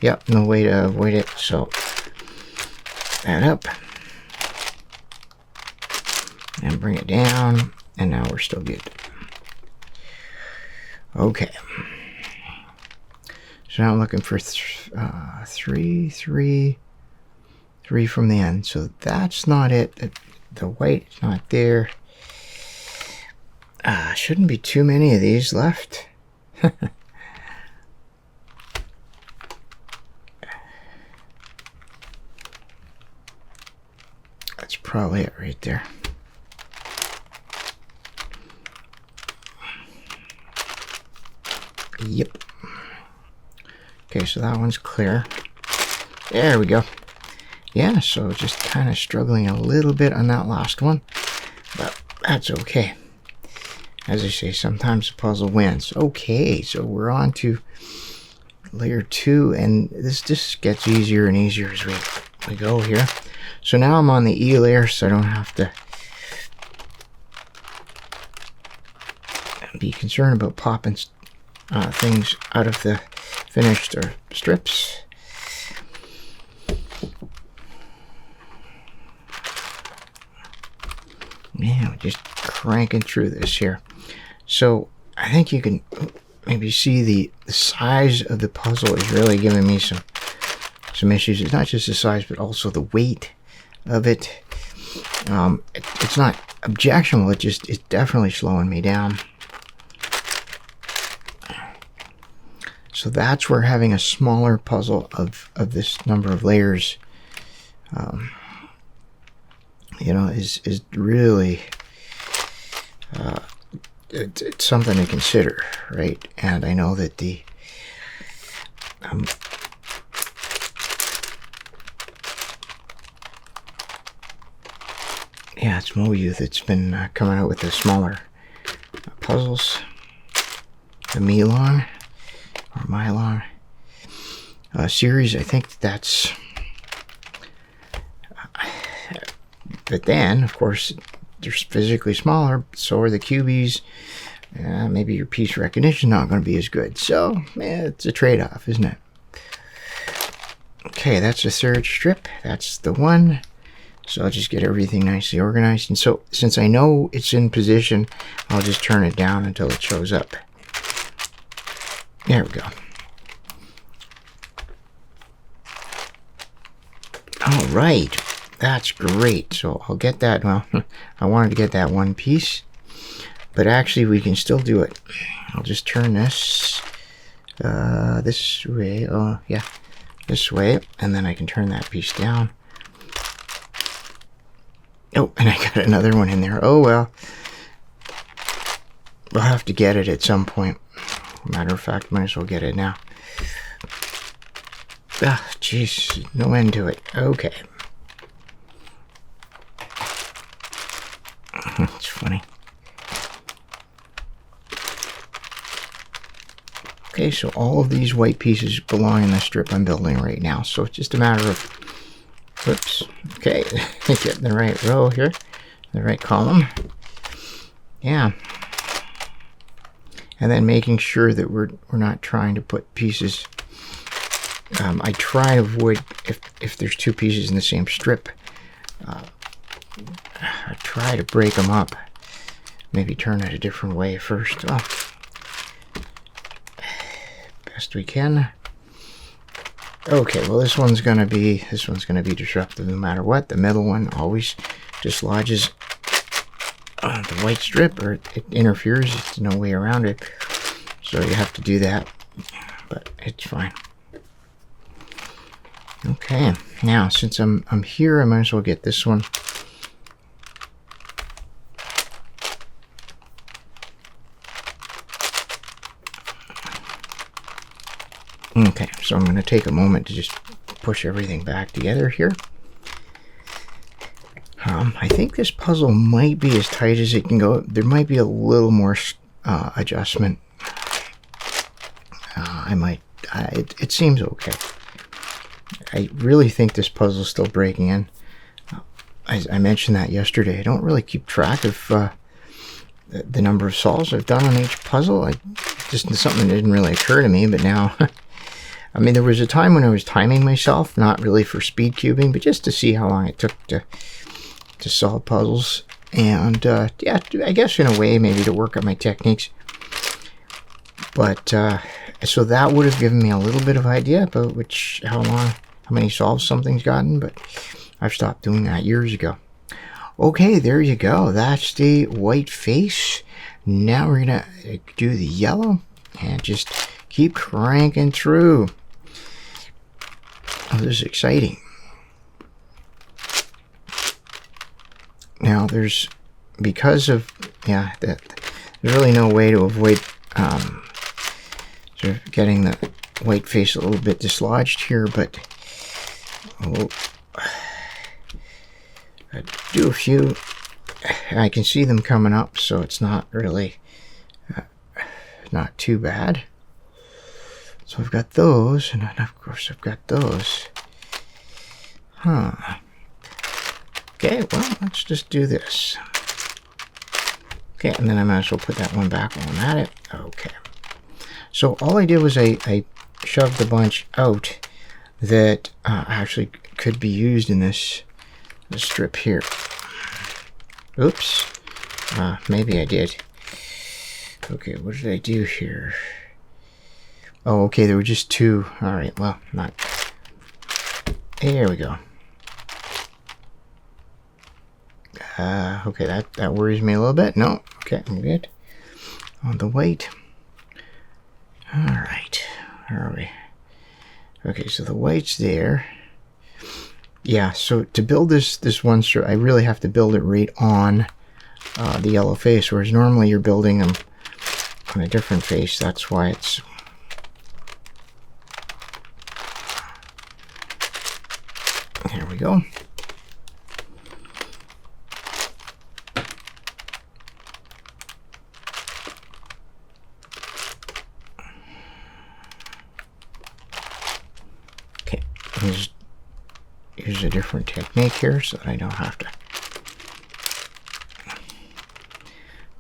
Yep, no way to avoid it. So, that up. And bring it down. And now we're still good. Okay. So now I'm looking for 3 from the end. So that's not it. The white's not there. Shouldn't be too many of these left. That's probably it right there. Yep. Okay, so that one's clear. There we go. Yeah, so just kind of struggling a little bit on that last one, but that's okay. As I say, sometimes the puzzle wins. Okay, so we're on to layer 2, and this just gets easier and easier as we go here. So now I'm on the E layer, so I don't have to be concerned about popping things out of the finished strips. Yeah, we're just cranking through this here. So I think you can maybe see the size of the puzzle is really giving me some issues. It's not just the size, but also the weight of it. It's not objectionable. It's definitely slowing me down. So that's where having a smaller puzzle of this number of layers, you know, is really it's something to consider, right? And I know that the yeah, it's Moyu that's been coming out with the smaller puzzles, the Milon or Mylon series. I think that's but then of course they're physically smaller, so are the cubies. Maybe your piece recognition not going to be as good, so it's a trade-off, isn't it? Okay, that's the third strip. That's the one. So I'll just get everything nicely organized, and so since I know it's in position, I'll just turn it down until it shows up. There we go. All right, that's great. So I'll get that. Well, I wanted to get that one piece, but actually we can still do it. I'll just turn this this way. Oh yeah, this way, and then I can turn that piece down. Oh, and I got another one in there. Oh well, we'll have to get it at some point. Matter of fact, might as well get it now. Ah, jeez, no end to it. Okay. It's funny. Okay, so all of these white pieces belong in the strip I'm building right now. So it's just a matter of, whoops, okay, getting the right row here, the right column. Yeah. And then making sure that we're not trying to put pieces. I try to avoid, if there's two pieces in the same strip, I try to break them up. Maybe turn it a different way first. Oh, best we can. Okay, well this one's gonna be disruptive no matter what. The middle one always just lodges on the white strip, or it interferes. There's no way around it, so you have to do that, but it's fine. Okay, now since I'm here, I might as well get this one. So I'm going to take a moment to just push everything back together here. I think this puzzle might be as tight as it can go. There might be a little more adjustment. It seems okay. I really think this puzzle is still breaking in. I mentioned that yesterday. I don't really keep track of the number of solves I've done on each puzzle. Just something that didn't really occur to me, but now, I mean, there was a time when I was timing myself, not really for speed cubing, but just to see how long it took to solve puzzles. And yeah, I guess in a way, maybe to work on my techniques. But so that would have given me a little bit of idea about how many solves something's gotten, but I've stopped doing that years ago. Okay, there you go. That's the white face. Now we're gonna do the yellow and just keep cranking through. Oh, this is exciting. Now there's really no way to avoid sort of getting the white face a little bit dislodged here, but I do a few. I can see them coming up, so it's not really not too bad. So I've got those, and then of course I've got those. Okay, well, let's just do this. Okay, and then I might as well put that one back while I'm at it. Okay. So all I did was I shoved a bunch out that actually could be used in this strip here. Oops. Maybe I did. Okay, what did I do here? Oh, okay, there were just two. All right, well, not. There we go. Okay, that worries me a little bit. No, okay, I'm good. On the white. All right, where are we? Okay, so the white's there. Yeah, so to build this one strip, I really have to build it right on the yellow face, whereas normally you're building them on a different face. That's why it's... There we go. Okay, here's a different technique here so that I don't have to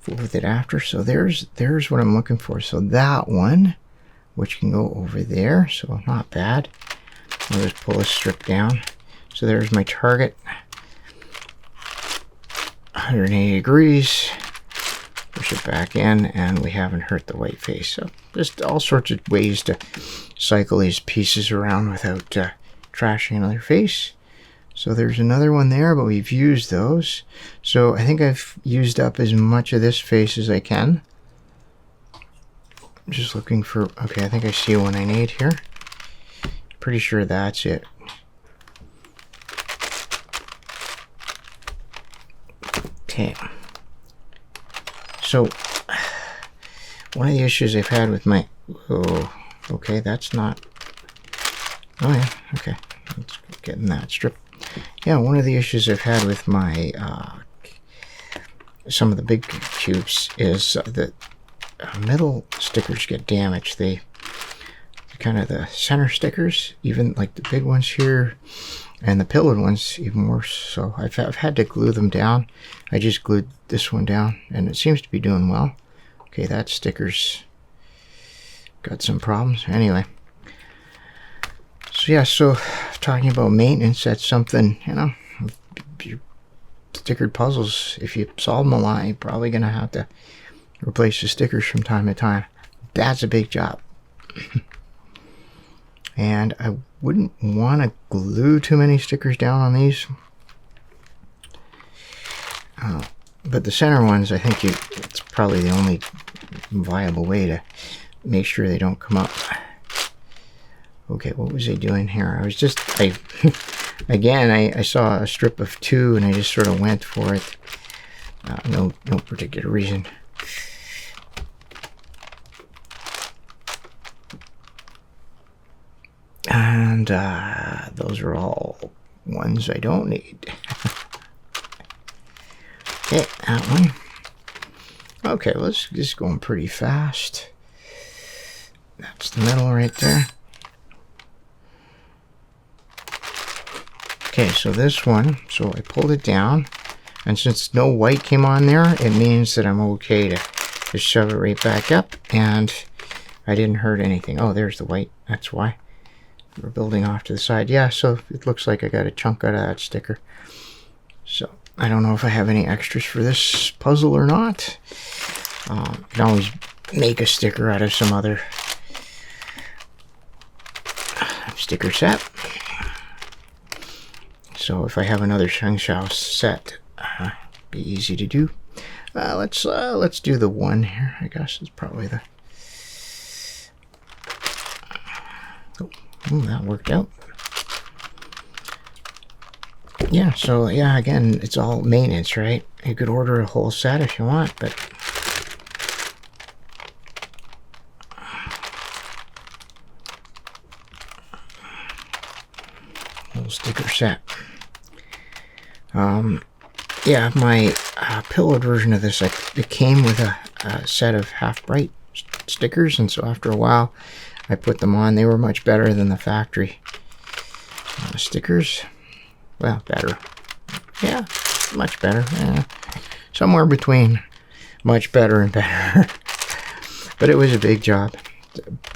fool with it after. So there's what I'm looking for. So that one, which can go over there, so not bad. I'll just pull this strip down. So there's my target, 180 degrees, push it back in, and we haven't hurt the white face. So just all sorts of ways to cycle these pieces around without trashing another face. So there's another one there, but we've used those. So I think I've used up as much of this face as I can. I'm just looking for, okay, I think I see one I need here. Pretty sure that's it. Okay, so one of the issues I've had with my, oh, okay, that's not, oh yeah, okay, let's get in that strip. Yeah, one of the issues I've had with my, some of the big cubes is that middle stickers get damaged. They kind of the center stickers, even like the big ones here, and the pillared ones even worse. So I've had to glue them down. I just glued this one down, and it seems to be doing well. Okay, that sticker's got some problems. Anyway, so yeah, so talking about maintenance, that's something, you know, your stickered puzzles, if you solve them a lot, you're probably going to have to replace the stickers from time to time. That's a big job. And I wouldn't want to glue too many stickers down on these. But the center ones, I think it's probably the only viable way to make sure they don't come up. Okay, what was I doing here? I was just, again, I saw a strip of 2 and I just sort of went for it. No particular reason. And those are all ones I don't need. Okay, that one. Okay, let's just going pretty fast. That's the middle right there. Okay, so this one, so I pulled it down, and since no white came on there, it means that I'm okay to just shove it right back up, and I didn't hurt anything. Oh, there's the white, that's why. We're building off to the side. Yeah, so it looks like I got a chunk out of that sticker. So, I don't know if I have any extras for this puzzle or not. You can always make a sticker out of some other sticker set. So if I have another Shengshao set, be easy to do. Let's do the one here. I guess it's probably the. Oh, that worked out. Yeah. So yeah, again, it's all maintenance, right? You could order a whole set if you want, but. Little sticker set. Yeah, my pillared version of this, it came with a set of half-bright stickers, and so after a while, I put them on. They were much better than the factory stickers. Well, better. Yeah, much better. Somewhere between much better and better. But it was a big job.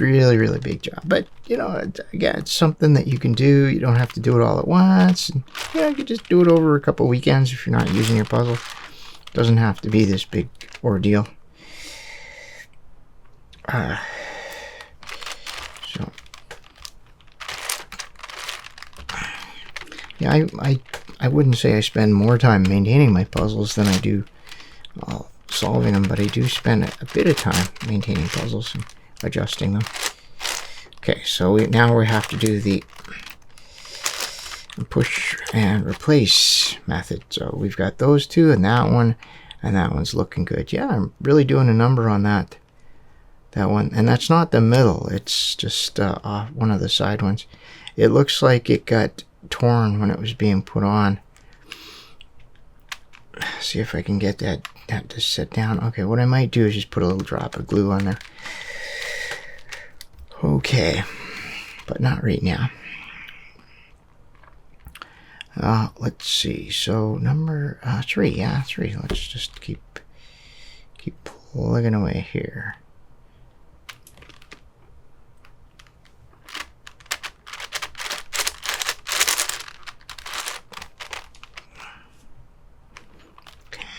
Really, really big job. But, you know, again, it's something that you can do. You don't have to do it all at once. And, you know, you can just do it over a couple weekends if you're not using your puzzle. It doesn't have to be this big ordeal. So, yeah, I wouldn't say I spend more time maintaining my puzzles than I do solving them, but I do spend a bit of time maintaining puzzles and adjusting them. Okay, so now we have to do the push and replace method. So we've got those two and that one's looking good. Yeah, I'm really doing a number on that one, and that's not the middle, it's just one of the side ones. It looks like it got torn when it was being put on. See if I can get that to sit down. Okay, what I might do is just put a little drop of glue on there. Okay, but not right now. Let's see. So number 3, yeah, 3. Let's just keep plugging away here.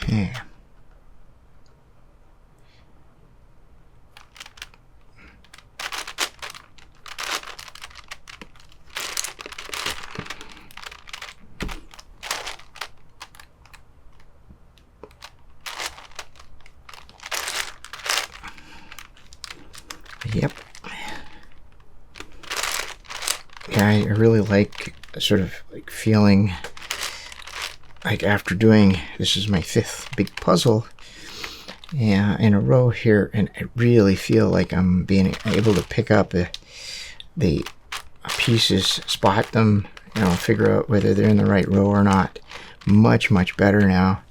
Okay. Yep. Yeah, I really like sort of like feeling like after doing, this is my 5th big puzzle in a row here, and I really feel like I'm being able to pick up the pieces, spot them, you know, figure out whether they're in the right row or not. Much better now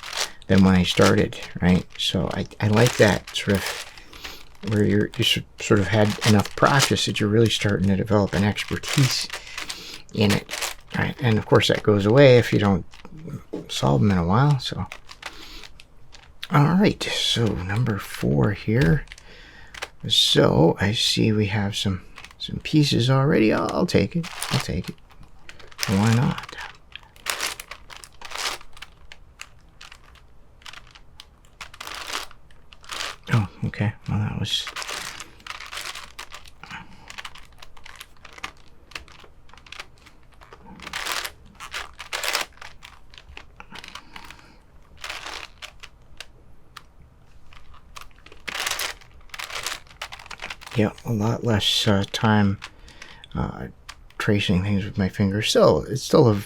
than when I started, right? So I like that sort of where you sort of had enough practice that you're really starting to develop an expertise in it, right? And of course that goes away if you don't solve them in a while. So all right, so number 4 here. So I see we have some pieces already. I'll take it. Why not? Oh, okay. Well, that was... yeah, a lot less time tracing things with my fingers. Still, it's still a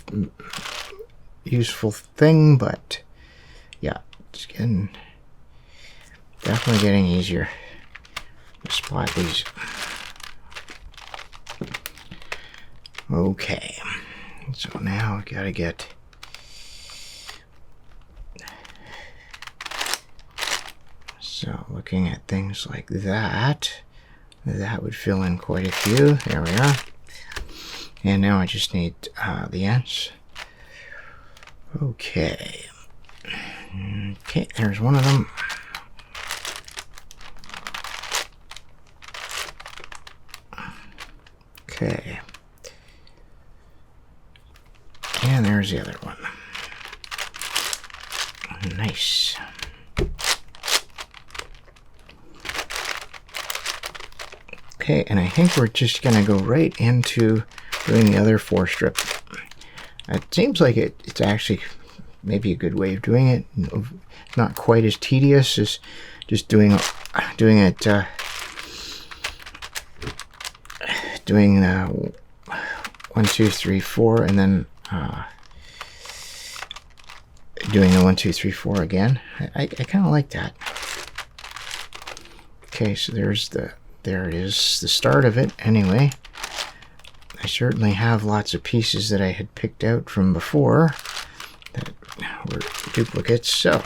useful thing, but yeah, it's definitely getting easier to spot these. Okay, so now I gotta get so looking at things like that would fill in quite a few. There we are. And now I just need the ends. Okay. Okay, there's one of them. Okay. And there's the other one. Nice. Okay, and I think we're just gonna go right into doing the other 4-strip. It seems like it's actually maybe a good way of doing it. Not quite as tedious as just doing it 1, 2, 3, 4, and then doing the 1, 2, 3, 4 again. I kind of like that. Okay, so there it is, the start of it. Anyway, I certainly have lots of pieces that I had picked out from before that were duplicates. So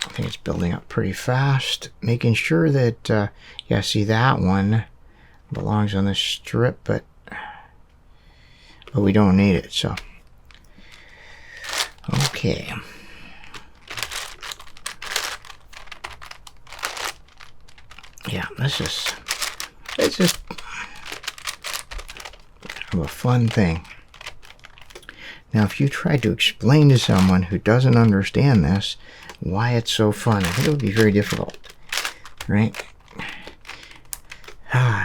I think it's building up pretty fast, making sure that yeah, see, that one belongs on this strip, but we don't need it. So okay. Yeah, it's just kind of a fun thing. Now, if you tried to explain to someone who doesn't understand this why it's so fun, I think it would be very difficult, right?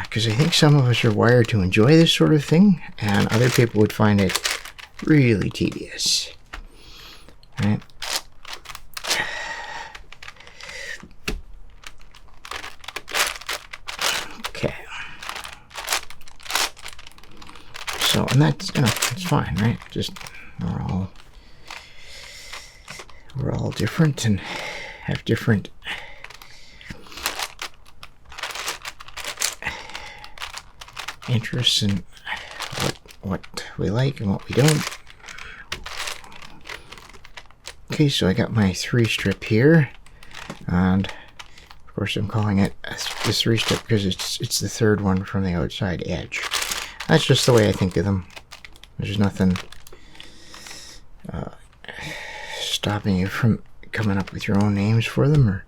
Because I think some of us are wired to enjoy this sort of thing, and other people would find it really tedious, right? Okay. So, and that's, it's fine, right? Just we're all different and have different interests in what we like and what we don't. Okay, so I got my 3-strip here, and of course I'm calling it the 3-strip because it's the third one from the outside edge. That's just the way I think of them. There's nothing stopping you from coming up with your own names for them, or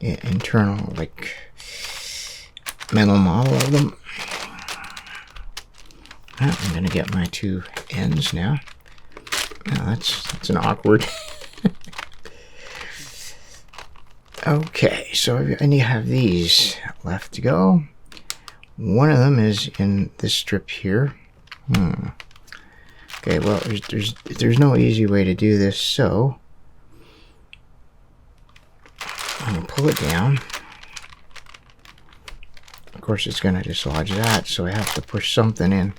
internal, like, mental model of them. I'm gonna get my 2 ends now. Now that's an awkward. Okay, so I need to have these left to go. One of them is in this strip here. Okay, well, there's no easy way to do this, so I'm gonna pull it down. Of course, it's gonna dislodge that, so I have to push something in.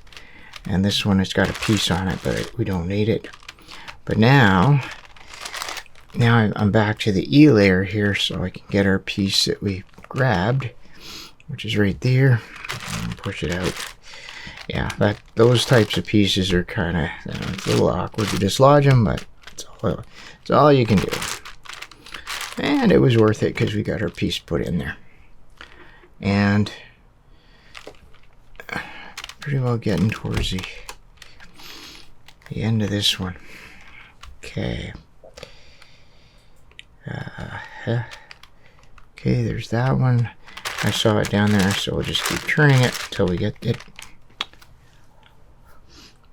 And this one, it's got a piece on it, but we don't need it. But now I'm back to the E layer here, so I can get our piece that we grabbed, which is right there, and push it out. Yeah, those types of pieces are kind of, it's a little awkward to dislodge them, but it's all you can do. And it was worth it because we got our piece put in there. And pretty well getting towards the end of this one. Okay. Okay, there's that one. I saw it down there, so we'll just keep turning it until we get it.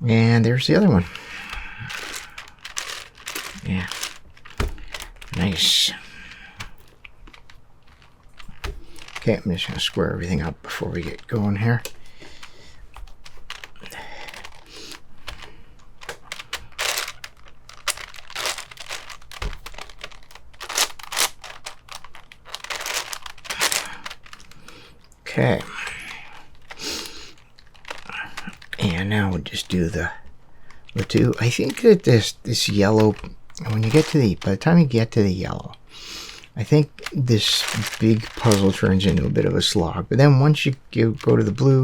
And there's the other one. Yeah. Nice. Okay, I'm just going to square everything up before we get going here. Okay. And now we'll just do the 2. I think that this yellow, when you get to by the time you get to the yellow, I think this big puzzle turns into a bit of a slog. But then once you go to the blue,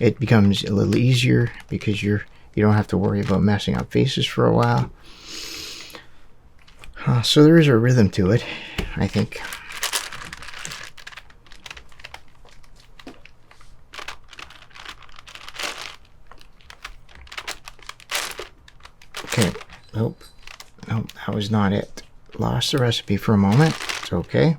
it becomes a little easier because you don't have to worry about messing up faces for a while. So there is a rhythm to it, I think. Okay, nope, that was not it. Lost the recipe for a moment. It's okay.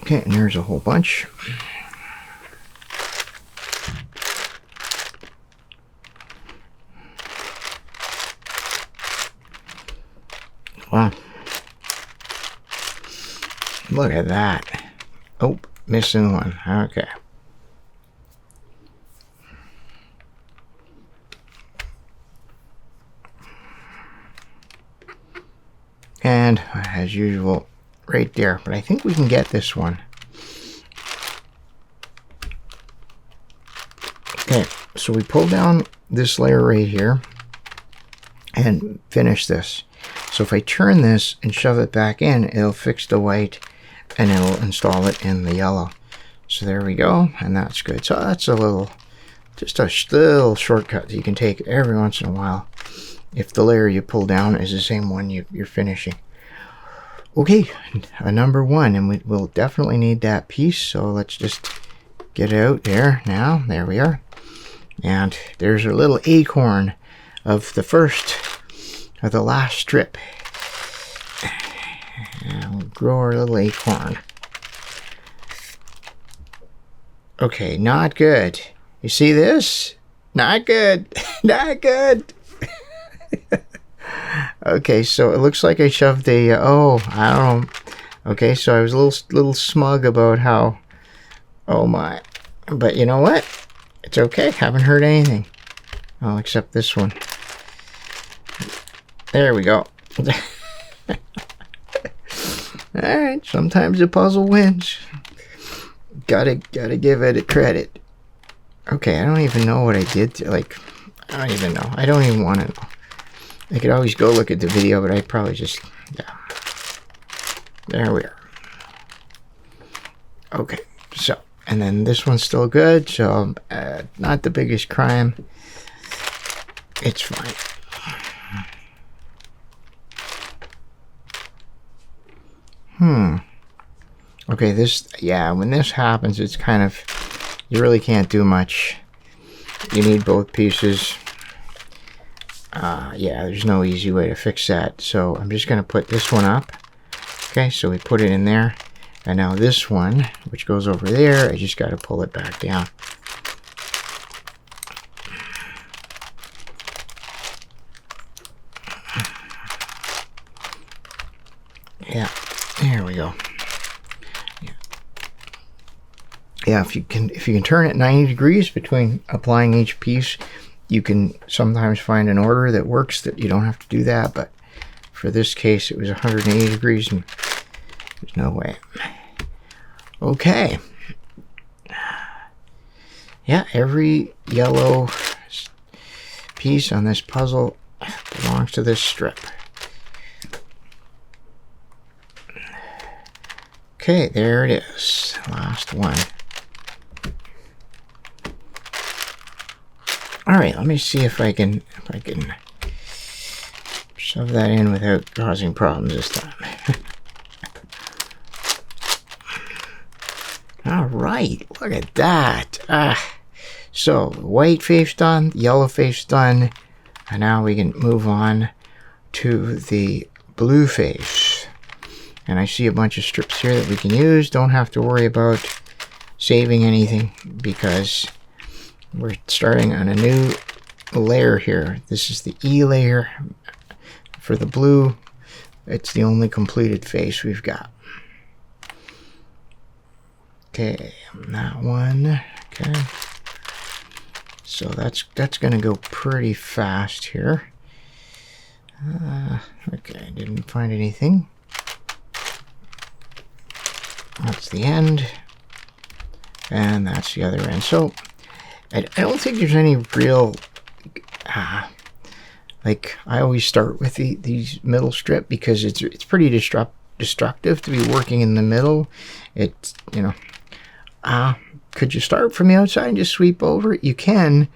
Okay, and there's a whole bunch. Wow. Look at that. Oh, missing one. Okay. And as usual, right there. But I think we can get this one. Okay, so we pull down this layer right here and finish this. So if I turn this and shove it back in, it'll fix the white and it'll install it in the yellow. So there we go, and that's good. So that's just a little shortcut that you can take every once in a while if the layer you pull down is the same one you're finishing. Okay, number one, and we'll definitely need that piece, so let's just get it out there now. There we are. And there's a little acorn of the last strip. And we'll grow our little acorn. Okay, not good. You see this? Not good. Not good. Okay, so it looks like I shoved a, I don't know. Okay, so I was a little smug about how, oh my. But you know what? It's okay. Haven't heard anything. Oh, except this one. There we go. Alright, sometimes the puzzle wins. Gotta give it a credit. Okay, I don't even know what I did. I don't even know. I don't even want to know. I could always go look at the video, but I probably just, yeah. There we are. Okay, so, and then this one's still good, so not the biggest crime. It's fine. Okay, when this happens, it's kind of, you really can't do much. You need both pieces. Yeah, there's no easy way to fix that. So I'm just going to put this one up. Okay, so we put it in there. And now this one, which goes over there, I just got to pull it back down. Yeah, there we go. Yeah, if you can turn it 90 degrees between applying each piece, you can sometimes find an order that works that you don't have to do that, but for this case it was 180 degrees and there's no way. Okay. Yeah, every yellow piece on this puzzle belongs to this strip. Okay, there it is. Last one. All right, let me see if I can shove that in without causing problems this time. All right, look at that. So white face done, yellow face done, and now we can move on to the blue face. And I see a bunch of strips here that we can use. Don't have to worry about saving anything because we're starting on a new layer here. This is the E layer for the blue. It's the only completed face we've got. Okay, that one. Okay, so that's gonna go pretty fast here. Okay, didn't find anything. That's the end, and that's the other end. So I don't think there's any real, like, I always start with these middle strip because it's pretty destructive to be working in the middle. It's, you know, could you start from the outside and just sweep over? You can,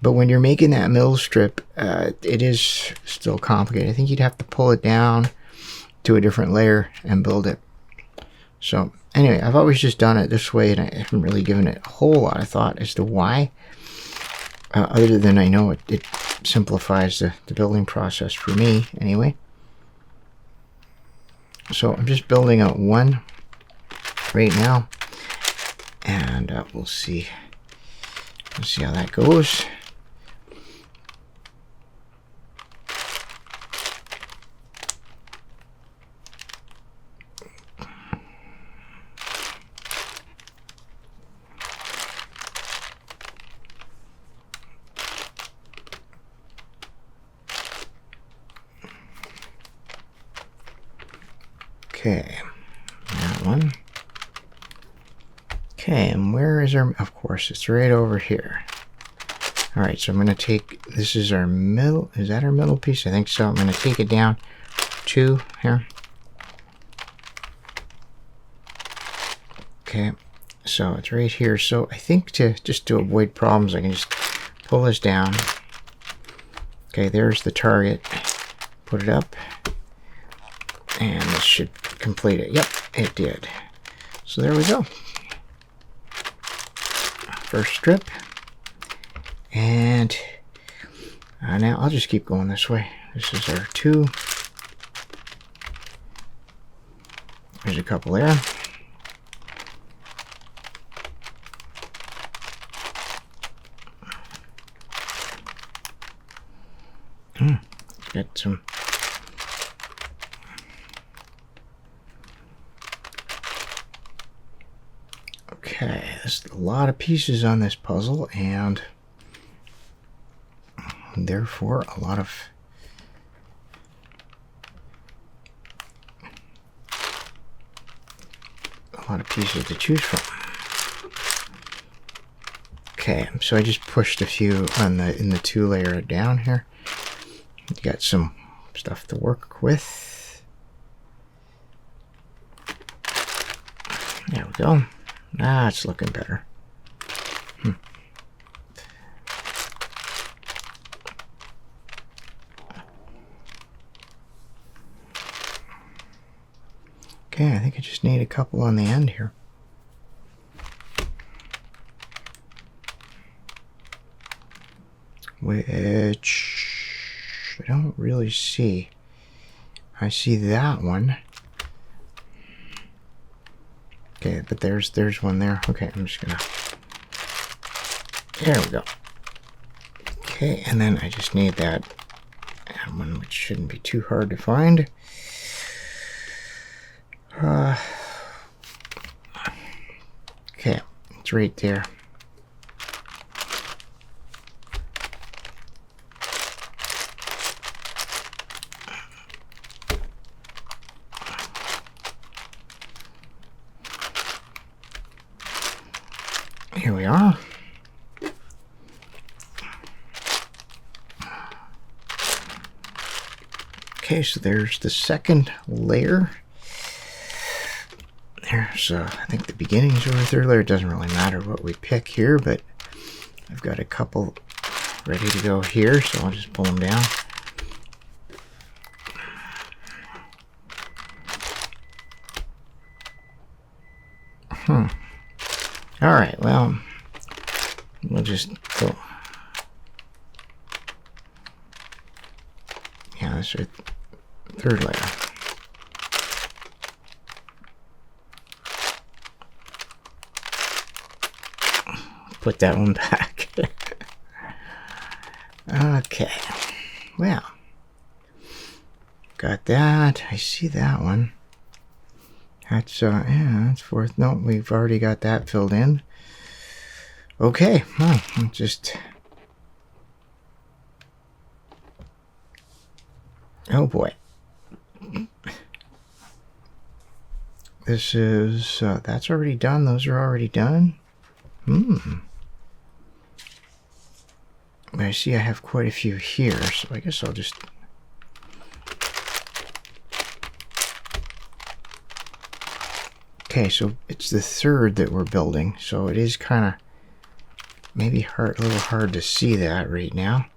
but when you're making that middle strip, it is still complicated. I think you'd have to pull it down to a different layer and build it. So anyway, I've always just done it this way, and I haven't really given it a whole lot of thought as to why, other than I know it simplifies the building process for me anyway. So I'm just building out one right now, and we'll see how that goes. Okay, that one. Okay, and where is our, of course, it's right over here. All right, so I'm gonna take, this is our middle, is that our middle piece? I think so. I'm gonna take it down 2 here. Okay, so it's right here. So I think just to avoid problems, I can just pull this down. Okay, there's the target. Put it up. And this should complete it. Yep, it did. So there we go. First strip. And now I'll just keep going this way. This is our 2. There's a couple there. Got some. Okay, there's a lot of pieces on this puzzle, and therefore a lot of pieces to choose from. Okay, so I just pushed a few on in the 2 layer down here. You got some stuff to work with. There we go. Ah, it's looking better. Okay, I think I just need a couple on the end here. Which I don't really see. I see that one. Okay, but there's one there. Okay, I'm just gonna. There we go. Okay, and then I just need that one, which shouldn't be too hard to find. Okay, it's right there. Here we are. Okay, so there's the second layer. There's, I think the beginning's over the 3rd layer. It doesn't really matter what we pick here, but I've got a couple ready to go here, so I'll just pull them down. All right, well, we'll just go. Yeah, that's our 3rd layer. Put that one back. Okay, well, got that. I see that one. That's yeah, that's 4th. No, we've already got that filled in. Okay, well, just. Oh boy. This is that's already done. Those are already done. I see I have quite a few here, so I guess I'll just... Okay, so it's the third that we're building, so it is kind of maybe a little hard to see that right now.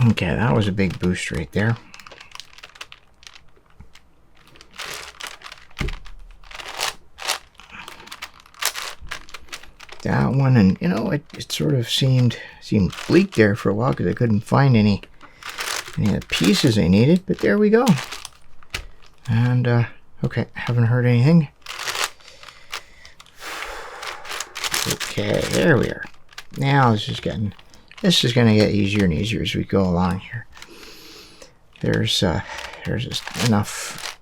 Okay, that was a big boost right there. That one, and you know, it sort of seemed bleak there for a while because I couldn't find any of the pieces I needed, but there we go. And okay, haven't heard anything. Okay, there we are. Now this is going to get easier and easier as we go along here. There's just enough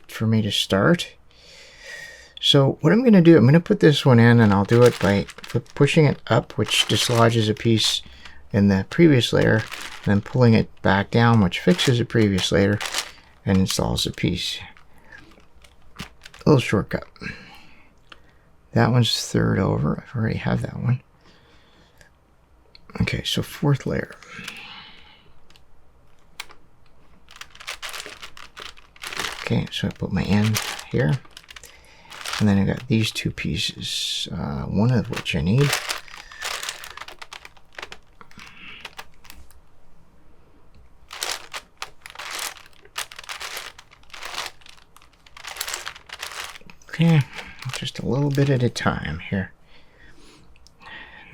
for me to start. So what I'm going to do, I'm going to put this one in, and I'll do it by pushing it up, which dislodges a piece in the previous layer, and then pulling it back down, which fixes a previous layer and installs a piece. A little shortcut. That one's third over. I already have that one. Okay, so fourth layer. Okay, so I put my end here. And then I got these two pieces, one of which I need. Okay, just a little bit at a time here.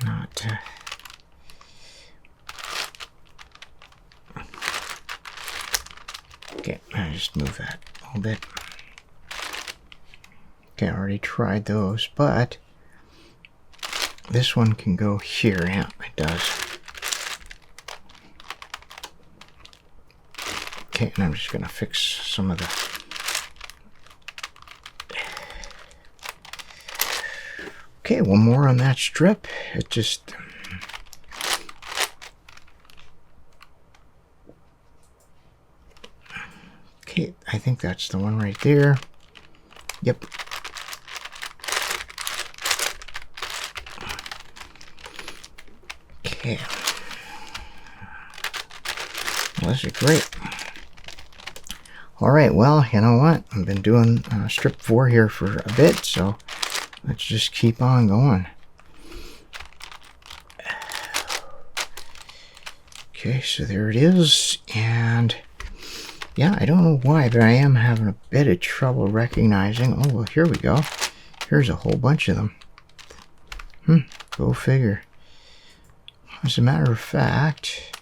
Not... Okay, I just move that a little bit. Okay, I already tried those, but this one can go here. Yeah, it does. Okay, and I'm just going to fix some of the... Okay, one more on that strip. It just... Okay, I think that's the one right there. Yep. Okay. Well, this is great. Alright, well, you know what? I've been doing strip 4 here for a bit, so let's just keep on going. Okay, so there it is, and yeah, I don't know why, but I am having a bit of trouble recognizing. Oh, well, here we go. Here's a whole bunch of them. Go figure. As a matter of fact,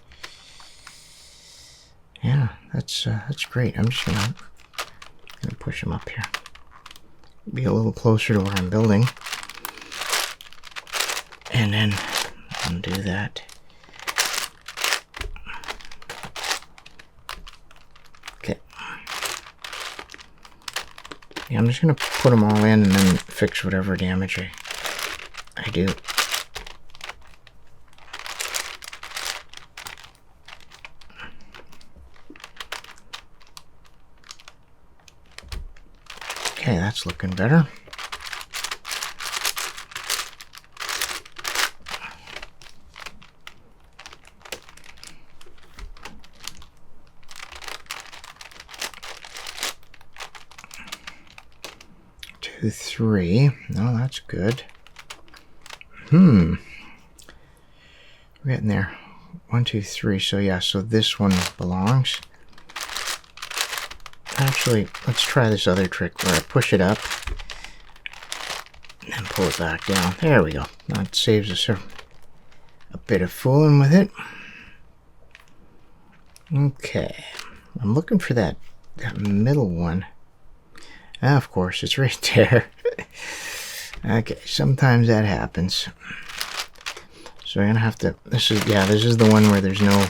yeah, that's great. I'm just gonna push them up here. Be a little closer to where I'm building, and then undo that. Okay. Yeah, I'm just gonna put them all in and then fix whatever damage I do. Okay, that's looking better. Two, three. No, that's good. We're getting there. 1, 2, 3. So yeah, so this one belongs. Actually, let's try this other trick where I push it up and then pull it back down. There we go. That saves us a bit of fooling with it. Okay. I'm looking for that middle one. Ah, of course, it's right there. Okay, sometimes that happens. So I'm gonna have to... This is the one where there's no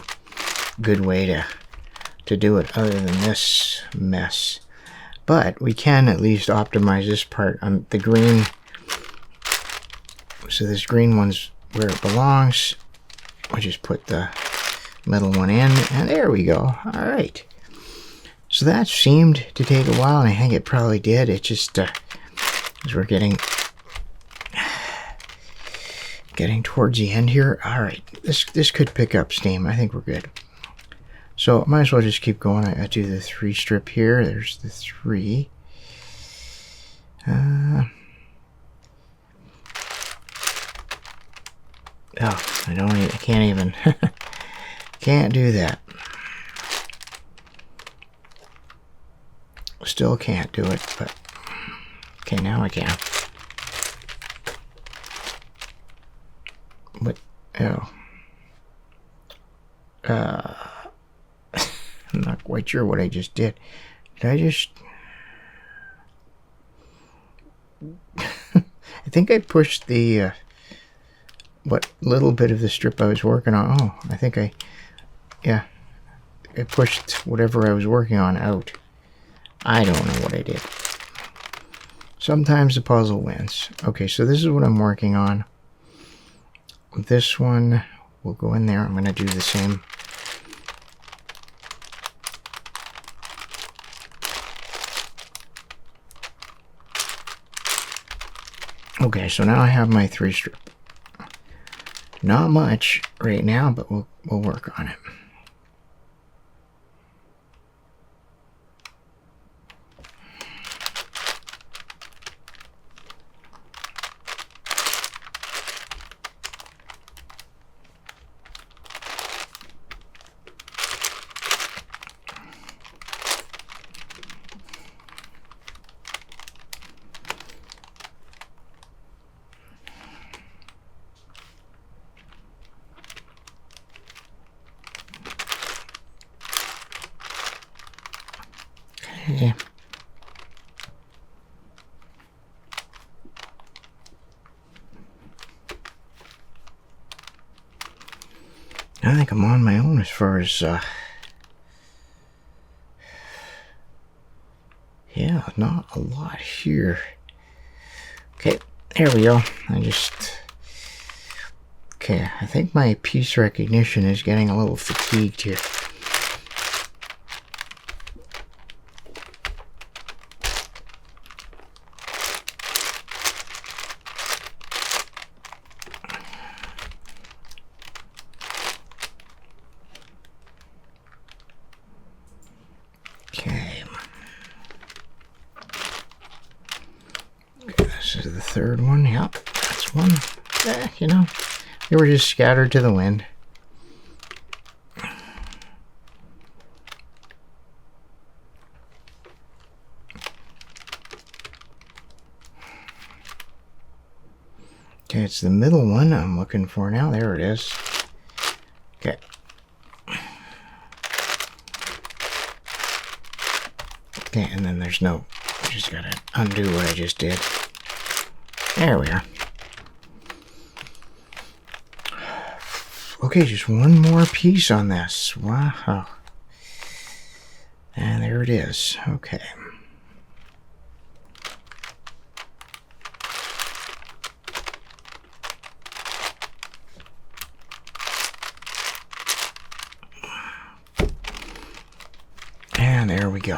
good way to do it other than this mess. but we can at least optimize this part. The green, so this green one's where it belongs. I'll just put the middle one in, and there we go. All right. So that seemed to take a while, and I think it probably did. It just, as we're getting towards the end here. All right, this could pick up steam. I think we're good. So might as well just keep going. I do the 3 strip here. There's the 3. Oh, I can't even, can't do that. Still can't do it, but okay, now I can. But, oh. I'm not quite sure what I just did. Did I just... I think I pushed the, what little bit of the strip I was working on. Oh, I think I pushed whatever I was working on out. I don't know what I did. Sometimes the puzzle wins. Okay, so this is what I'm working on. This one will go in there. I'm going to do the same. Okay, so now I have my 3 strip. Not much right now, but we'll work on it. Okay. I think I'm on my own as far as, yeah, not a lot here. Okay, there we go. Okay, I think my piece recognition is getting a little fatigued here. This is the 3rd one. Yep, that's one. You know, they were just scattered to the wind. Okay, it's the middle one I'm looking for now. There it is. Okay. Okay, and then there's no... I just gotta undo what I just did. There we are. Okay, just one more piece on this. Wow. And there it is. Okay. And there we go.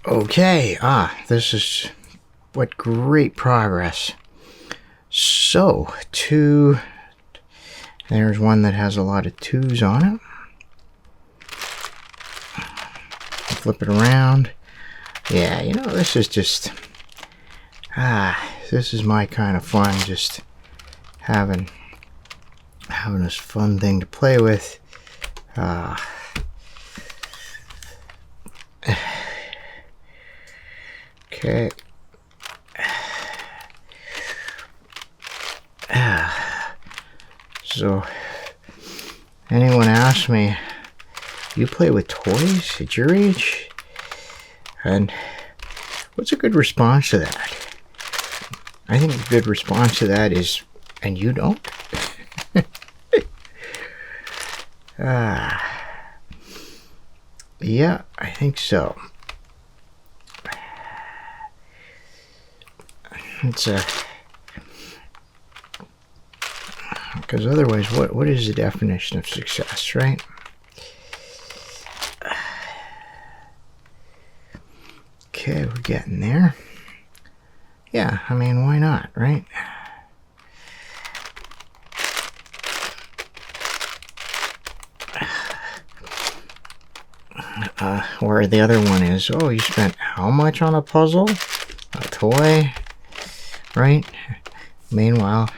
Okay, this is what great progress. So, 2, there's one that has a lot of 2s on it. Flip it around. Yeah, you know, this is just, this is my kind of fun, just having this fun thing to play with. Okay. So, anyone asks me, you play with toys at your age? And what's a good response to that? I think a good response to that is, and you don't? Yeah, I think so. It's because otherwise, what is the definition of success, right? Okay, we're getting there. Yeah, I mean, why not, right? Where the other one is, oh, you spent how much on a puzzle? A toy, right? Meanwhile,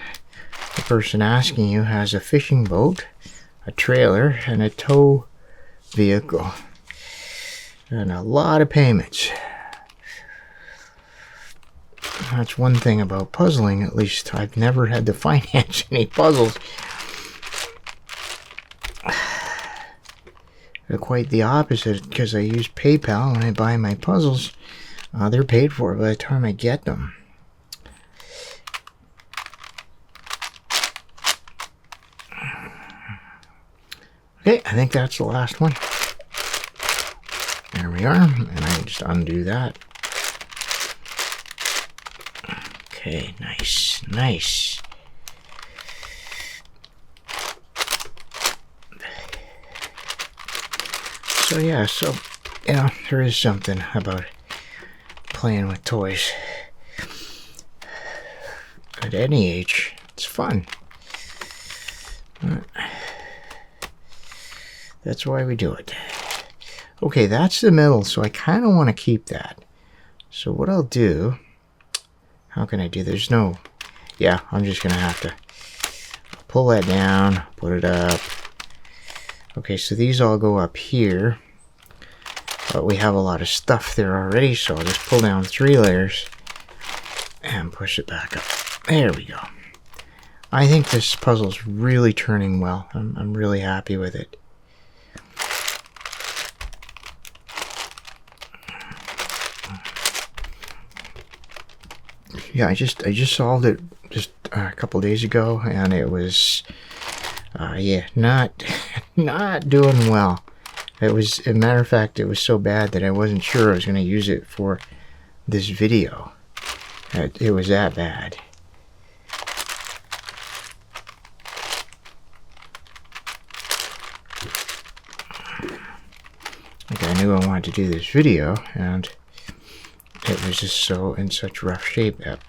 the person asking you has a fishing boat, a trailer, and a tow vehicle, and a lot of payments. That's one thing about puzzling, at least I've never had to finance any puzzles. Quite the opposite, because I use PayPal when I buy my puzzles. They're paid for by the time I get them. Okay, I think that's the last one. There we are, and I can just undo that. Okay, nice, nice. So yeah, there is something about playing with toys. At any age, it's fun. That's why we do it. Okay, that's the middle, so I kind of want to keep that. So what I'll do, how can I do? There's no, yeah, I'm just going to have to pull that down, put it up. Okay, so these all go up here, but we have a lot of stuff there already, so I'll just pull down 3 layers and push it back up. There we go. I think this puzzle's really turning well. I'm really happy with it. Yeah, I just solved it just a couple days ago, and it was yeah, not doing well. It was, as a matter of fact, it was so bad that I wasn't sure I was going to use it for this video. It was that bad. Like, I knew I wanted to do this video, and it was just so in such rough shape that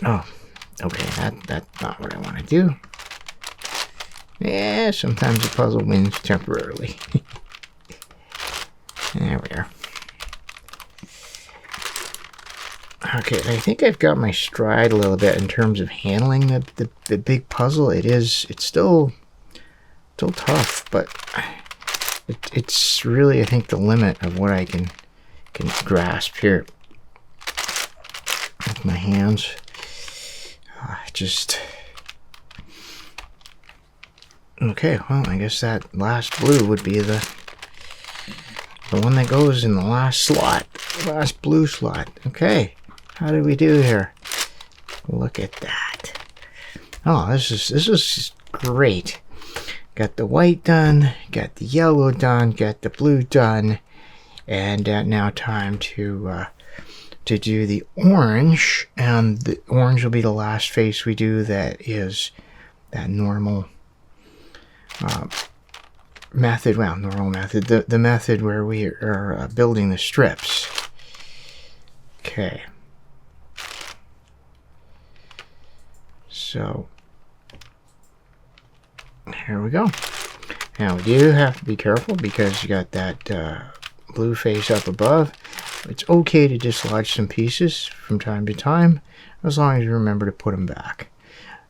oh, okay, that's not what I want to do. Yeah, sometimes the puzzle wins temporarily. There we are. Okay, I think I've got my stride a little bit in terms of handling the big puzzle. It's still tough, but it's really, I think, the limit of what I can grasp here with my hands. Just okay. Well, I guess that last blue would be the one that goes in the last slot, last blue slot. Okay, how did we do here? Look at that. Oh, this is great. Got the white done, got the yellow done, got the blue done, and now time to do the orange, and the orange will be the last face we do. That is that normal method. Well, normal method, the method where we are building the strips. Okay, so here we go. Now we do have to be careful because you got that blue face up above. It's okay to dislodge some pieces from time to time, as long as you remember to put them back.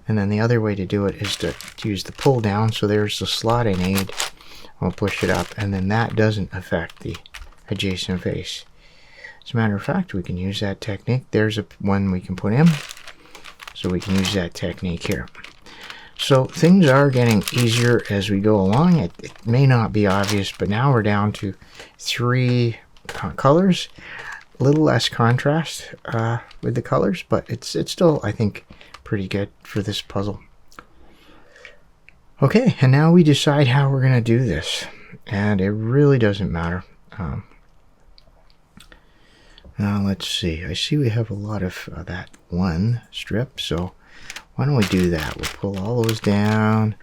And then the other way to do it is to use the pull down. So there's the slot I need. I'll push it up, and then that doesn't affect the adjacent face. As a matter of fact, we can use that technique. There's one we can put in, so we can use that technique here. So things are getting easier as we go along. It may not be obvious, but now we're down to 3 colors. A little less contrast with the colors, but it's still, I think, pretty good for this puzzle. Okay, and now we decide how we're going to do this, and it really doesn't matter. Now let's see. I see we have a lot of that one strip, so why don't we do that? We'll pull all those down,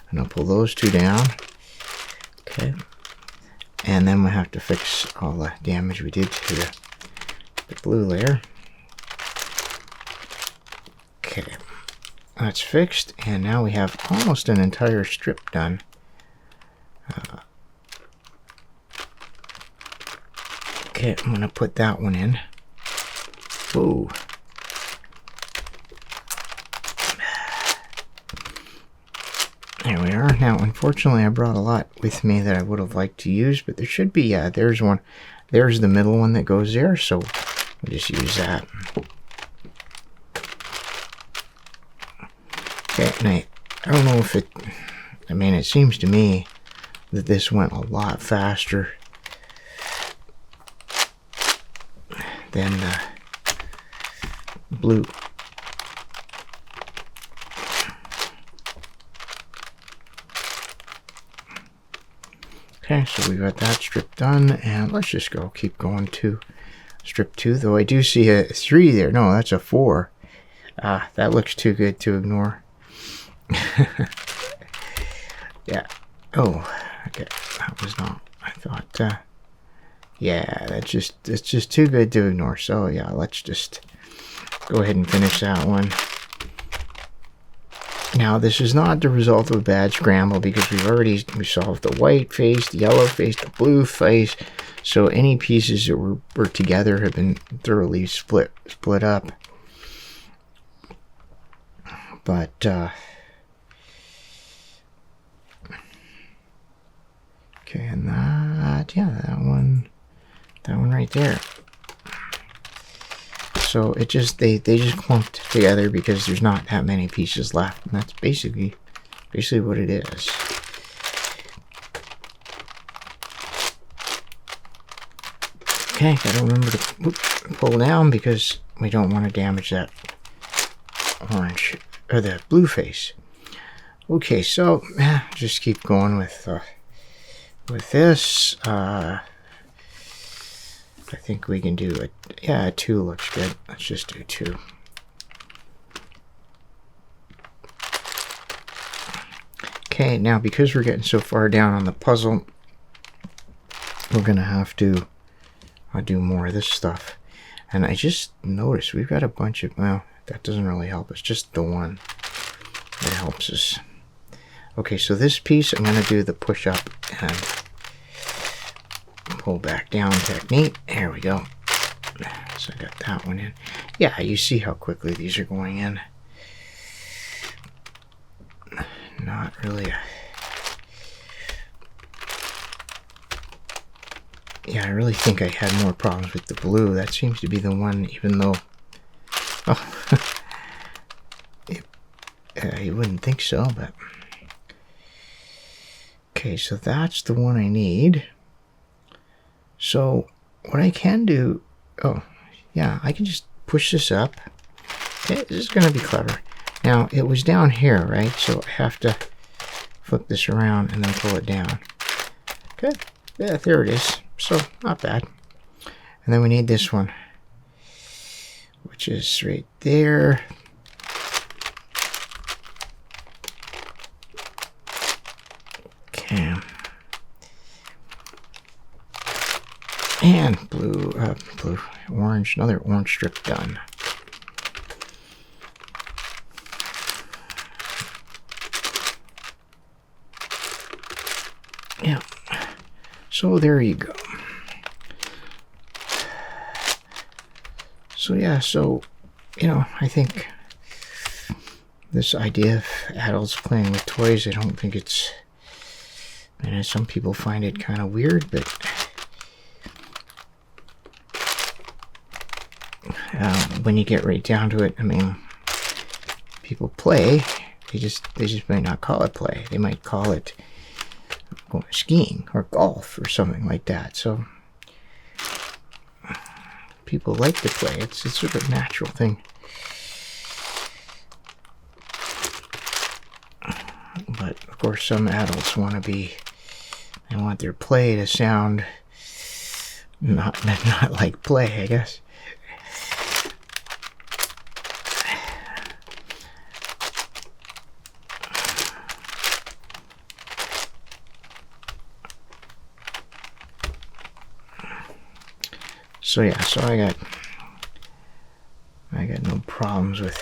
and I'll pull those two down. Okay, and then we'll have to fix all the damage we did to the blue layer. Okay, that's fixed, and now we have almost an entire strip done. Okay, I'm going to put that one in. Whoa. There we are. Now, unfortunately, I brought a lot with me that I would have liked to use, but there should be, yeah, there's one. There's the middle one that goes there, so we'll just use that. Okay, and I don't know if it, I mean, it seems to me that this went a lot faster than the blue. Okay, so we got that strip done, and let's just keep going to strip 2, though I do see a 3 there. No, that's a 4. That looks too good to ignore. Yeah. Oh, okay. That was not, I thought, yeah, that's just too good to ignore. So yeah, let's just go ahead and finish that one. Now, this is not the result of a bad scramble, because we solved the white face, the yellow face, the blue face. So any pieces that were together have been thoroughly split up. But okay, and that, yeah, that one right there. So it just they just clumped together because there's not that many pieces left, and that's basically what it is. Okay, gotta remember to pull down because we don't want to damage that orange or the blue face. Okay, so just keep going with this. I think we can do a 2 looks good. Let's just do 2. Okay, now because we're getting so far down on the puzzle, we're gonna have to do more of this stuff. And I just noticed we've got a bunch of, well, that doesn't really help us, just the one that helps us. Okay, so this piece I'm gonna do the push up and pull back down technique. There we go. So I got that one in. Yeah, you see how quickly these are going in. Not really yeah, I really think I had more problems with the blue. That seems to be the one, even though, oh, you wouldn't think so, but okay, so that's the one I need. So what I can do, oh yeah, I can just push this up. Okay, this is going to be clever. Now it was down here, right? So I have to flip this around and then pull it down. Okay, yeah, there it is. So not bad. And then we need this one, which is right there. Okay. And blue, orange, another orange strip done. Yeah. So there you go. So yeah, so, you know, I think this idea of adults playing with toys, I don't think it's, I mean, some people find it kind of weird, but when you get right down to it, I mean, people play, they just might not call it play. They might call it going skiing or golf or something like that. So people like to play. It's sort of a natural thing. But of course, some adults want they want their play to sound not like play, I guess. So yeah, so I got no problems with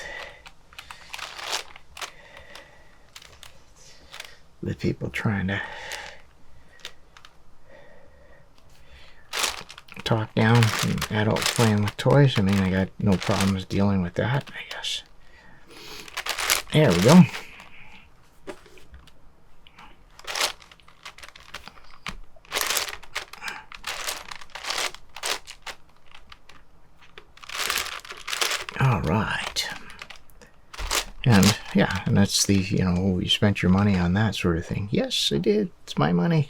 people trying to talk down from adults playing with toys. I mean, I got no problems dealing with that, I guess. There we go. All right. And yeah, and that's the, you know, you spent your money on that sort of thing. Yes, I did. It's my money.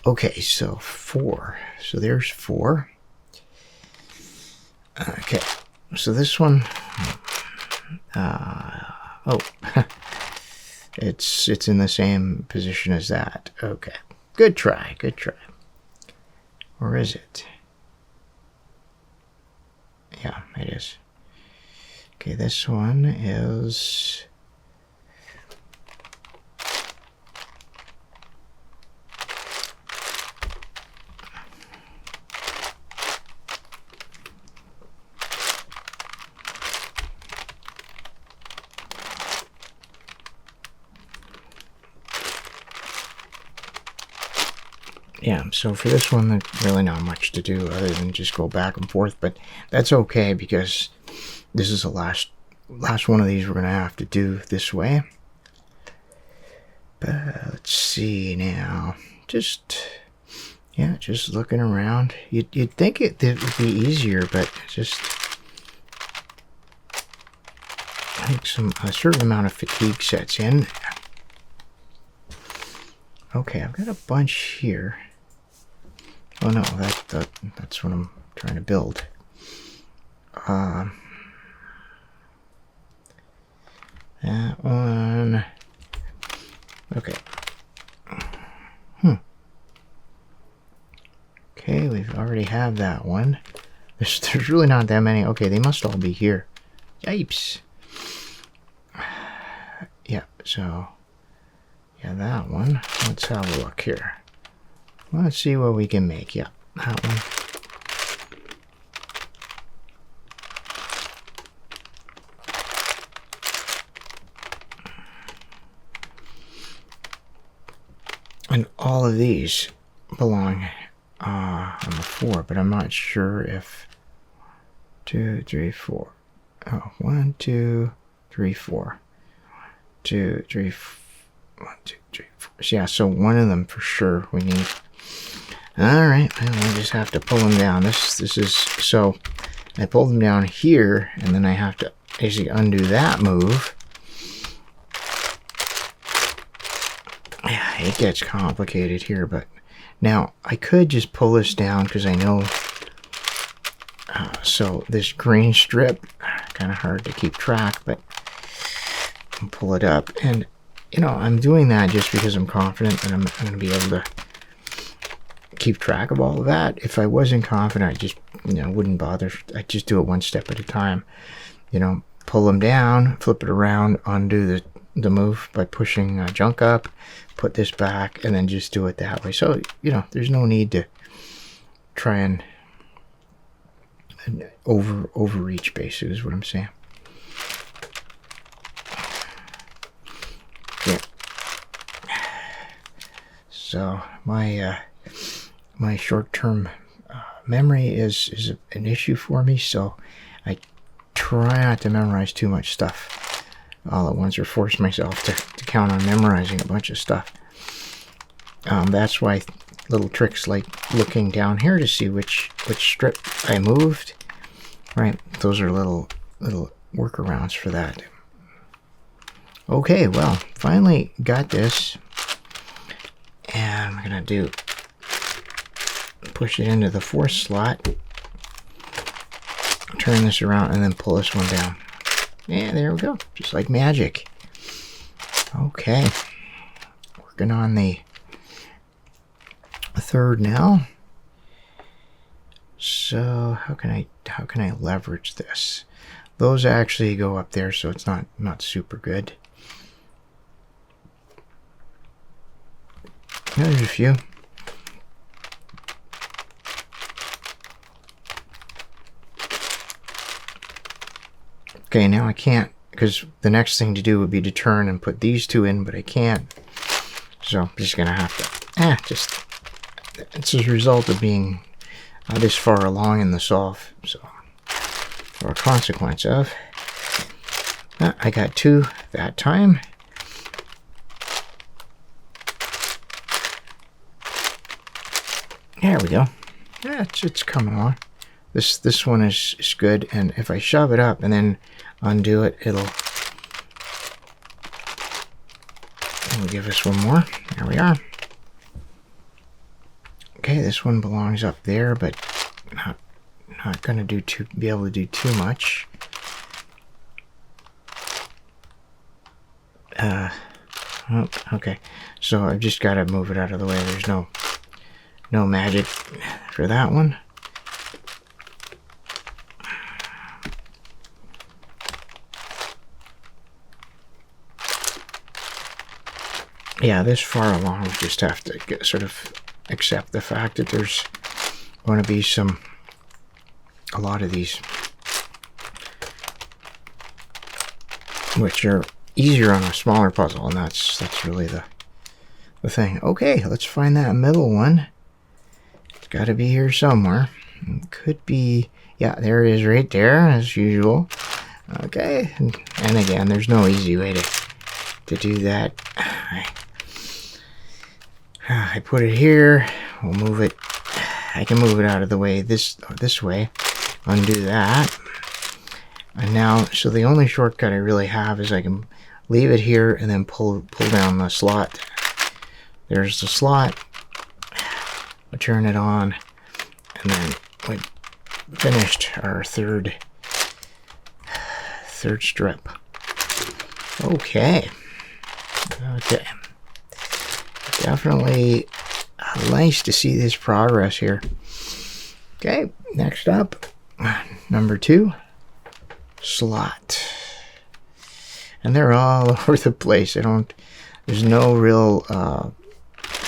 Okay, so 4. So there's 4. Okay, so this one, oh, it's in the same position as that. Okay, good try, good try. Or is it? Yeah, it is. Okay, this one is... Yeah, so for this one, there's really not much to do other than just go back and forth, but that's okay because this is the last one of these we're going to have to do this way. But let's see now. Just looking around. You'd think it would be easier, but just I think a certain amount of fatigue sets in. Okay, I've got a bunch here. Oh no, that's what I'm trying to build. That one. Okay. Okay, we've already have that one. There's really not that many. Okay, they must all be here. Yipes. Yeah, so yeah, that one. Let's have a look here. Let's see what we can make. Yeah, that one. And all of these belong on the 4, but I'm not sure if 2, 3, 4. Oh, 1, 2, 3, 4. 2, 3, 1, 2, 3, 4. Yeah, so one of them for sure we need. All right, well, I just have to pull them down. This is so I pull them down here, and then I have to basically undo that move. Yeah, it gets complicated here, but now I could just pull this down because I know. So this green strip, kind of hard to keep track, but I'll pull it up, and you know I'm doing that just because I'm confident that I'm going to be able to keep track of all of that. If I wasn't confident, I just wouldn't bother. I just do it one step at a time. Pull them down, flip it around, undo the move by pushing junk up, put this back, and then just do it that way. So there's no need to try and overreach, basically, is what I'm saying. Yeah. So my short-term memory is an issue for me, so I try not to memorize too much stuff all at once, or force myself to count on memorizing a bunch of stuff. That's why little tricks like looking down here to see which strip I moved, right? Those are little workarounds for that. Okay, well, finally got this, and I'm gonna push it into the 4th slot, turn this around and then pull this one down. Yeah, there we go. Just like magic. Okay. Working on the third now. So how can I leverage this? Those actually go up there, so it's not super good. There's a few. Okay, now I can't, because the next thing to do would be to turn and put these two in, but I can't. So I'm just gonna have to, it's a result of being this far along in the solve. So, or a consequence of, I got 2 that time. There we go. Yeah, it's coming along. This one is good, and if I shove it up and then undo it, it'll give us one more. There we are. Okay, this one belongs up there, but not gonna be able to do too much. Oh, okay. So I've just got to move it out of the way. There's no magic for that one. Yeah, this far along, we just have to sort of accept the fact that there's going to be a lot of these which are easier on a smaller puzzle, and that's really the thing. Okay, let's find that middle one. It's got to be here somewhere. It could be, yeah, there it is right there, as usual. Okay, and again, there's no easy way to do that. I put it here. We'll move it. I can move it out of the way this way. Undo that. And now, so the only shortcut I really have is I can leave it here and then pull down the slot. There's the slot. I'll turn it on, and then we finished our third strip. Okay. Definitely nice to see this progress here. Okay, next up, number 2, slot. And they're all over the place. There's no real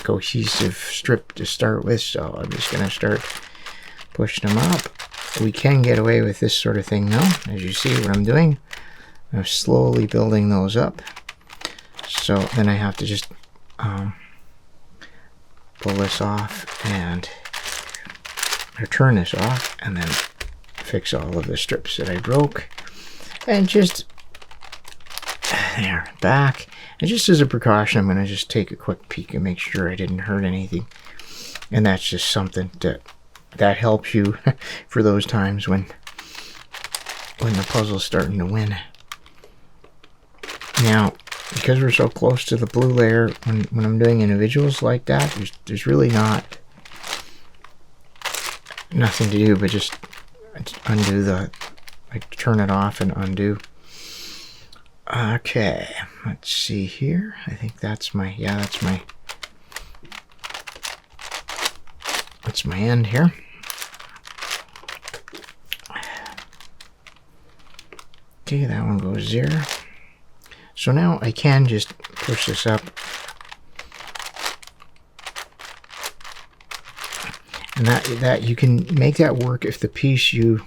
cohesive strip to start with, so I'm just gonna start pushing them up. We can get away with this sort of thing now, as you see what I'm doing. I'm slowly building those up. So then I have to just pull this off or turn this off, and then fix all of the strips that I broke, and just there, back. And just as a precaution, I'm going to just take a quick peek and make sure I didn't hurt anything. And that's just something that helps you for those times when the puzzle's starting to win. Now, because we're so close to the blue layer, when I'm doing individuals like that, there's really nothing to do but just undo turn it off and undo. Okay, let's see here. I think that's my end here. Okay, that one goes there. So now I can just push this up, and that you can make that work if the piece you're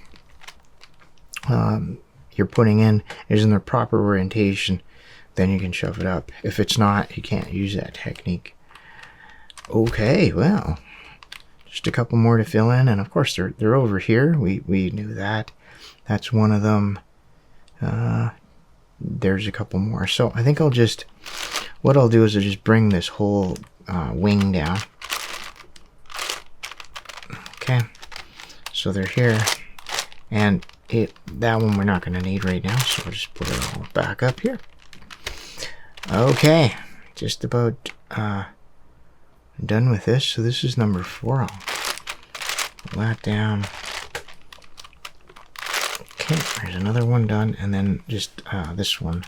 putting in is in the proper orientation. Then you can shove it up. If it's not, you can't use that technique. Okay, well, just a couple more to fill in, and of course they're over here. We knew that. That's one of them. There's a couple more. So I think what I'll do is I'll just bring this whole wing down. Okay, so they're here, and that one we're not going to need right now, so I'll just put it all back up here. Okay, just about done with this. So this is number 4. I'll pull that down. Okay, there's another one done, and then just this one,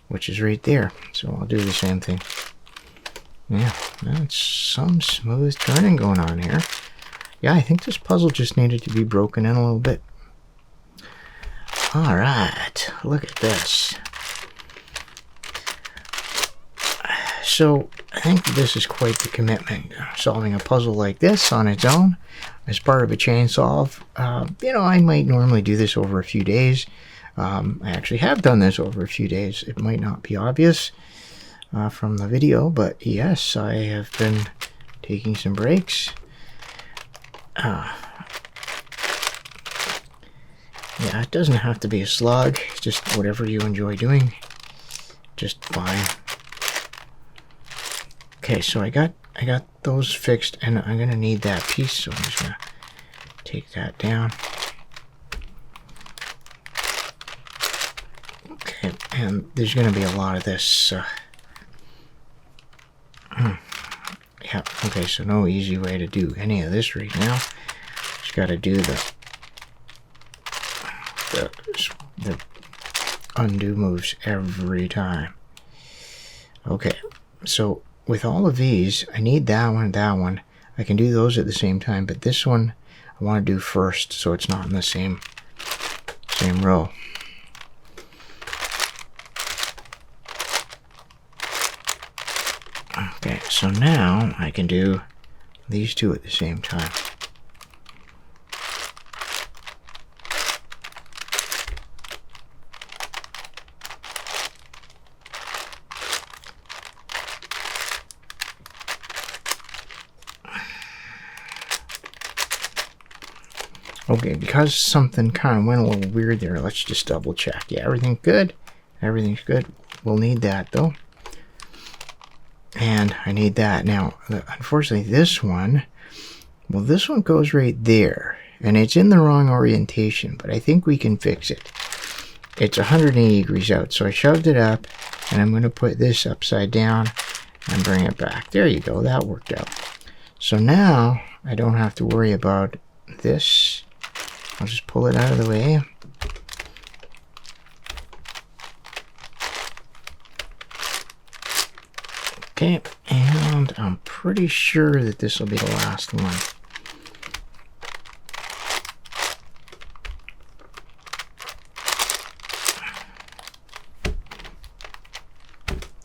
which is right there. So I'll do the same thing. Yeah, that's some smooth turning going on here. Yeah, I think this puzzle just needed to be broken in a little bit. All right, look at this. So I think this is quite the commitment, solving a puzzle like this on its own as part of a chain solve. You know, I might normally do this over a few days. I actually have done this over a few days. It might not be obvious from the video, but yes, I have been taking some breaks. Yeah, it doesn't have to be a slog. Just whatever you enjoy doing, just fine. Okay, so I got those fixed, and I'm gonna need that piece, so I'm just gonna take that down. Okay, and there's gonna be a lot of this. Yeah, okay, so no easy way to do any of this right now. Just gotta do the undo moves every time. Okay, so with all of these, I need that one, that one. I can do those at the same time, but this one I want to do first, so it's not in the same row. Okay, so now I can do these two at the same time. Okay, because something kind of went a little weird there, let's just double check. Yeah, everything's good. Everything's good. We'll need that though. And I need that. Now, unfortunately, this one, well, this one goes right there. And it's in the wrong orientation, but I think we can fix it. It's 180 degrees out, so I shoved it up, and I'm going to put this upside down and bring it back. There you go. That worked out. So now I don't have to worry about this. I'll just pull it out of the way. Okay, and I'm pretty sure that this will be the last one.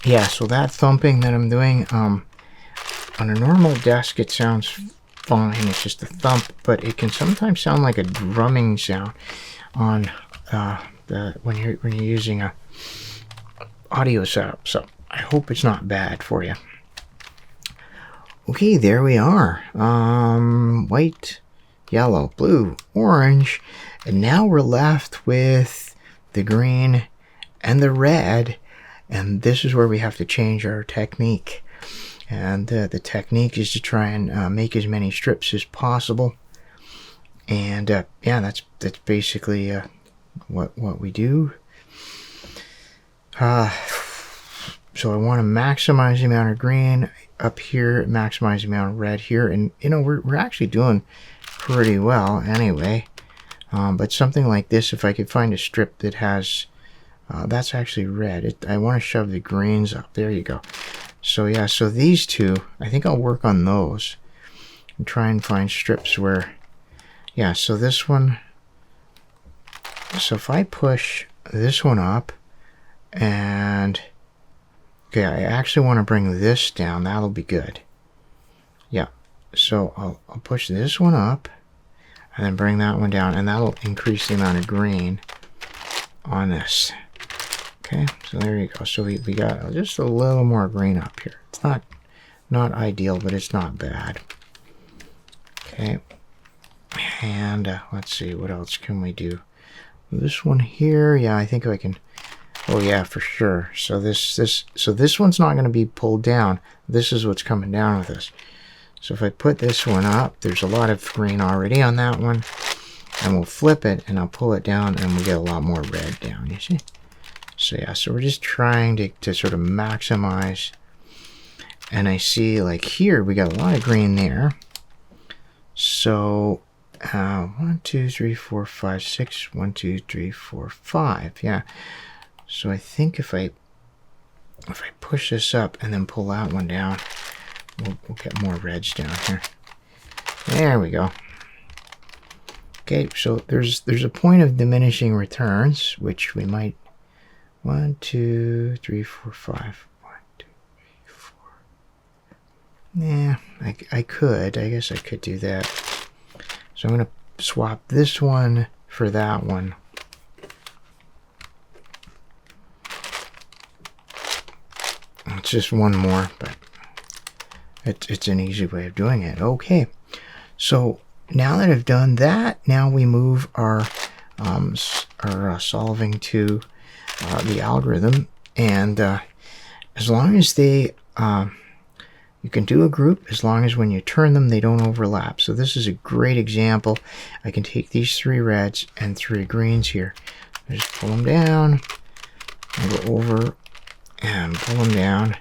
Yeah, so that thumping that I'm doing, on a normal desk it sounds fine, it's just a thump, but it can sometimes sound like a drumming sound on when you're using a audio setup. So I hope it's not bad for you. Okay, there we are. White, yellow, blue, orange, and now we're left with the green and the red, and this is where we have to change our technique. And the technique is to try and make as many strips as possible. And yeah, that's basically what we do. So I want to maximize the amount of green up here, maximize the amount of red here, and you know we're actually doing pretty well anyway. But something like this, if I could find a strip that has that's actually red, I want to shove the greens up. There you go. So yeah, so these two, I think I'll work on those and try and find strips where, yeah, so this one, so if I push this one up and, okay, I actually want to bring this down, that'll be good. Yeah, so I'll push this one up and then bring that one down, and that'll increase the amount of green on this. Okay, so there you go. So we got just a little more green up here. It's not ideal, but it's not bad. Okay, and let's see, what else can we do? This one here, yeah, I think I can. Oh yeah, for sure. So this one's not going to be pulled down. This is what's coming down with this. So if I put this one up, there's a lot of green already on that one, and we'll flip it, and I'll pull it down, and we get a lot more red down. You see? So yeah, so we're just trying to sort of maximize, and I see like here we got a lot of green there. So 1, 2, 3, 4, 5, 6. 1, 2, 3, 4, 5. Yeah. So I think if I push this up and then pull that one down, we'll get more reds down here. There we go. Okay, so there's a point of diminishing returns, which we might 1, 2, 3, 4, 5. 1, 2, 3, 4. Yeah, I could. I guess I could do that. So I'm going to swap this one for that one. It's just one more, but it's an easy way of doing it. Okay, so now that I've done that, now we move our solving to the algorithm, and as long as they you can do a group as long as when you turn them they don't overlap. So this is a great example. I can take these 3 reds and 3 greens here. I just pull them down and go over and pull them down.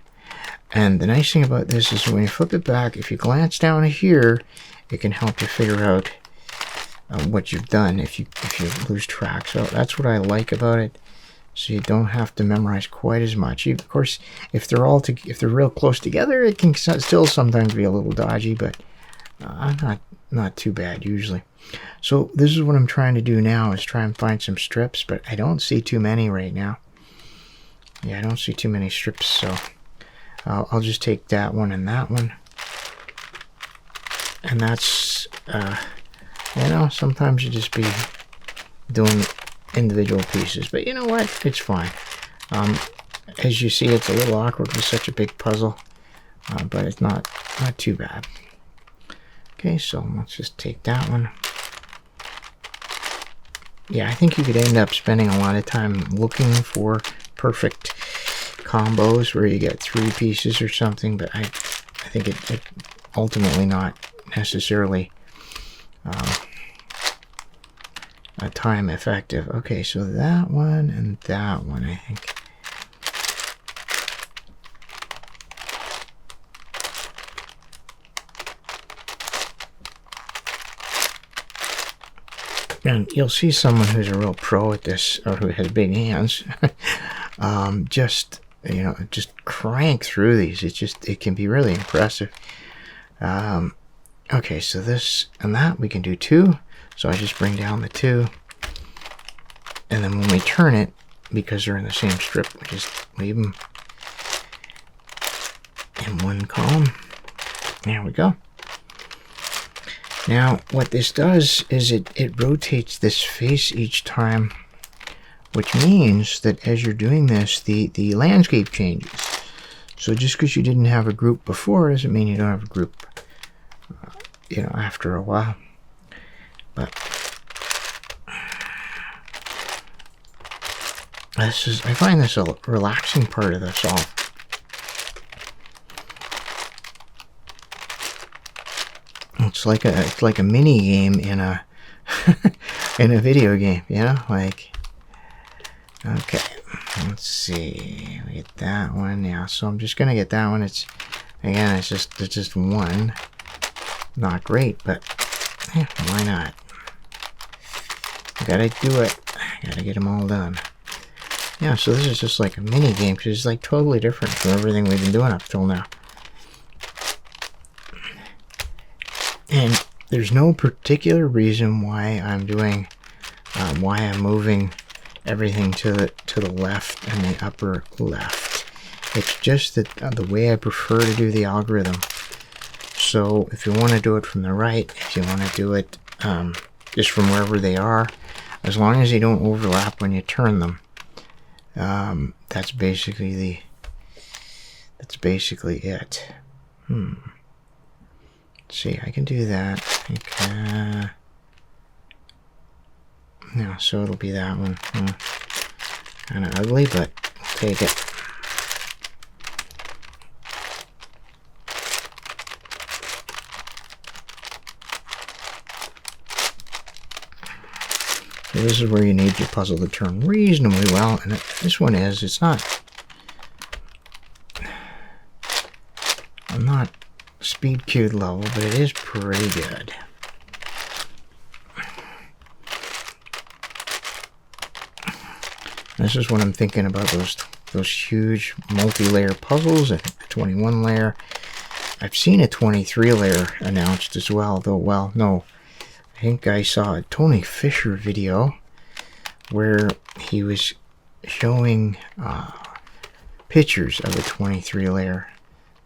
And the nice thing about this is when you flip it back, if you glance down here, it can help you figure out what you've done if you lose track. So that's what I like about it. So you don't have to memorize quite as much. Of course, if they're real close together, it can still sometimes be a little dodgy, but not too bad usually. So this is what I'm trying to do now, is try and find some strips, but I don't see too many right now. Yeah, I don't see too many strips, so I'll just take that one and that one. And that's, you know, sometimes you just be doing individual pieces, but you know what, it's fine. As you see, it's a little awkward with such a big puzzle, but it's not too bad. Okay, so let's just take that one. Yeah, I think you could end up spending a lot of time looking for perfect combos where you get 3 pieces or something, but I think it ultimately not necessarily time effective. Okay, so that one and that one, I think. And you'll see someone who's a real pro at this, or who has big hands, just, you know, just crank through these. It can be really impressive. Okay, so this and that we can do 2. So I just bring down the 2, and then when we turn it, because they're in the same strip, we just leave them in one column. There we go. Now, what this does is it rotates this face each time, which means that as you're doing this, the landscape changes. So just because you didn't have a group before doesn't mean you don't have a group, you know, after a while. But I find this a relaxing part of the solve. It's like a mini game in a in a video game, you know, like. Okay, let's see. We get that one now. So I'm just gonna get that one. It's just one. Not great, but yeah, why not? Gotta do it. Gotta get them all done. Yeah, so this is just like a mini game because it's like totally different from everything we've been doing up till now. And there's no particular reason why I'm doing, why I'm moving everything to the left and the upper left. It's just that the way I prefer to do the algorithm. So if you want to do it from the right, if you want to do it just from wherever they are, as long as they don't overlap when you turn them, that's basically it. Let's see, I can do that. Okay. Yeah, so it'll be that one. Kind of ugly, but I'll take it. So this is where you need your puzzle to turn reasonably well, and this one is. It's not. I'm not speed cube level, but it is pretty good. this is when I'm thinking about those huge multi-layer puzzles. I think the 21 layer. I've seen a 23 layer announced as well, though. Well, no, I think I saw a Tony Fisher video where he was showing pictures of a 23 layer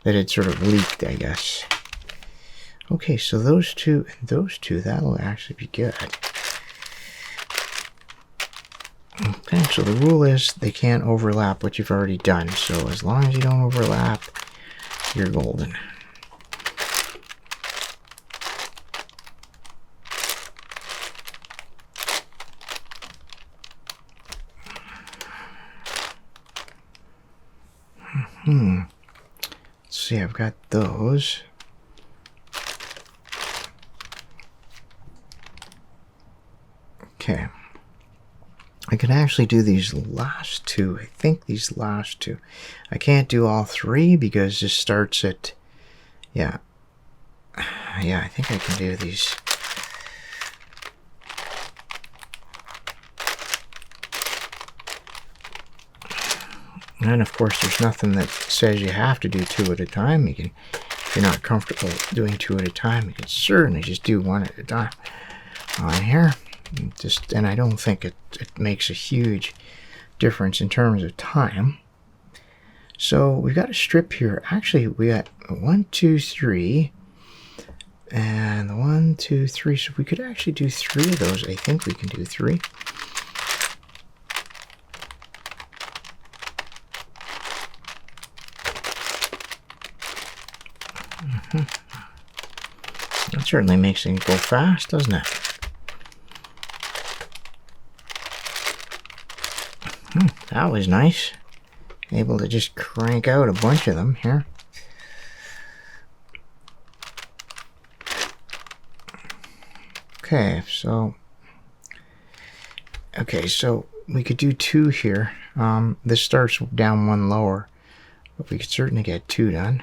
that had sort of leaked, I guess. Okay, so those two, that'll actually be good. Okay, so the rule is they can't overlap what you've already done. So as long as you don't overlap, you're golden. Let's see, I've got those. Okay. I can actually do these last two. I think these last two. I can't do all three because this starts at, yeah, I think I can do these. And of course, there's nothing that says you have to do two at a time. You can, if you're not comfortable doing two at a time, you can certainly just do one at a time on here. And I don't think it makes a huge difference in terms of time. So we've got a strip here. Actually, we got 1, 2, 3, and the 1, 2, 3. So we could actually do 3 of those. I think we can do 3. That certainly makes things go fast, doesn't it? That was nice. Able to just crank out a bunch of them here. Okay, so we could do 2 here. This starts down 1 lower, but we could certainly get 2 done.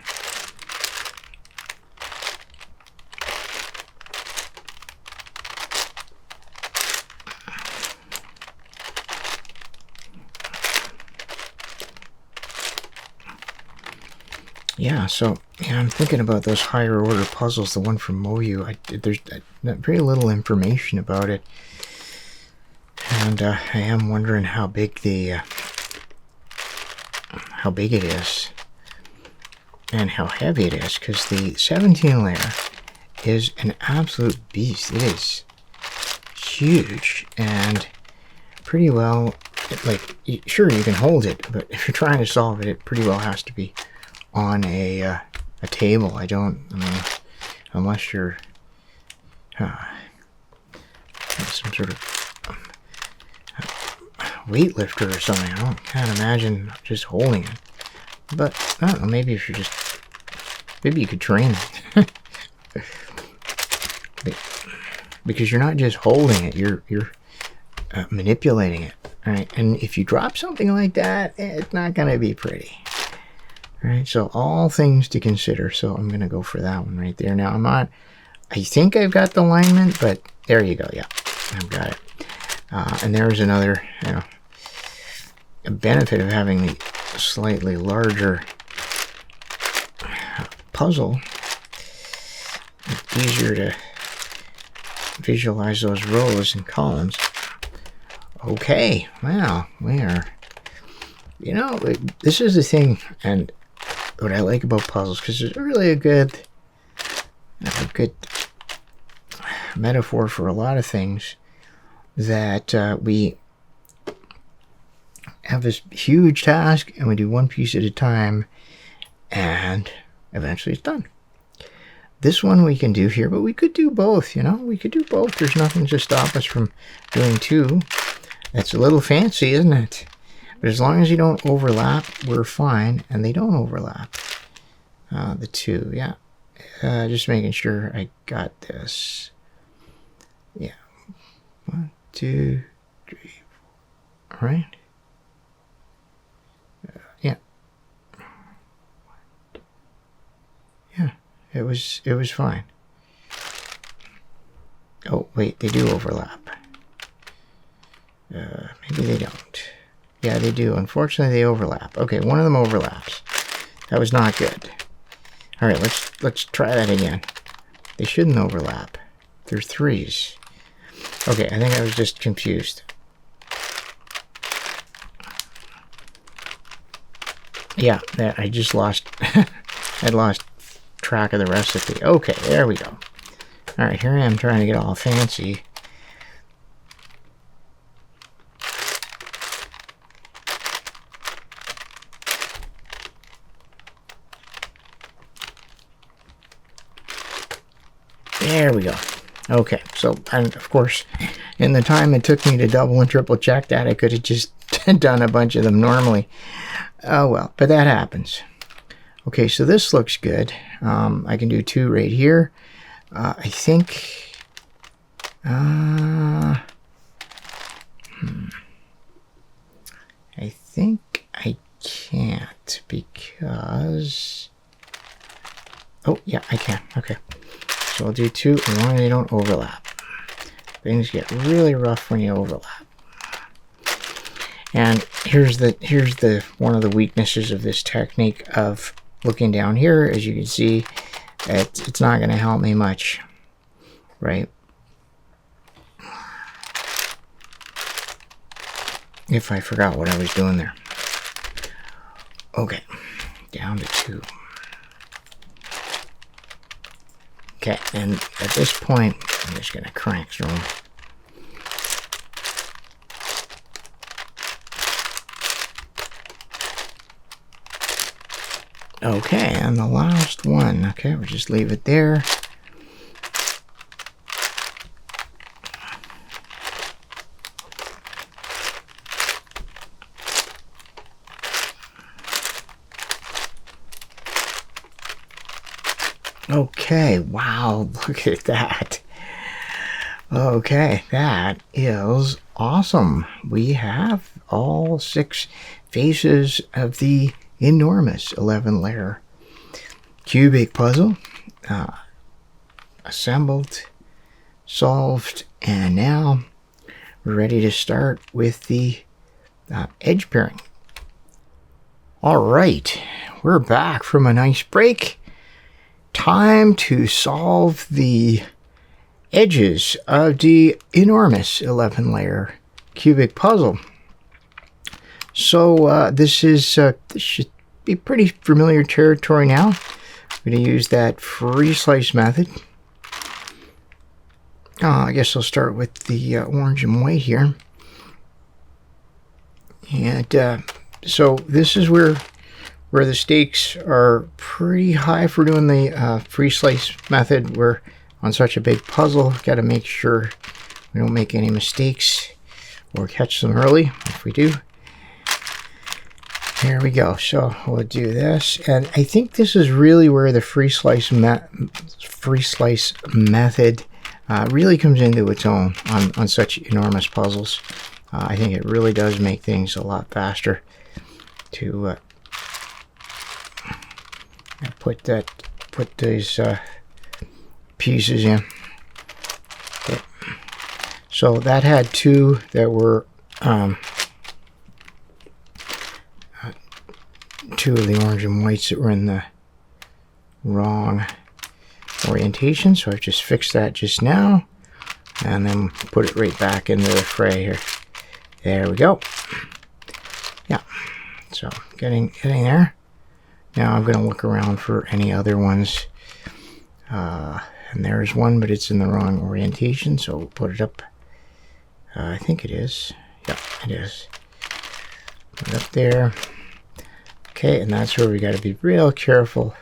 Yeah, so I'm thinking about those higher order puzzles, the one from Moyu. There's very little information about it. And I am wondering how big it is and how heavy it is, because the 17 layer is an absolute beast. It is huge and pretty well, like, sure, you can hold it, but if you're trying to solve it, it pretty well has to be on a table. I mean, unless you're some sort of weightlifter or something. I can't imagine just holding it. But I don't know, maybe if you're maybe you could train it. Because you're not just holding it, you're manipulating it. All right, and if you drop something like that, it's not going to be pretty. All right, so all things to consider. So I'm going to go for that one right there. Now I think I've got the alignment, but there you go. Yeah, I've got it. And there's another, a benefit of having the slightly larger puzzle. It's easier to visualize those rows and columns. Okay, wow, we are, this is the thing, and what I like about puzzles, because it's really a good metaphor for a lot of things, that we have this huge task and we do one piece at a time and eventually it's done. This one we can do here, but we could do both, we could do both. There's nothing to stop us from doing 2. That's a little fancy, isn't it? But as long as you don't overlap, we're fine, and they don't overlap. The 2, yeah. Just making sure I got this. Yeah. 1, 2, 3, 4. All right. Yeah. Yeah. It was fine. Oh wait, they do overlap. Maybe they don't. Yeah, they do. Unfortunately, they overlap. Okay, one of them overlaps. That was not good. All right, let's try that again. They shouldn't overlap. They're 3s. Okay, I think I was just confused. Yeah, I just lost. I lost track of the recipe. Okay, there we go. All right, here I am trying to get all fancy. There we go. Okay, so, and of course, in the time it took me to double and triple check that, I could have just done a bunch of them normally. Oh well, but that happens. Okay, so this looks good. I can do 2 right here. I think... I think I can't because... Oh, yeah, I can. Okay. So I'll do 2 as long as they don't overlap. Things get really rough when you overlap. And here's the one of the weaknesses of this technique of looking down here. As you can see, it's not going to help me much, right? If I forgot what I was doing there. Okay, down to 2. Okay, and at this point, I'm just going to crank through them. Okay, and the last one. Okay, we'll just leave it there. Okay, wow, look at that. Okay, that is awesome. We have all 6 faces of the enormous 11-layer cubic puzzle assembled, solved, and now we're ready to start with the edge pairing. All right, we're back from a nice break. Time to solve the edges of the enormous 11-layer cubic puzzle. So this should be pretty familiar territory now. I'm going to use that free slice method. I guess I'll start with the orange and white here. And so this is where the stakes are pretty high for doing the free slice method. We're on such a big puzzle, got to make sure we don't make any mistakes or catch them early. If we do, here we go. So we'll do this, and I think this is really where the free slice method really comes into its own on such enormous puzzles. I think it really does make things a lot faster to put these pieces in. Okay. So that had 2 that were 2 of the orange and whites that were in the wrong orientation. So I've just fixed that just now, and then put it right back into the fray here. There we go. Yeah. So getting there. Now I'm going to look around for any other ones. And there's one, but it's in the wrong orientation, so we'll put it up. I think it is. Yeah, it is. Put it up there. Okay, and that's where we got to be real careful,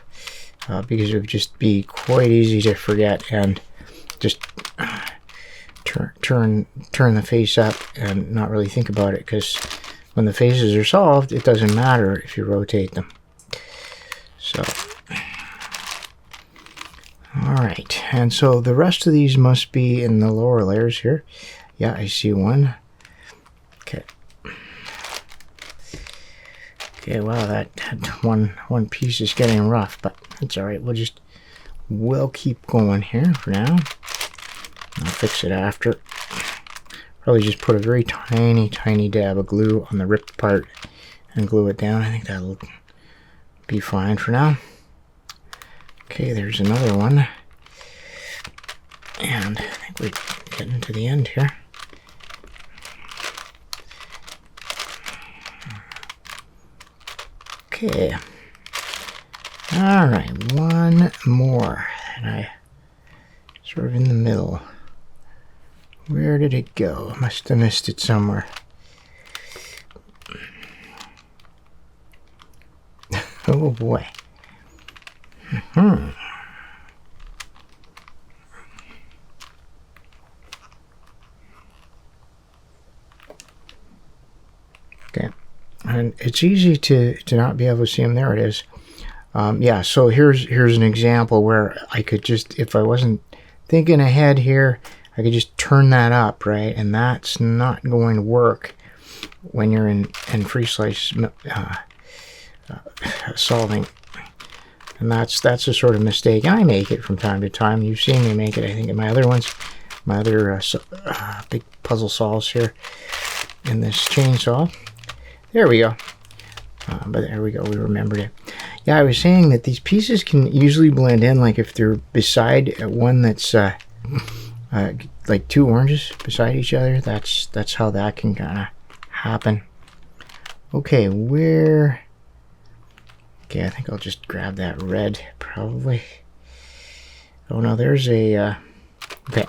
because it would just be quite easy to forget and just turn the face up and not really think about it, because when the faces are solved, it doesn't matter if you rotate them. So, all right, and so the rest of these must be in the lower layers here. Yeah, I see one. Okay. Okay, wow, that one piece is getting rough, but it's all right. We'll keep going here for now. I'll fix it after. probably just put a very tiny dab of glue on the ripped part and glue it down. I think that'll be fine for now. Okay, there's another one. And I think we're getting to the end here. Okay. All right, one more. And I sort of in the middle. Where did it go? Must have missed it somewhere. Oh boy. Okay, and it's easy to not be able to see them. There it is. Yeah, so here's an example where I could just, if I wasn't thinking ahead here, I could just turn that up, right? And that's not going to work when you're in free slice solving. And that's a sort of mistake. And I make it from time to time. You've seen me make it, I think, in my other ones, my other big puzzle solves here in this chainsaw. There we go. But there we go, we remembered it. Yeah, I was saying that these pieces can usually blend in, like if they're beside one that's like two oranges beside each other. That's how that can kind of happen. Okay, where... Okay, I think I'll just grab that red, probably. Oh no, there's a... Okay,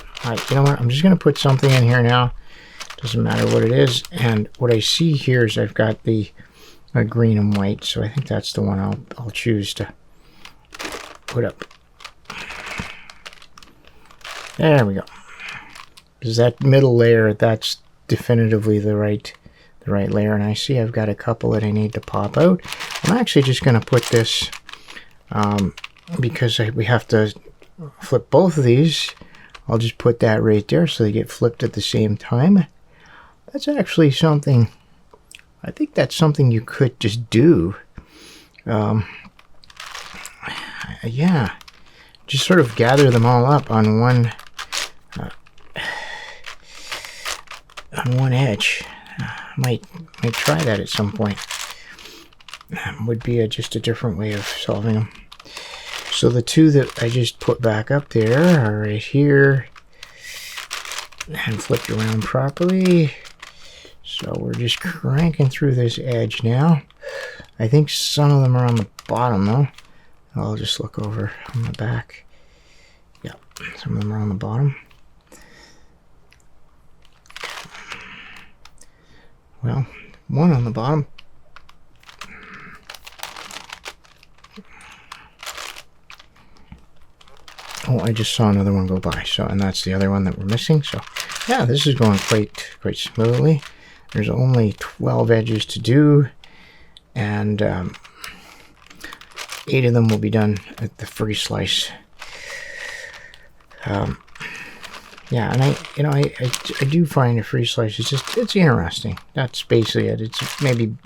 you know what? I'm just going to put something in here now. Doesn't matter what it is. And what I see here is I've got the green and white, so I think that's the one I'll choose to put up. There we go. Because that middle layer, that's definitively the right layer. And I see I've got a couple that I need to pop out. I'm actually just going to put this because we have to flip both of these. I'll just put that right there so they get flipped at the same time. That's actually something, I think that's something you could just do. Yeah, just sort of gather them all up on one edge. Might try that at some point. Would be just a different way of solving them. So the two that I just put back up there are right here and flipped around properly. So we're just cranking through this edge now. I think some of them are on the bottom though. I'll just look over on the back. Yeah, some of them are on the bottom. Well, one on the bottom. Oh, I just saw another one go by. So, and that's the other one that we're missing. So, yeah, this is going quite smoothly. There's only 12 edges to do, and 8 of them will be done at the free slice. Yeah, and I do find a free slice it's interesting. That's basically it. It's maybe,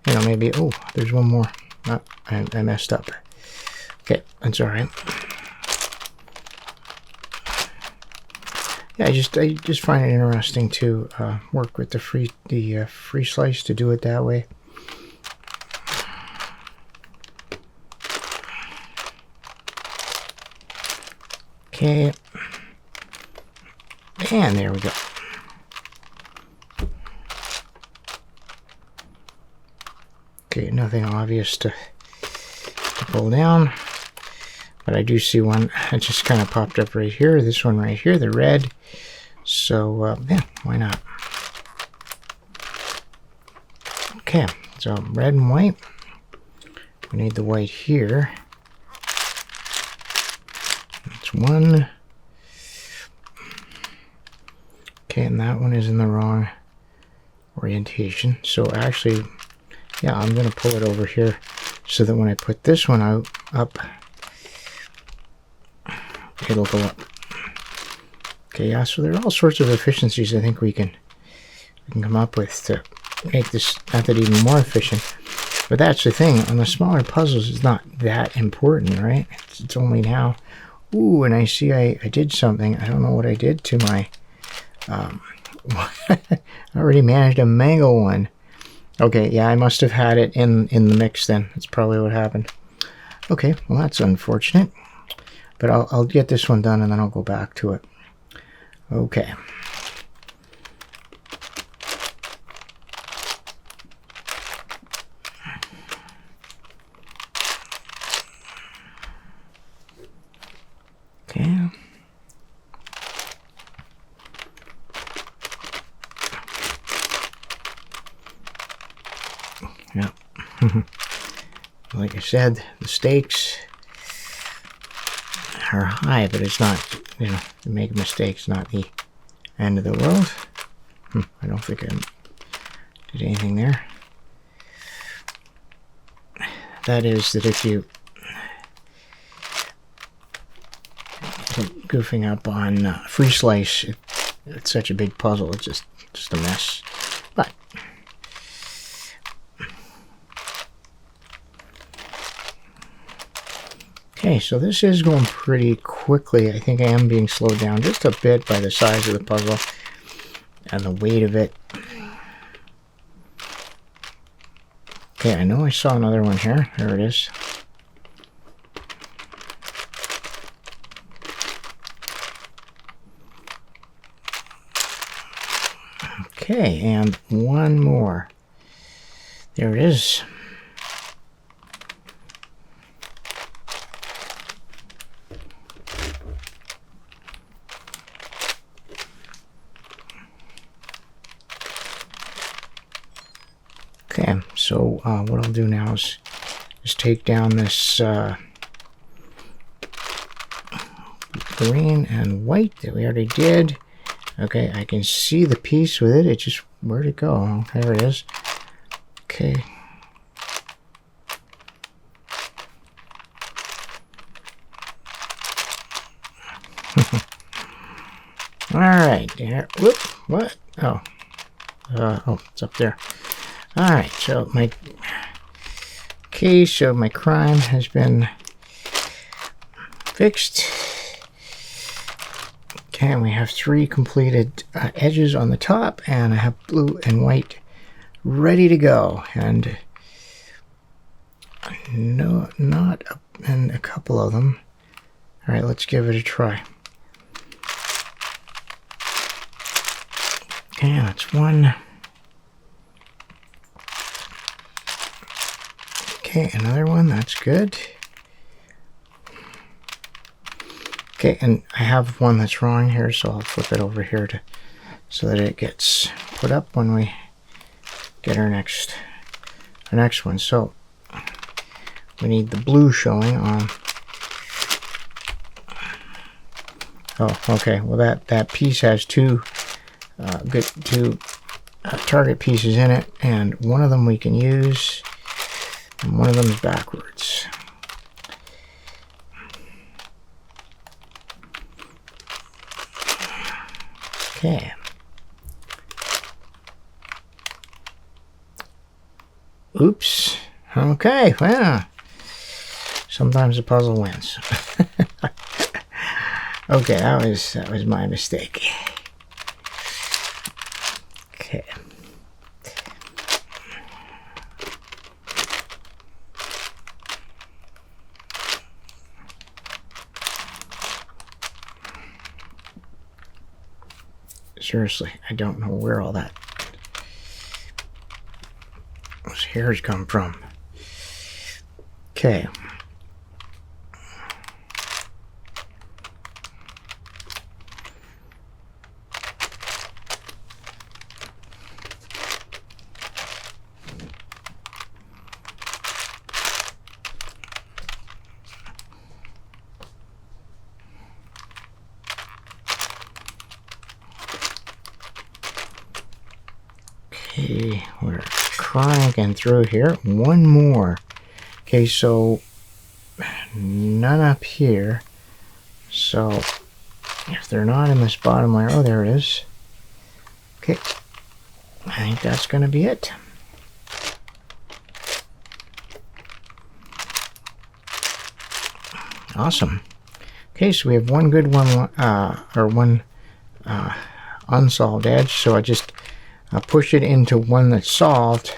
maybe, oh, there's one more. Oh, I messed up. Okay, that's all right. Yeah, I just find it interesting to work with the free slice, to do it that way. Okay, and there we go. Okay, nothing obvious to pull down, but I do see one that just kind of popped up right here. This one right here, the red. So yeah, why not? Okay, so red and white. We need the white here. That's one. Okay, and that one is in the wrong orientation. So actually, yeah, I'm going to pull it over here so that when I put this one up, it'll go up. Okay, yeah, so there are all sorts of efficiencies I think we can come up with to make this method even more efficient. But that's the thing, on the smaller puzzles, it's not that important, right? It's only now. Ooh, and I see I did something. I don't know what I did to my I already managed to mangle one. Okay, yeah, I must have had it in the mix then. That's probably what happened. Okay, well, that's unfortunate. But I'll get this one done and then I'll go back to it. Okay. Okay. Yeah. Like I said, the stakes are high, but it's not, you know, to make mistakes, not the end of the world. I don't think I did anything there. That is that if you goofing up on free slice, it's such a big puzzle. It's just a mess. But okay, so this is going pretty quickly. I think I am being slowed down just a bit by the size of the puzzle and the weight of it. Okay, I know I saw another one here. There it is. Okay, and one more. There it is. Okay, so what I'll do now is just take down this green and white that we already did. Okay, I can see the piece with it. It just, where'd it go? Oh, there it is. Okay. All right, there. Whoop, what? Oh. Oh, it's up there. All right, so my case of my crime has been fixed. Okay, and we have 3 completed edges on the top, and I have blue and white ready to go. And no, not and a couple of them. All right, let's give it a try. Okay, that's one. Okay, another one. That's good. Okay, and I have one that's wrong here, so I'll flip it over here so that it gets put up when we get our next one. So we need the blue showing on. Oh, okay. Well, that piece has two target pieces in it, and one of them we can use, and one of them is backwards. Okay. Oops. Okay, well, sometimes the puzzle wins. Okay, that was my mistake. Okay. Seriously, I don't know where all those hairs come from. Okay. Okay, we're cranking through here. One more. Okay, so none up here. So if they're not in this bottom layer, oh, there it is. Okay, I think that's going to be it. Awesome. Okay, so we have one good one, or one unsolved edge. So I just push it into one that's solved,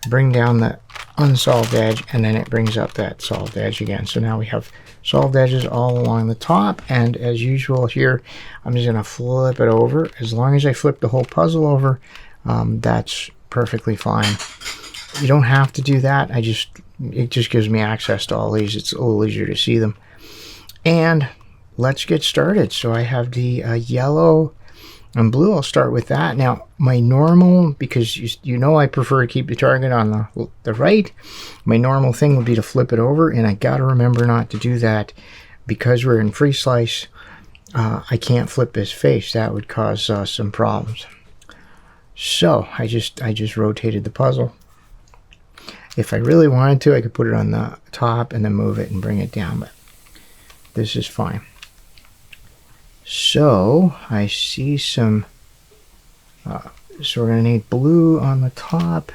bring down the unsolved edge, and then it brings up that solved edge again. So now we have solved edges all along the top, and as usual here, I'm just going to flip it over. As long as I flip the whole puzzle over, that's perfectly fine. You don't have to do that. It just gives me access to all these. It's a little easier to see them. And let's get started. So I have the yellow and blue. I'll start with that. Now my normal, because you know I prefer to keep the target on the right, my normal thing would be to flip it over, and I gotta remember not to do that because we're in free slice. I can't flip his face. That would cause some problems. So I just rotated the puzzle. If I really wanted to, I could put it on the top and then move it and bring it down, but this is fine. So I see some, so we're going to need blue on the top,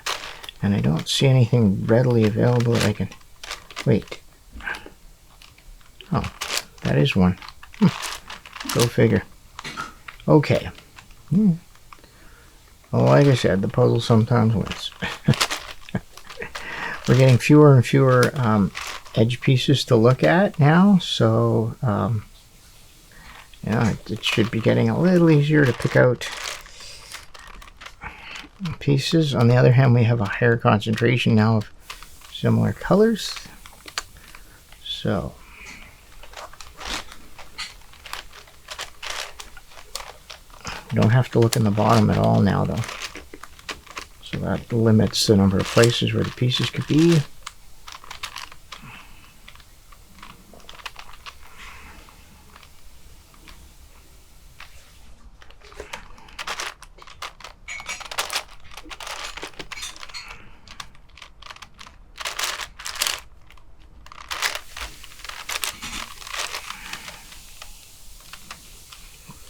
and I don't see anything readily available that I can, wait. Oh, that is one. Go figure. Okay. Well, like I said, the puzzle sometimes wins. We're getting fewer and fewer edge pieces to look at now, so yeah, it should be getting a little easier to pick out pieces. On the other hand, we have a higher concentration now of similar colors. So you don't have to look in the bottom at all now, though. So that limits the number of places where the pieces could be.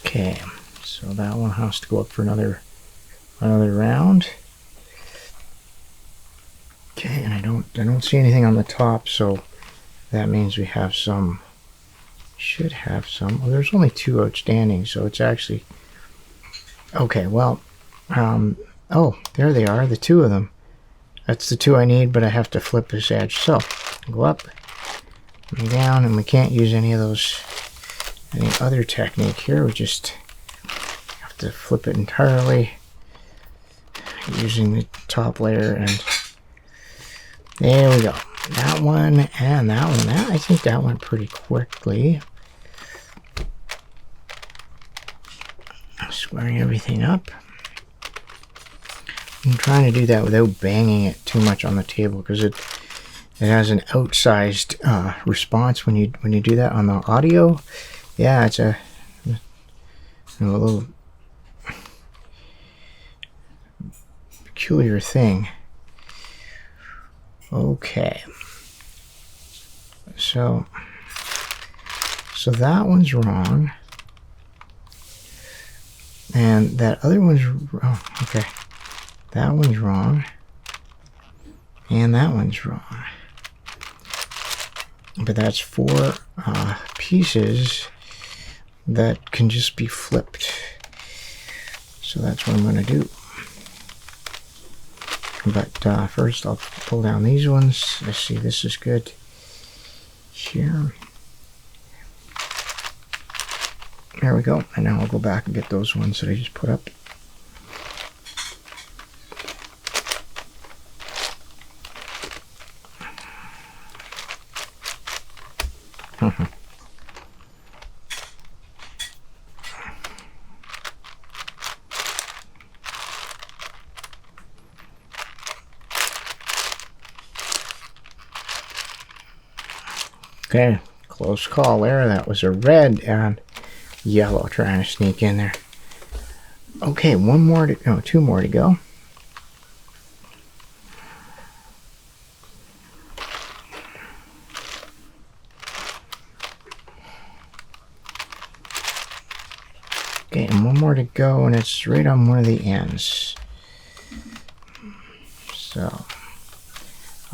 Okay, so that one has to go up for another round. Okay, and I don't see anything on the top, so that means we have some, should have some. Well, there's only two outstanding, so it's actually okay. Well, oh, there they are, the two of them. That's the two I need, but I have to flip this edge. So go up and down, and we can't use any other technique here. We just have to flip it entirely using the top layer, and there we go. That one and that one. I think that went pretty quickly. Squaring everything up. I'm trying to do that without banging it too much on the table, because it has an outsized response when you do that on the audio. Yeah, it's a little peculiar thing. Okay, so that one's wrong, and that other one's wrong. Okay, that one's wrong, and that one's wrong. But that's four pieces that can just be flipped. So that's what I'm going to do. But first I'll pull down these ones. I see this is good here. There we go. And now I'll go back and get those ones that I just put up. Okay, close call there. That was a red and yellow trying to sneak in there. Okay, two more to go. Okay, and one more to go, and it's right on one of the ends. So,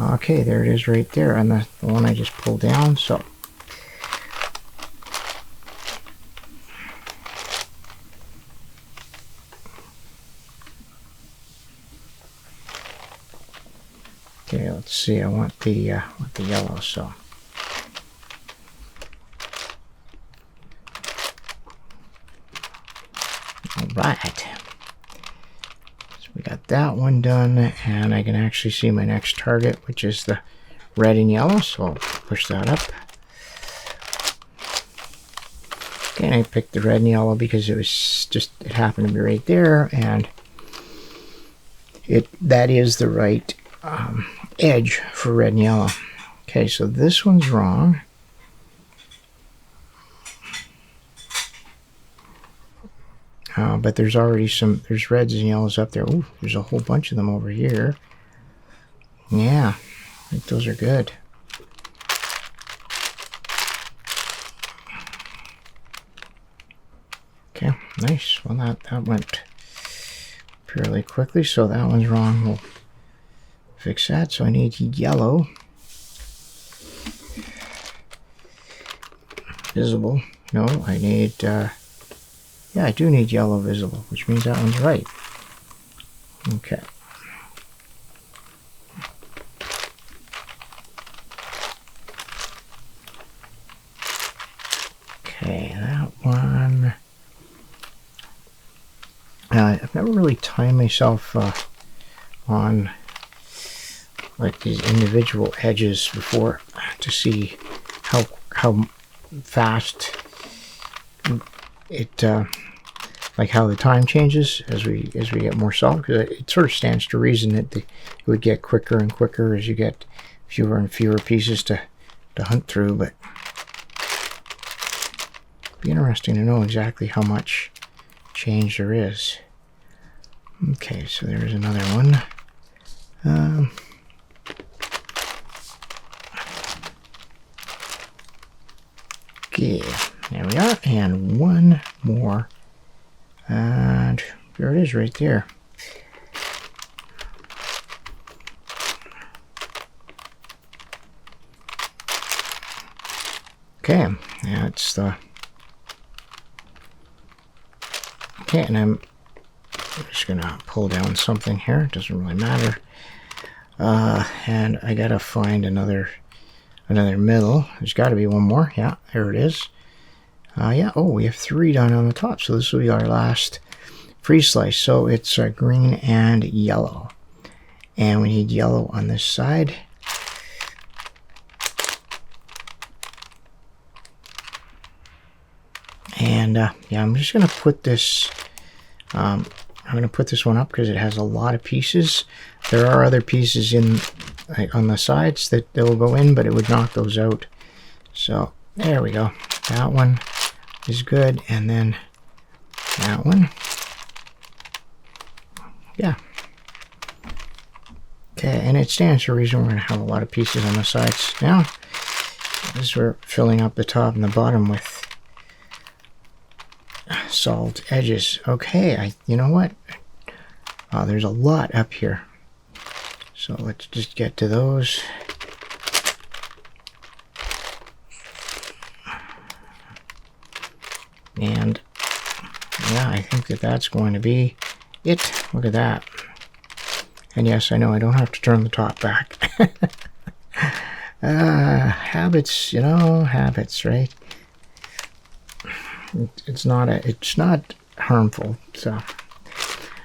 okay, there it is right there on the one I just pulled down. So, see, I want the yellow, so. All right. So we got that one done, and I can actually see my next target, which is the red and yellow, so I'll push that up. Okay, and I picked the red and yellow because it was just, it happened to be right there, and that is the right edge for red and yellow. Okay, so this one's wrong. But there's already there's reds and yellows up there. Ooh, there's a whole bunch of them over here. Yeah, I think those are good. Okay, nice. Well, that went fairly quickly, so that one's wrong. We'll fix that. So I need yellow. Visible. No, I need, yeah, I do need yellow visible, which means that one's right. Okay. Okay, that one. I've never really timed myself on like these individual edges before to see how fast it like how the time changes as we get more solid, because it sort of stands to reason that it would get quicker and quicker as you get fewer and fewer pieces to hunt through. But it'd be interesting to know exactly how much change there is. Okay, so there's another one. Okay, there we are, and one more, and there it is right there. Okay, that's the. Okay, and I'm just gonna pull down something here. It doesn't really matter. And I gotta find another middle. There's got to be one more. Yeah, there it is. Yeah. Oh, we have 3 done on the top, so this will be our last free slice. So it's green and yellow, and we need yellow on this side. And yeah, I'm just gonna put this. I'm gonna put this one up because it has a lot of pieces. There are other pieces in on the sides that will go in, but it would knock those out. So there we go. That one is good, and then that one. Yeah. Okay, and it stands to reason we're going to have a lot of pieces on the sides. Now, as we're filling up the top and the bottom with solved edges. Okay, you know what? There's a lot up here. So let's just get to those. And yeah, I think that's going to be it. Look at that. And yes, I know I don't have to turn the top back. Habits, you know, habits, right? It's not harmful.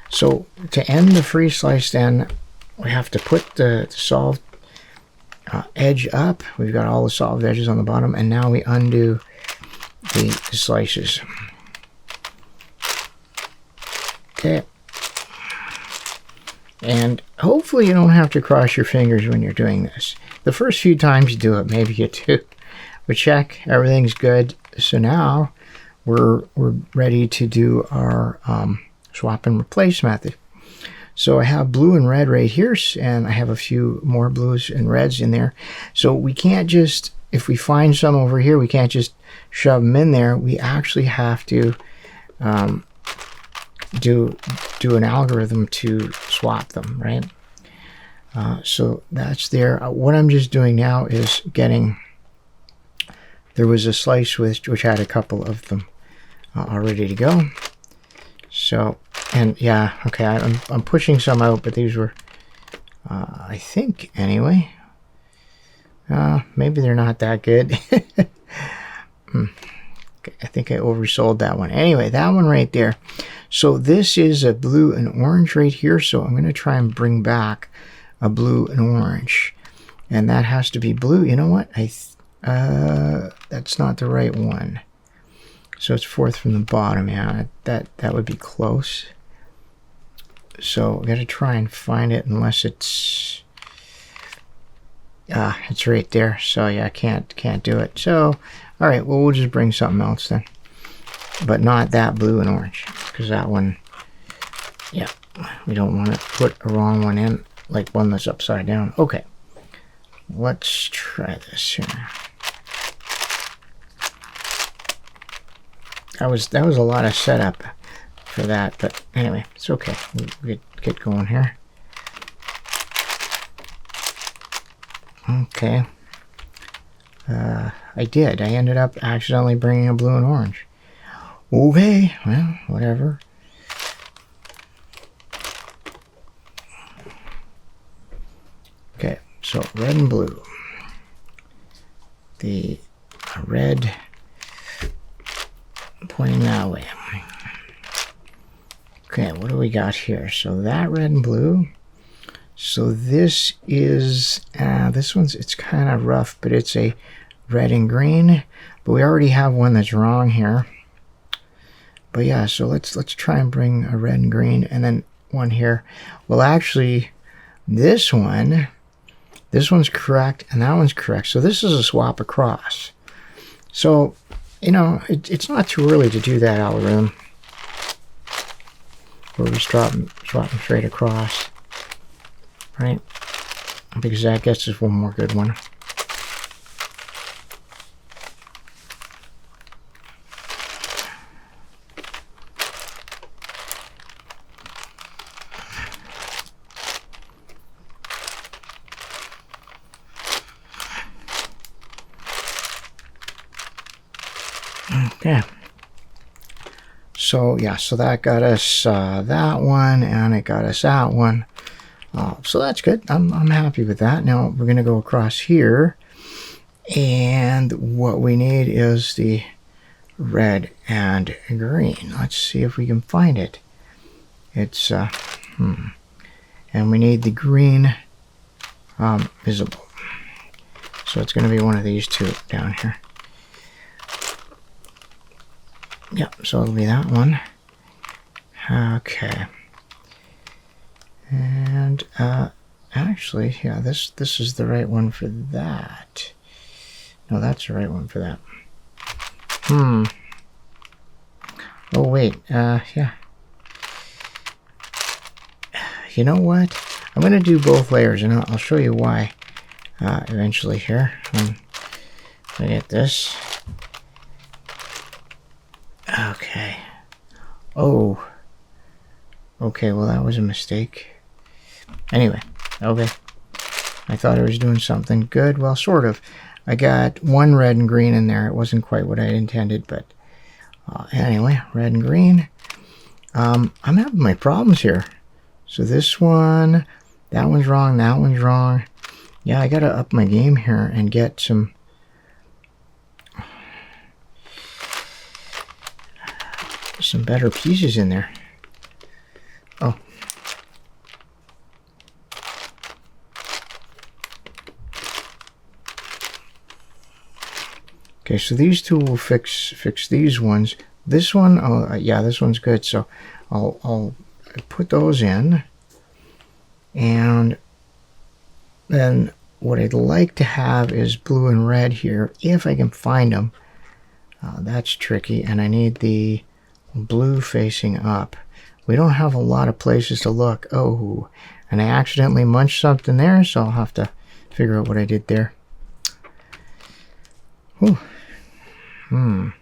So to end the free slice, then we have to put the solved edge up. We've got all the solved edges on the bottom, and now we undo the slices. Okay. And hopefully you don't have to cross your fingers when you're doing this. The first few times you do it, maybe you do. But check, everything's good. So now we're ready to do our swap and replace method. So I have blue and red right here, and I have a few more blues and reds in there. So we can't just, if we find some over here, we can't just shove them in there. We actually have to do an algorithm to swap them, right? So that's there. What I'm just doing now is getting, there was a slice which had a couple of them all ready to go. So, and yeah, okay, I'm pushing some out, but these were, I think anyway, Maybe they're not that good. Okay, I think I oversold that one. Anyway, that one right there. So this is a blue and orange right here. So I'm going to try and bring back a blue and orange. And that has to be blue. You know what? That's not the right one. So it's fourth from the bottom. Yeah, that would be close. So I got to try and find it unless it's right there. So yeah, I can't do it. So all right, well, we'll just bring something else then, but not that blue and orange, because that one, yeah, we don't want to put a wrong one in, like one that's upside down. Okay, let's try this here. That was a lot of setup for that, but anyway, it's okay. We get going here. Okay. I ended up accidentally bringing a blue and orange. Okay, well, whatever. Okay, so red and blue. The red pointing that way. Okay, what do we got here? So that red and blue. So this is, this one's, it's kind of rough, but it's a red and green. But we already have one that's wrong here. But yeah, so let's try and bring a red and green, and then one here. Well, actually, this one's correct, and that one's correct. So this is a swap across. So, you know, it's not too early to do that algorithm, where we swap them straight across. Right, because that gets us one more good one. Okay. So yeah, so that got us that one, and it got us that one. So that's good. I'm happy with that. Now we're going to go across here, and what we need is the red and green. Let's see if we can find it. It's and we need the green visible. So it's going to be one of these two down here. Yep, so it'll be that one. Okay. And actually, yeah, this is the right one for that. No, that's the right one for that. Oh wait, yeah. You know what? I'm gonna do both layers, and I'll show you why eventually here. I get this. Okay. Oh. Okay, well that was a mistake. Anyway, okay. I thought I was doing something good. Well, sort of. I got one red and green in there. It wasn't quite what I intended, but anyway, red and green. I'm having my problems here. So this one, that one's wrong, that one's wrong. Yeah, I gotta up my game here and get some better pieces in there. Oh. Okay, so these two will fix these ones. This one, oh yeah, this one's good. So I'll put those in, and then what I'd like to have is blue and red here, if I can find them. That's tricky, and I need the blue facing up. We don't have a lot of places to look. Oh, and I accidentally munched something there, so I'll have to figure out what I did there. Whew. You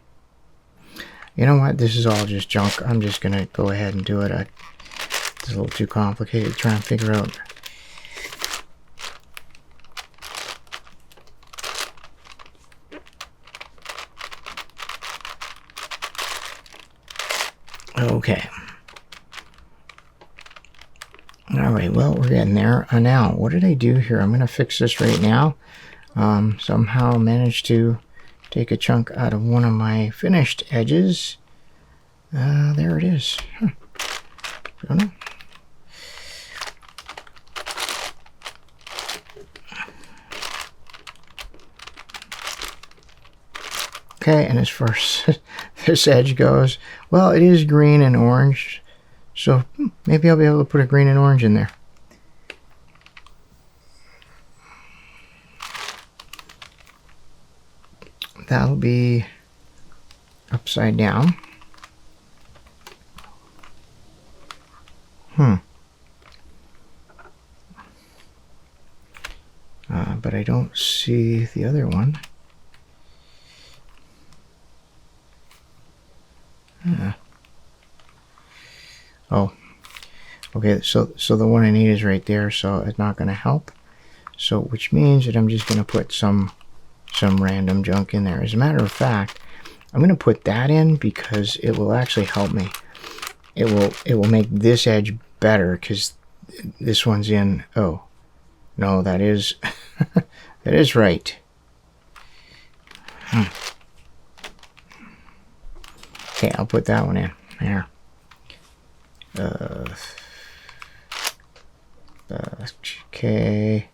know what? This is all just junk. I'm just going to go ahead and do it. It's a little too complicated to try and figure out. Okay. Alright, well, we're getting there. Now, what did I do here? I'm going to fix this right now. somehow managed to take a chunk out of one of my finished edges. There it is. Huh. Don't know. Okay, and as far as this edge goes, well, it is green and orange, so maybe I'll be able to put a green and orange in there. That'll be upside down. But I don't see the other one. Oh, okay, so the one I need is right there, so it's not going to help. So, which means that I'm just going to put some random junk in there. As a matter of fact, I'm going to put that in because it will actually help me. It will make this edge better because this one's in. Oh, no, that is that is right. Okay, I'll put that one in there. Okay.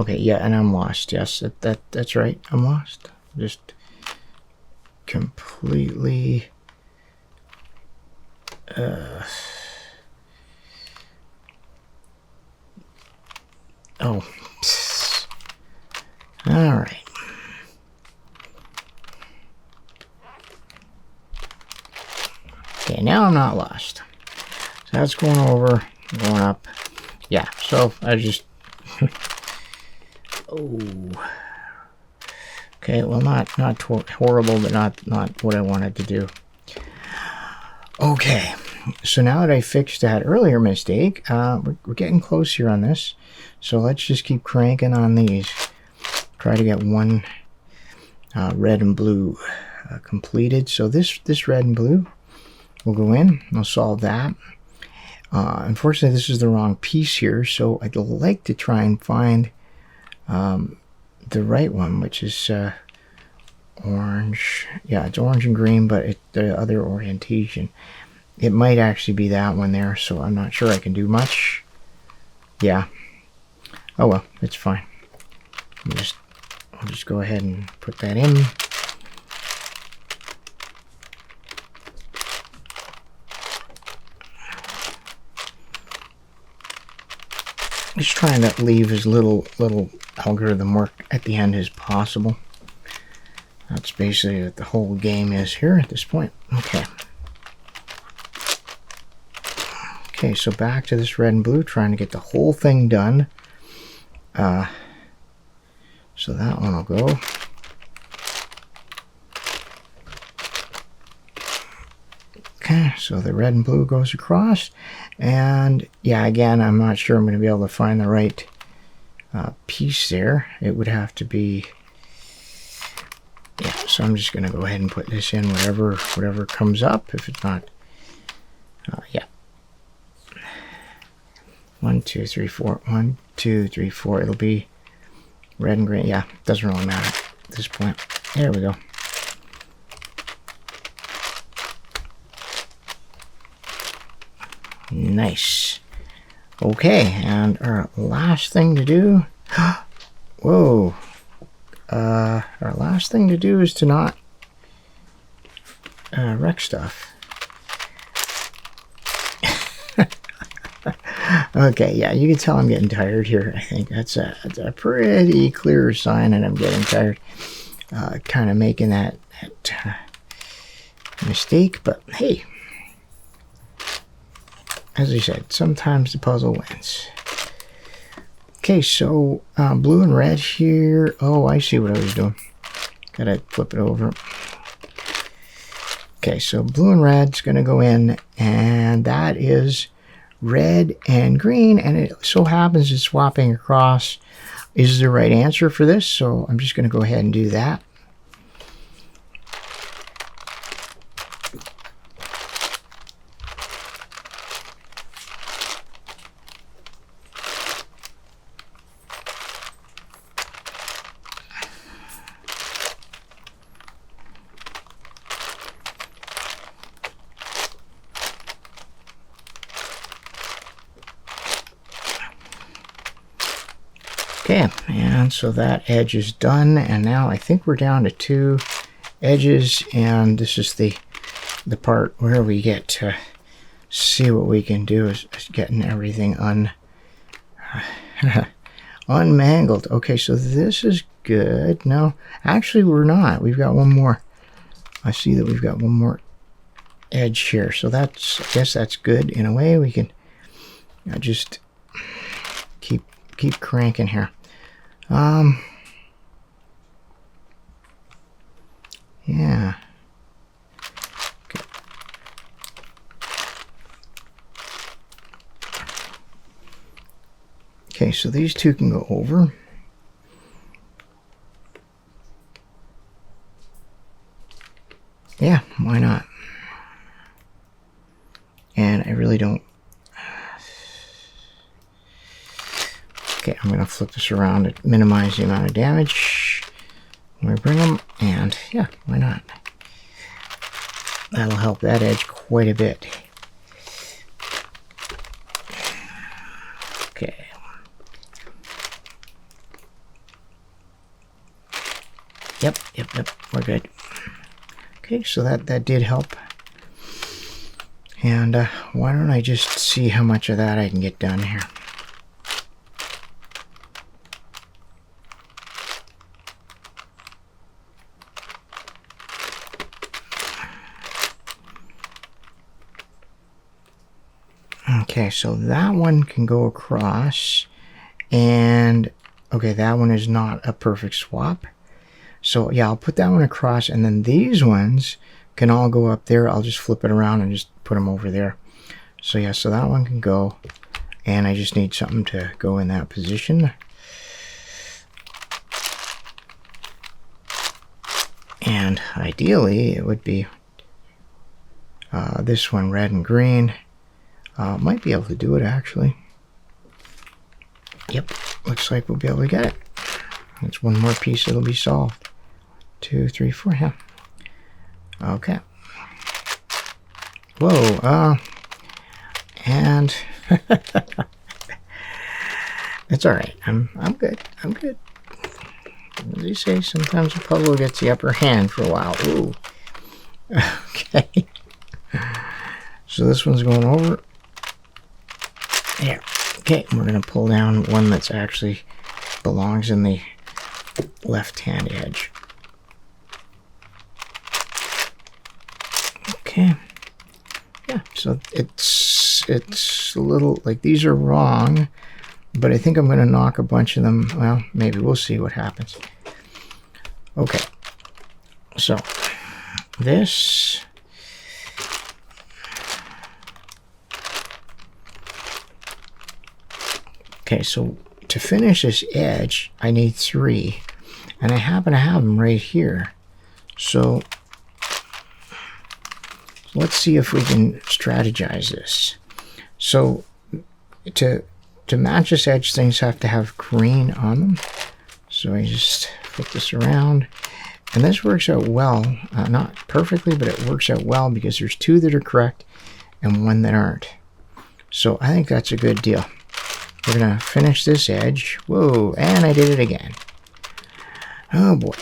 Okay, yeah, and I'm lost. Yes, that's right. I'm lost. Just completely. Oh. All right. Okay, now I'm not lost. So that's going over, going up. Yeah, so I just... oh. Okay, well, not horrible, but not what I wanted to do. Okay, so now that I fixed that earlier mistake, we're getting close here on this. So let's just keep cranking on these. Try to get one red and blue completed. So this red and blue will go in. I'll solve that. Unfortunately, this is the wrong piece here, so I'd like to try and find the right one, which is orange. Yeah, it's orange and green, but it's the other orientation. It might actually be that one there, so I'm not sure I can do much. Yeah. Oh well, it's fine. I'll just go ahead and put that in. Just trying to leave as little algorithm work at the end as possible. That's basically what the whole game is here at this point. Okay. Okay, so back to this red and blue, trying to get the whole thing done. So that one will go. Okay, so the red and blue goes across. And yeah, again, I'm not sure I'm going to be able to find the right piece there. It would have to be... yeah, so I'm just going to go ahead and put this in whatever comes up. If it's not... yeah. 1, 2, 3, 4. 1, 2, 3, 4. It'll be red and green. Yeah, doesn't really matter at this point. There we go. Nice. Okay, and our last thing to do... whoa. Our last thing to do is to not wreck stuff. Okay, yeah, you can tell I'm getting tired here. I think that's a pretty clear sign that I'm getting tired. Kind of making that mistake, but hey, as I said, sometimes the puzzle wins. Okay, so blue and red here. Oh, I see what I was doing. Gotta flip it over. Okay, so blue and red's gonna go in, and that is red and green, and it so happens that swapping across is the right answer for this, so I'm just going to go ahead and do that. Okay, and so that edge is done, and now I think we're down to 2 edges, and this is the part where we get to see what we can do is getting everything unmangled. Okay, so this is good. No, actually we're not. We've got one more. I see that we've got one more edge here, so that's, I guess that's good in a way. We can just keep cranking here. Yeah. Okay, so these two can go over. Yeah, why not? And I really don't. Okay, I'm going to flip this around to minimize the amount of damage when we bring them, and yeah, why not? That'll help that edge quite a bit. Okay. Yep, we're good. Okay, so that did help. And why don't I just see how much of that I can get done here. Okay, so that one can go across, and okay, that one is not a perfect swap. So yeah, I'll put that one across, and then these ones can all go up there. I'll just flip it around and just put them over there. So yeah, so that one can go, and I just need something to go in that position. And ideally, it would be this one, red and green. Might be able to do it, actually. Yep, looks like we'll be able to get it. It's one more piece, it'll be solved. 2, 3, 4, yeah. Okay. Whoa, and it's all right. I'm good. I'm good. As you say, sometimes a puzzle gets the upper hand for a while. Ooh. Okay. So this one's going over. There. Okay, we're going to pull down one that's actually belongs in the left-hand edge. Okay. Yeah, so it's a little, like, these are wrong, but I think I'm going to knock a bunch of them. Well, maybe we'll see what happens. Okay. So, this... Okay, so to finish this edge, I need 3, and I happen to have them right here. So let's see if we can strategize this. So to match this edge, things have to have green on them. So I just flip this around, and this works out well. Not perfectly, but it works out well because there's 2 that are correct and 1 that aren't. So I think that's a good deal. We're going to finish this edge. Whoa, and I did it again. Oh boy.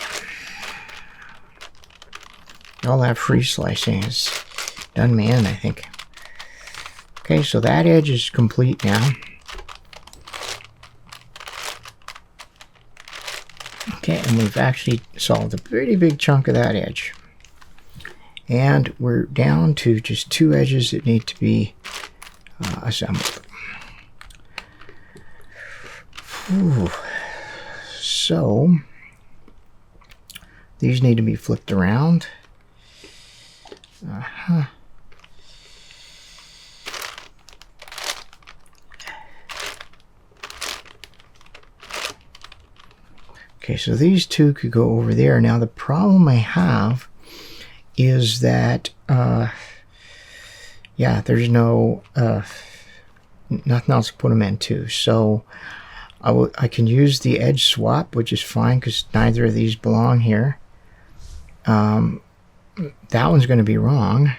All that free slicing has done me in, I think. Okay, so that edge is complete now. Okay, and we've actually solved a pretty big chunk of that edge. And we're down to just 2 edges that need to be assembled. Ooh. So these need to be flipped around. Okay, so these 2 could go over there. Now the problem I have is that yeah, there's no nothing else to put them into. So I can use the edge swap, which is fine because neither of these belong here. That one's going to be wrong.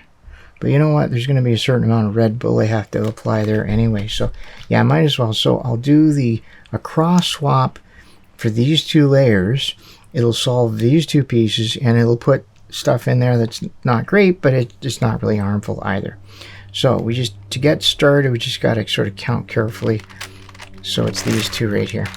But you know what? There's going to be a certain amount of Red Bull I have to apply there anyway. So yeah, I might as well. So I'll do a cross swap for these two layers, it'll solve these two pieces, and it'll put stuff in there that's not great, but it's not really harmful either. So we just, to get started, we just got to sort of count carefully. So it's these two right here.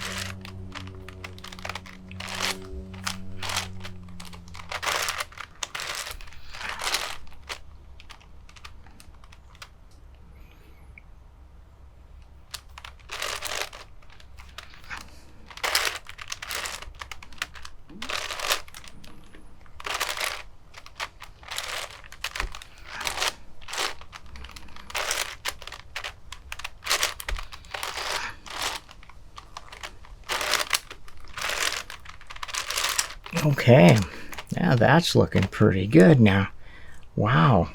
Okay, now that's looking pretty good now. Wow,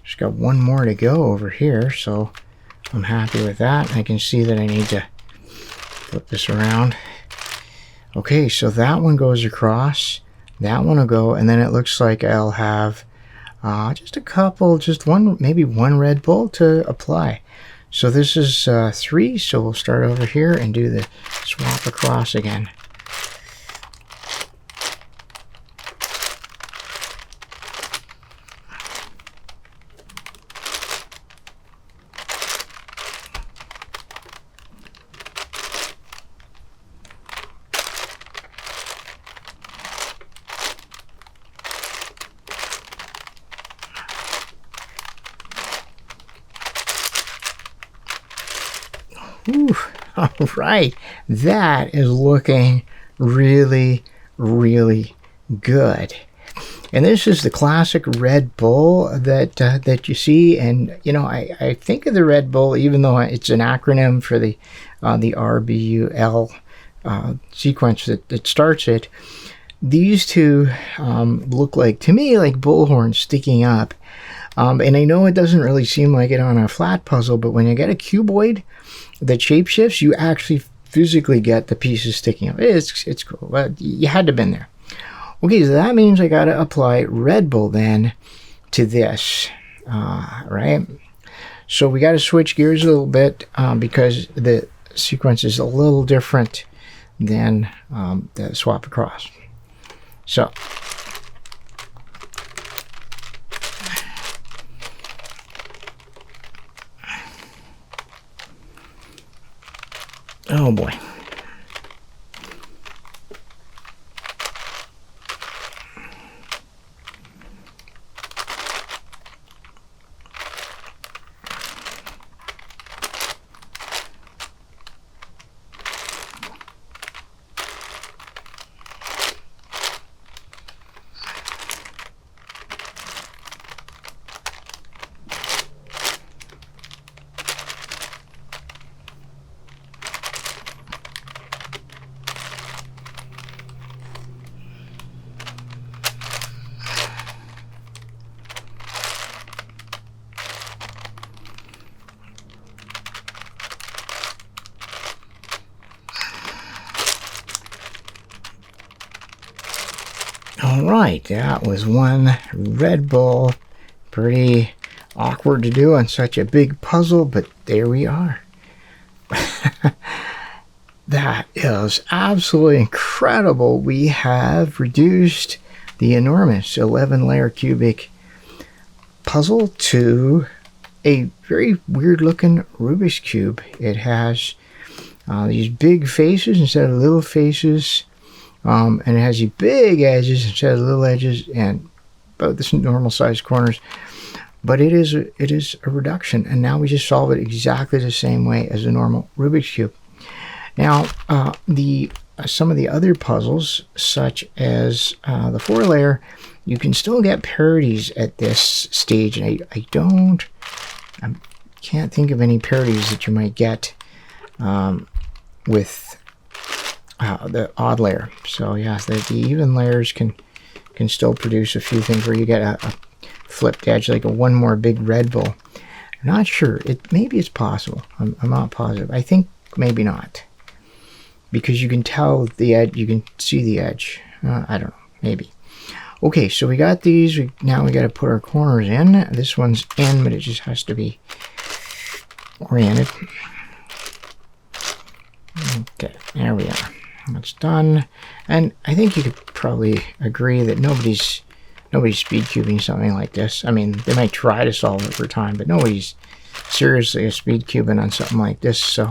just got one more to go over here, so I'm happy with that. I can see that I need to flip this around. Okay, so that one goes across, that one will go, and then it looks like I'll have just a couple, just one, maybe one Red Bull to apply. So this is 3, so we'll start over here and do the swap across again. Ooh, all right, that is looking really, really good. And this is the classic Red Bull that you see. And you know, I think of the Red Bull, even though it's an acronym for the RBUL sequence that starts it. These two look like, to me, like bullhorns sticking up. And I know it doesn't really seem like it on a flat puzzle, but when you get a cuboid that shape shifts, you actually physically get the pieces sticking up. It's cool. But you had to have been there. Okay, so that means I got to apply Red Bull then to this, right? So we got to switch gears a little bit because the sequence is a little different than the swap across. So oh boy. All right, that was one Red Bull. Pretty awkward to do on such a big puzzle, but there we are. That is absolutely incredible. We have reduced the enormous 11-layer cubic puzzle to a very weird looking Rubik's Cube. It has these big faces instead of little faces. And it has these big edges instead of little edges, and about this normal sized corners. But it is a reduction, and now we just solve it exactly the same way as a normal Rubik's Cube. Now, some of the other puzzles, such as the 4-layer, you can still get parodies at this stage, and I can't think of any parodies that you might get with the odd layer. So yeah, the even layers can still produce a few things where you get a flipped edge, like one more big Red Bull. I'm not sure. Maybe it's possible. I'm not positive. I think maybe not, because you can tell the edge. You can see the edge. I don't know. Maybe. Okay, so we got these. Now we got to put our corners in. This one's in, but it just has to be oriented. Okay, there we are. That's done. And I think you could probably agree that nobody's speed cubing something like this. I mean, they might try to solve it over time, but nobody's seriously a speed cubing on something like this. So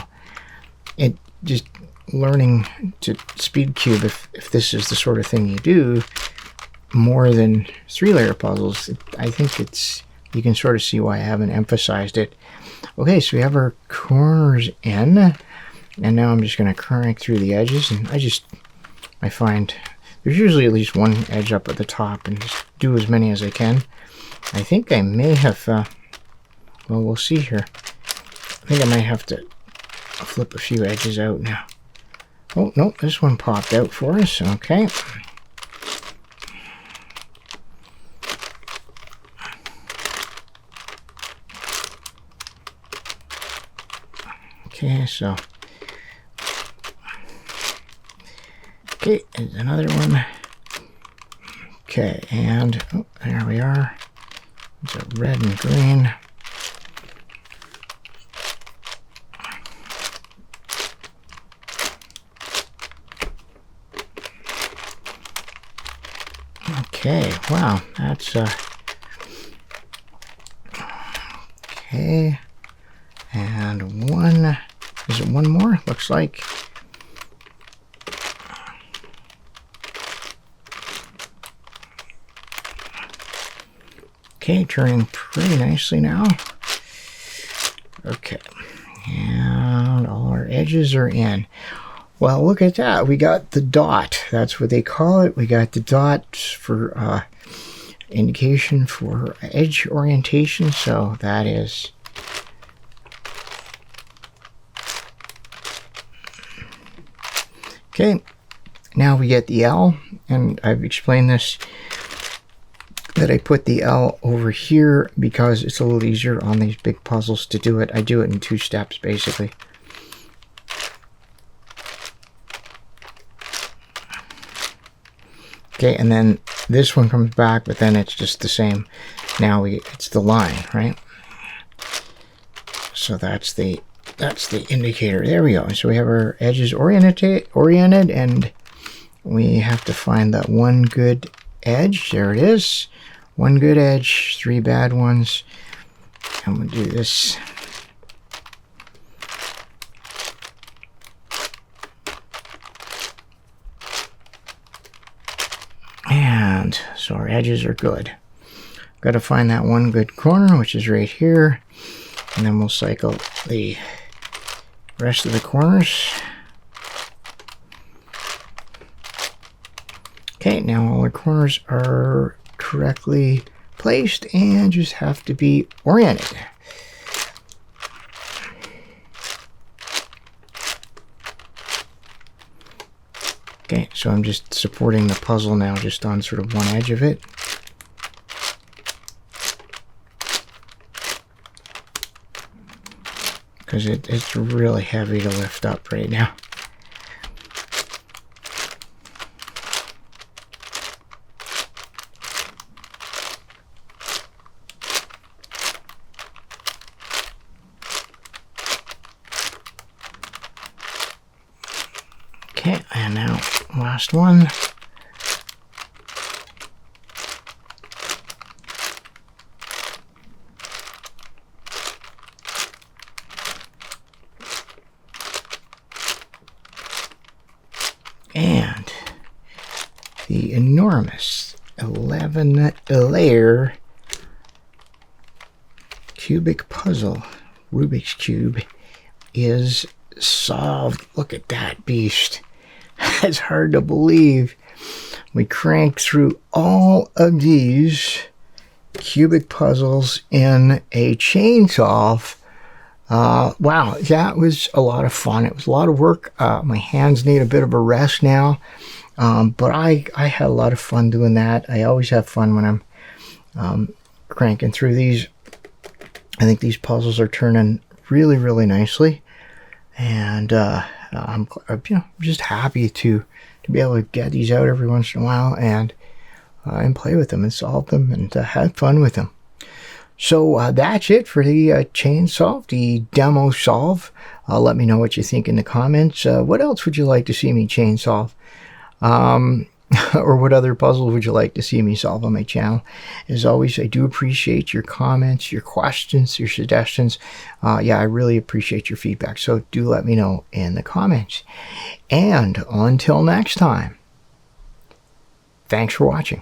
it just learning to speed cube, if this is the sort of thing you do, more than 3-layer puzzles, I think you can sort of see why I haven't emphasized it. Okay, so we have our corners in, and now I'm just going to crank through the edges, and I find there's usually at least one edge up at the top, and just do as many as I can. I think I may have, well, we'll see here. I think I might have to flip a few edges out now. Oh, no, this one popped out for us. Okay. Okay, so. Okay, there's another one. Okay, and oh, there we are. It's a red and green. Okay, wow, that's okay. And one, is it one more? Looks like. Okay, turning pretty nicely now. Okay, and all our edges are in. Well, look at that. We got the dot. That's what they call it. We got the dot for indication for edge orientation. So that is okay. Now we get the L, and I've explained this, that I put the L over here because it's a little easier on these big puzzles to do it. I do it in 2 steps basically. Okay, and then this one comes back, but then it's just the same. Now it's the line, right? So that's the indicator. There we go. So we have our edges oriented, and we have to find that one good edge. There it is. One good edge, 3 bad ones. And we'll do this. And so our edges are good. Got to find that one good corner, which is right here. And then we'll cycle the rest of the corners. Okay, now all our corners are correctly placed and just have to be oriented. Okay, so I'm just supporting the puzzle now just on sort of one edge of it. Because it's really heavy to lift up right now. Okay, and now last one. And the enormous 11-layer cubic puzzle, Rubik's Cube, is solved. Look at that beast. It's hard to believe. We cranked through all of these cubic puzzles in a chain solve. Wow, that was a lot of fun. It was a lot of work. My hands need a bit of a rest now, but I had a lot of fun doing that. I always have fun when I'm cranking through these. I think these puzzles are turning really, really nicely, and I'm just happy to be able to get these out every once in a while and play with them and solve them and have fun with them. So that's it for the chain solve, the demo solve. Let me know what you think in the comments. What else would you like to see me chain solve? Or what other puzzles would you like to see me solve on my channel? As always, I do appreciate your comments, your questions, your suggestions. Yeah, I really appreciate your feedback. So do let me know in the comments. And until next time, thanks for watching.